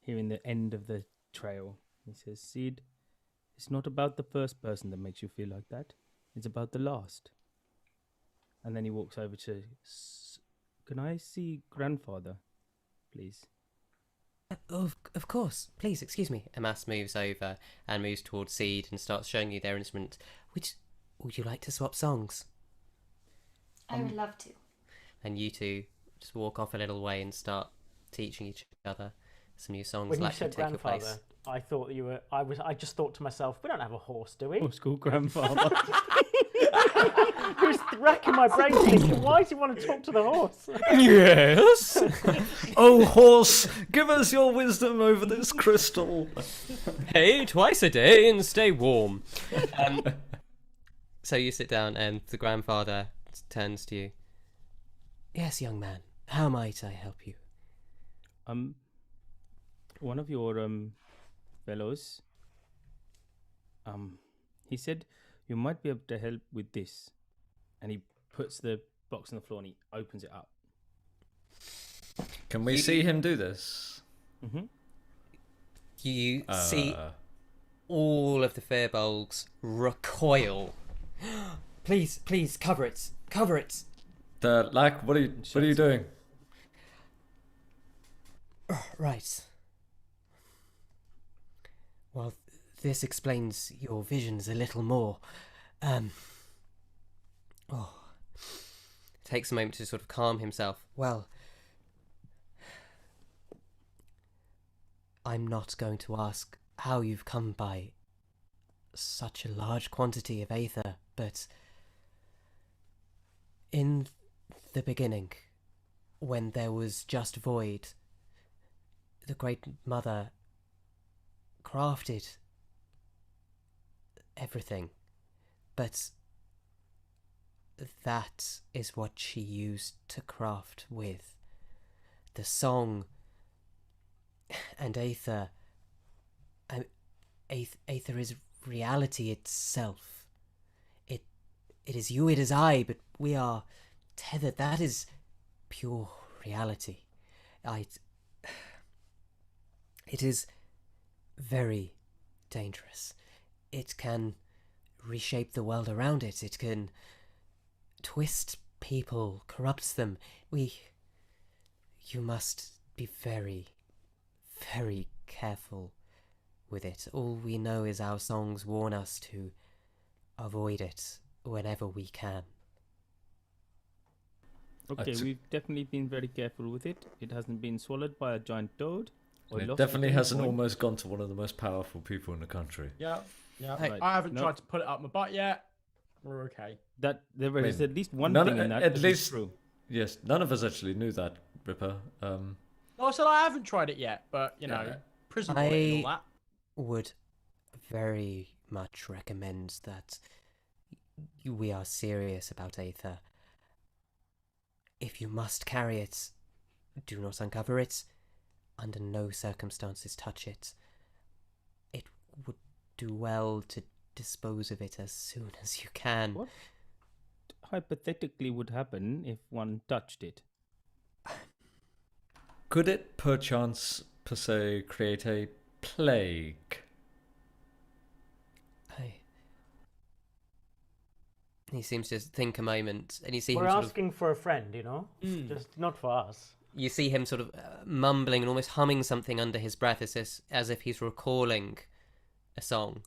hearing the end of the trail. He says, "Seed, it's not about the first person that makes you feel like that. It's about the last." And then he walks over to, "Can I see grandfather, please?" Of course. Please, excuse me. Amas moves over and moves towards Seed and starts showing you their instrument. Which would you like to swap songs? I would love to. And you two just walk off a little way and start teaching each other some new songs. When you Lack will said take your place. grandfather, I thought you were. I just thought to myself, we don't have a horse, do we? Horse called grandfather. Who's racking my brain thinking, why does he want to talk to the horse? Yes. Oh, horse, give us your wisdom over this crystal. Hey, twice a day and stay warm. So you sit down and the grandfather turns to you. Yes, young man. How might I help you? One of your fellows, he said you might be able to help with this, and he puts the box on the floor and he opens it up. Can we see him do this? Mm-hmm. You see all of the firbolgs recoil. Please, cover it. Lack, what are you doing? Right. Well, this explains your visions a little more. Takes a moment to sort of calm himself. Well, I'm not going to ask how you've come by such a large quantity of aether, but in the beginning, when there was just void, the Great Mother crafted everything, but that is what she used to craft with. The song and aether. Aether is reality itself. It is you, it is I, but we are tethered. That is pure reality. It is very dangerous. It can reshape the world around it. It can twist people, corrupt them. You must be very, very careful with it. All we know is our songs warn us to avoid it whenever we can. Okay, we've definitely been very careful with it. It hasn't been swallowed by a giant toad. Or It lost definitely at any hasn't point. almost gone to one of the most powerful people in the country. Yeah, yeah. Hey. I haven't Nope. tried to put it up my butt yet. We're okay. That there is mean, at least one none- thing in that at that is least- true. Yes, none of us actually knew that, Ripper. No, I said I haven't tried it yet, but you know, Yeah. prison boy and all that. Would very much recommend that we are serious about Aether. If you must carry it, do not uncover it. Under no circumstances touch it. It would do well to dispose of it as soon as you can. What hypothetically would happen if one touched it? Could it perchance, per se, create a plague? He seems to think a moment, and you see We're him asking for a friend, you know? Just not for us. you see him sort of mumbling and almost humming something under his breath, as if he's recalling a song.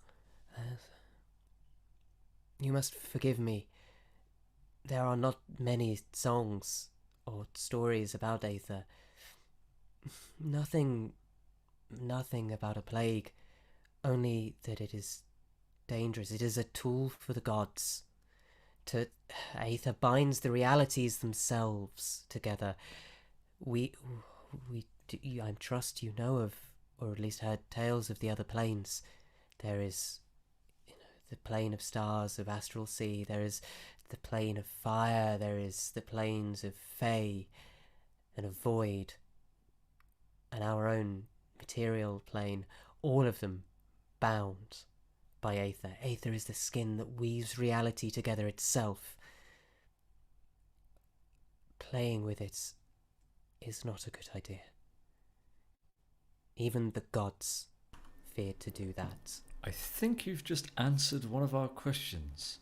You must forgive me. There are not many songs or stories about Aether. Nothing about a plague, only that it is dangerous. It is a tool for the gods. Aether binds the realities themselves together. I trust you know of, or at least heard tales of the other planes. There is, the plane of stars, of astral sea. There is the plane of fire. There is the planes of Fae and of void, and our own material plane. All of them bound by Aether. Aether is the skin that weaves reality together itself. Playing with it is not a good idea. Even the gods feared to do that. I think you've just answered one of our questions.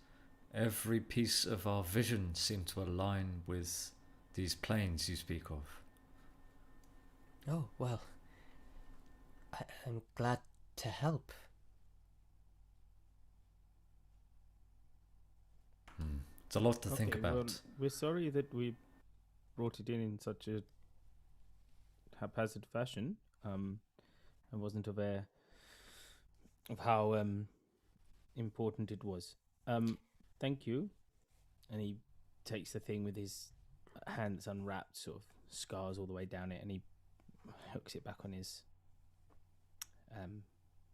Every piece of our vision seemed to align with these planes you speak of. Oh, well, I'm glad to help. It's a lot to think Okay, well, about. we're sorry that we brought it in such a haphazard fashion. I wasn't aware of how important it was. Thank you. And he takes the thing with his hand that's unwrapped, sort of scars all the way down it, and he hooks it back on his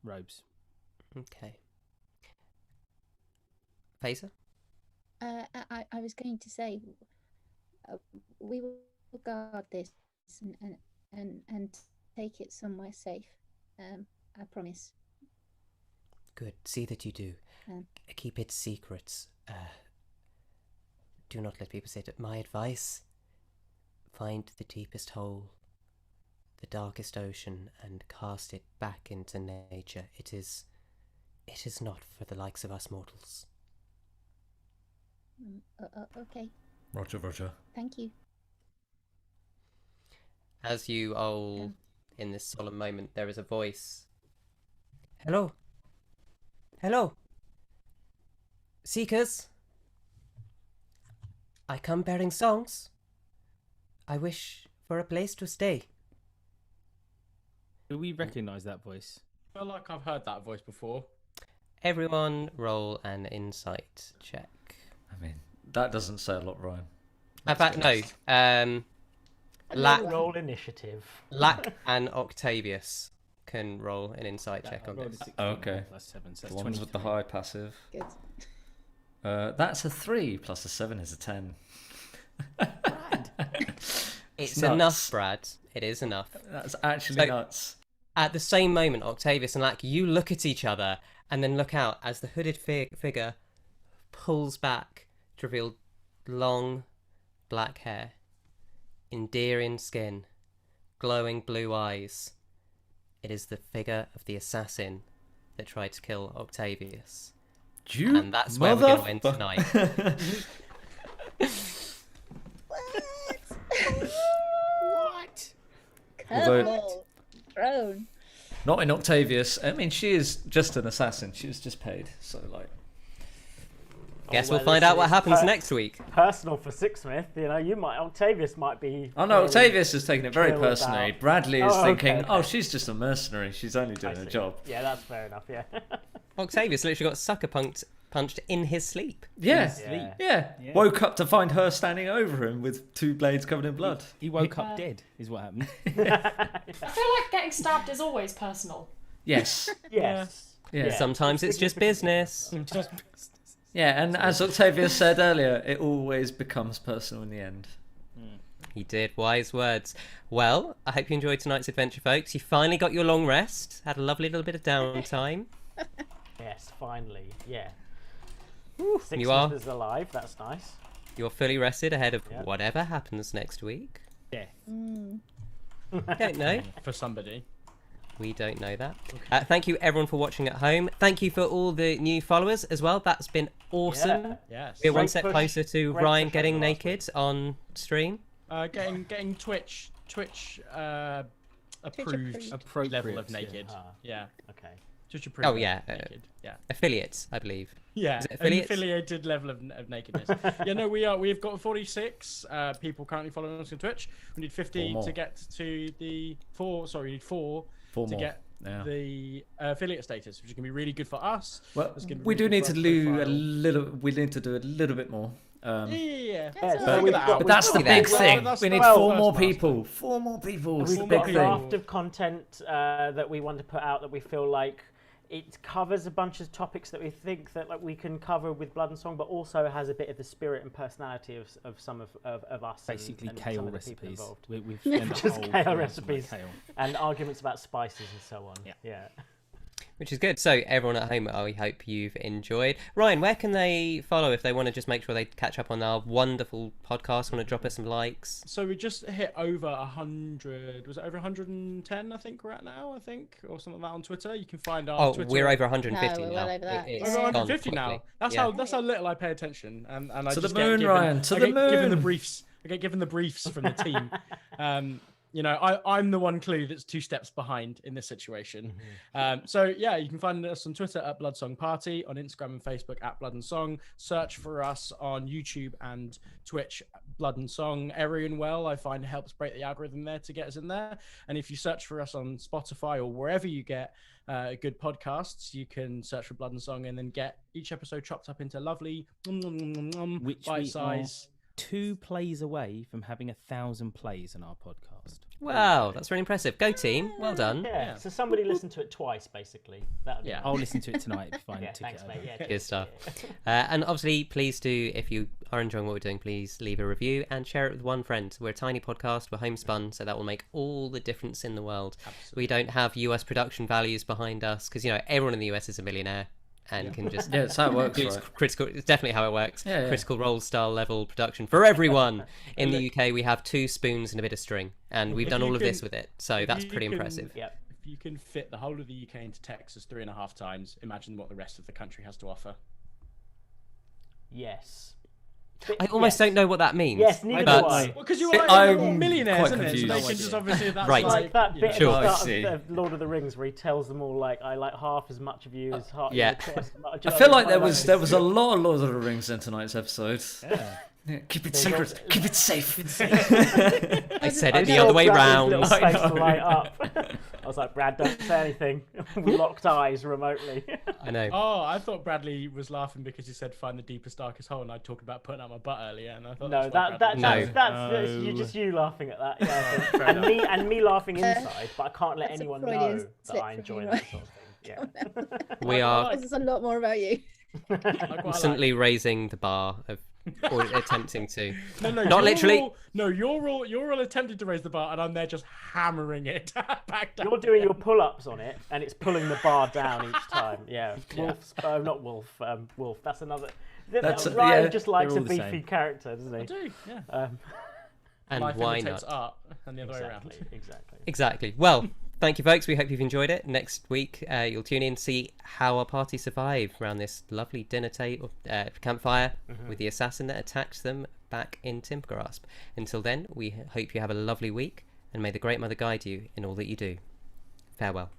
robes. Okay. Faeza? I was going to say, we will guard this and take it somewhere safe. I promise. Good. See that you do. Um. Keep it secret. Do not let people see it. My advice: find the deepest hole, the darkest ocean, and cast it back into nature. It is not for the likes of us mortals. Okay. Roger. Thank you. As you all, in this solemn moment, there is a voice. Hello? Seekers? I come bearing songs. I wish for a place to stay. Do we recognise that voice? I feel like I've heard that voice before. Everyone roll an insight check. I mean, that doesn't say a lot, Ryan. In fact, no. Roll initiative. Lack and Octavius can roll an insight check on I rolled this. a 16 Okay. plus 7, so The that's ones with the 23. high passive. Good. That's a 3 plus a 7 is a 10. It's nuts. enough, Brad. It is enough. That's actually So- nuts. At the same moment, Octavius and Lack, you look at each other and then look out as the hooded figure pulls back to reveal long black hair, endearing skin, glowing blue eyes. It is the figure of the assassin that tried to kill Octavius. You And that's where we're going to end motherfucker. tonight. What? Purple. Throne. Not in Octavius. I mean, she is just an assassin. She was just paid. So, like... Guess well, we'll find this out what is happens next week. Personal for Sixsmith, you know, Octavius might be... Oh, no, Octavius is taking it very personally. About... Bradley is thinking, okay. oh, she's just a mercenary. She's only doing a job. Yeah, that's fair enough, yeah. Octavius literally got sucker punched in his sleep. Yeah. Woke up to find her standing over him with 2 blades covered in blood. He woke up dead, is what happened. I feel like getting stabbed is always personal. Yes. Yes. Yeah. Sometimes it's just business. Yeah, and as Octavius said earlier, it always becomes personal in the end. He did. Wise words. Well, I hope you enjoyed tonight's adventure, folks. You finally got your long rest. Had a lovely little bit of downtime. Yes, finally. Yeah. You Sixsmith are. is alive. That's nice. You're fully rested ahead of whatever happens next week. Yeah. Don't know. For somebody. We don't know that. Thank you, everyone, for watching at home. Thank you for all the new followers as well. That's been awesome. Yes. We're one Great step push. closer to Great Ryan push getting over last naked on stream. Getting Twitch approved Appropriate, level of yeah. naked. Yeah. Okay. Twitch approved. Oh, yeah. Naked. Yeah. Affiliates, I believe. Yeah, Is it an affiliates? affiliated level of nakedness. Yeah, no, we've got 46 people currently following us on Twitch. We need 50 to get to the we need four to more. get the affiliate status, which is going to be really good for us. Well, It's gonna be we really do good need for to our do a profile. little. We need to do a little bit more. Yeah, That's so all we've right. got- But that's the Well, big well, thing. that's We need 12 4 more first master. people. 4 more people. It's We've the got big a thing. draft of content that we want to put out that we feel like it covers a bunch of topics that we think that like we can cover with Blood and Song, but also has a bit of the spirit and personality of some of us. Basically, and kale some of the people recipes. involved. We've spent a Just whole kale podcast on recipes. kale. And arguments about spices and so on. Yeah. Which is good. So, everyone at home, I hope you've enjoyed. Ryan, where can they follow if they want to just make sure they catch up on our wonderful podcast, want to drop us some likes? So we just hit over 100. Was it over 110? I think we're at now. I think, or something like that on Twitter. You can find our Twitter. We're over 150 No, we're now. well over that. It's Over gone 150 now. quickly. That's Yeah. how little I pay attention, and I To the just moon, get given, Ryan, to I the get given the moon. briefs. I get given the briefs from the team. You know, I'm the one clue that's 2 steps behind in this situation. So yeah, you can find us on Twitter at Blood Song Party, on Instagram and Facebook at Blood and Song. Search for us on YouTube and Twitch, Blood and Song. Erionwel, I find, helps break the algorithm there to get us in there. And if you search for us on Spotify or wherever you get good podcasts, you can search for Blood and Song and then get each episode chopped up into lovely Which bite we size. are 2 plays away from having 1,000 plays on our podcast. Wow, that's really impressive. Go team, well done. Yeah. So somebody listened to it twice, basically. That'd be Yeah. nice. I'll listen to it tonight if I Yeah, took thanks, it mate. over. Yeah, Good stuff. And obviously, please do, if you are enjoying what we're doing, please leave a review and share it with one friend. We're a tiny podcast, we're homespun, so that will make all the difference in the world. We don't have US production values behind us, because, you know, everyone in the US is a millionaire and can just... Yeah, it's how it works, It's right? critical. It's definitely how it works. Yeah. Critical Role style level production for everyone. In the UK, we have 2 spoons and a bit of string, and we've If done you all of this can- with it. So if that's you pretty can- impressive. Yep. If you can fit the whole of the UK into Texas 3.5 times, imagine what the rest of the country has to offer. Yes. I almost don't know what that means. Yes, neither but do I. Well, because you're like I'm they're all millionaires, quite isn't it? So confused. they No can just idea. obviously that's Right. Like that bit Sure, at I the see. start of Lord of the Rings where he tells them all like I like half as much of you as half. Yeah. Twice as much. I feel like there was a lot of Lord of the Rings in tonight's episode. Yeah, keep it secret. Keep it safe. I said it I the saw other way Bradley's round. little I face know. light up. I was like, Brad, don't say anything. We locked eyes remotely. I know. Oh, I thought Bradley was laughing because he said find the deepest, darkest hole, and I talked about putting out my butt earlier, and I thought No, that's that's you laughing at that. Yeah, I think. and me laughing inside, but I can't let That's a anyone Freudian know that slip I from enjoy you, that right? sort of thing. Yeah. We are This is a lot more about you. constantly raising the bar of, or attempting to. No, Not your literally. All, no, you're all attempting to raise the bar, and I'm there just hammering it back down. You're doing your pull-ups on it, and it's pulling the bar down each time. Yeah, not Wolf. Wolf. That's another. Ryan just likes They're a all the beefy same. character, doesn't he? I do, yeah. And Life why imitates not? art, and the other way around. Exactly. Exactly. Well, thank you, folks. We hope you've enjoyed it. Next week, you'll tune in to see how our party survived around this lovely dinner table, campfire with the assassin that attacked them back in Timpergrasp. Until then, we hope you have a lovely week, and may the Great Mother guide you in all that you do. Farewell.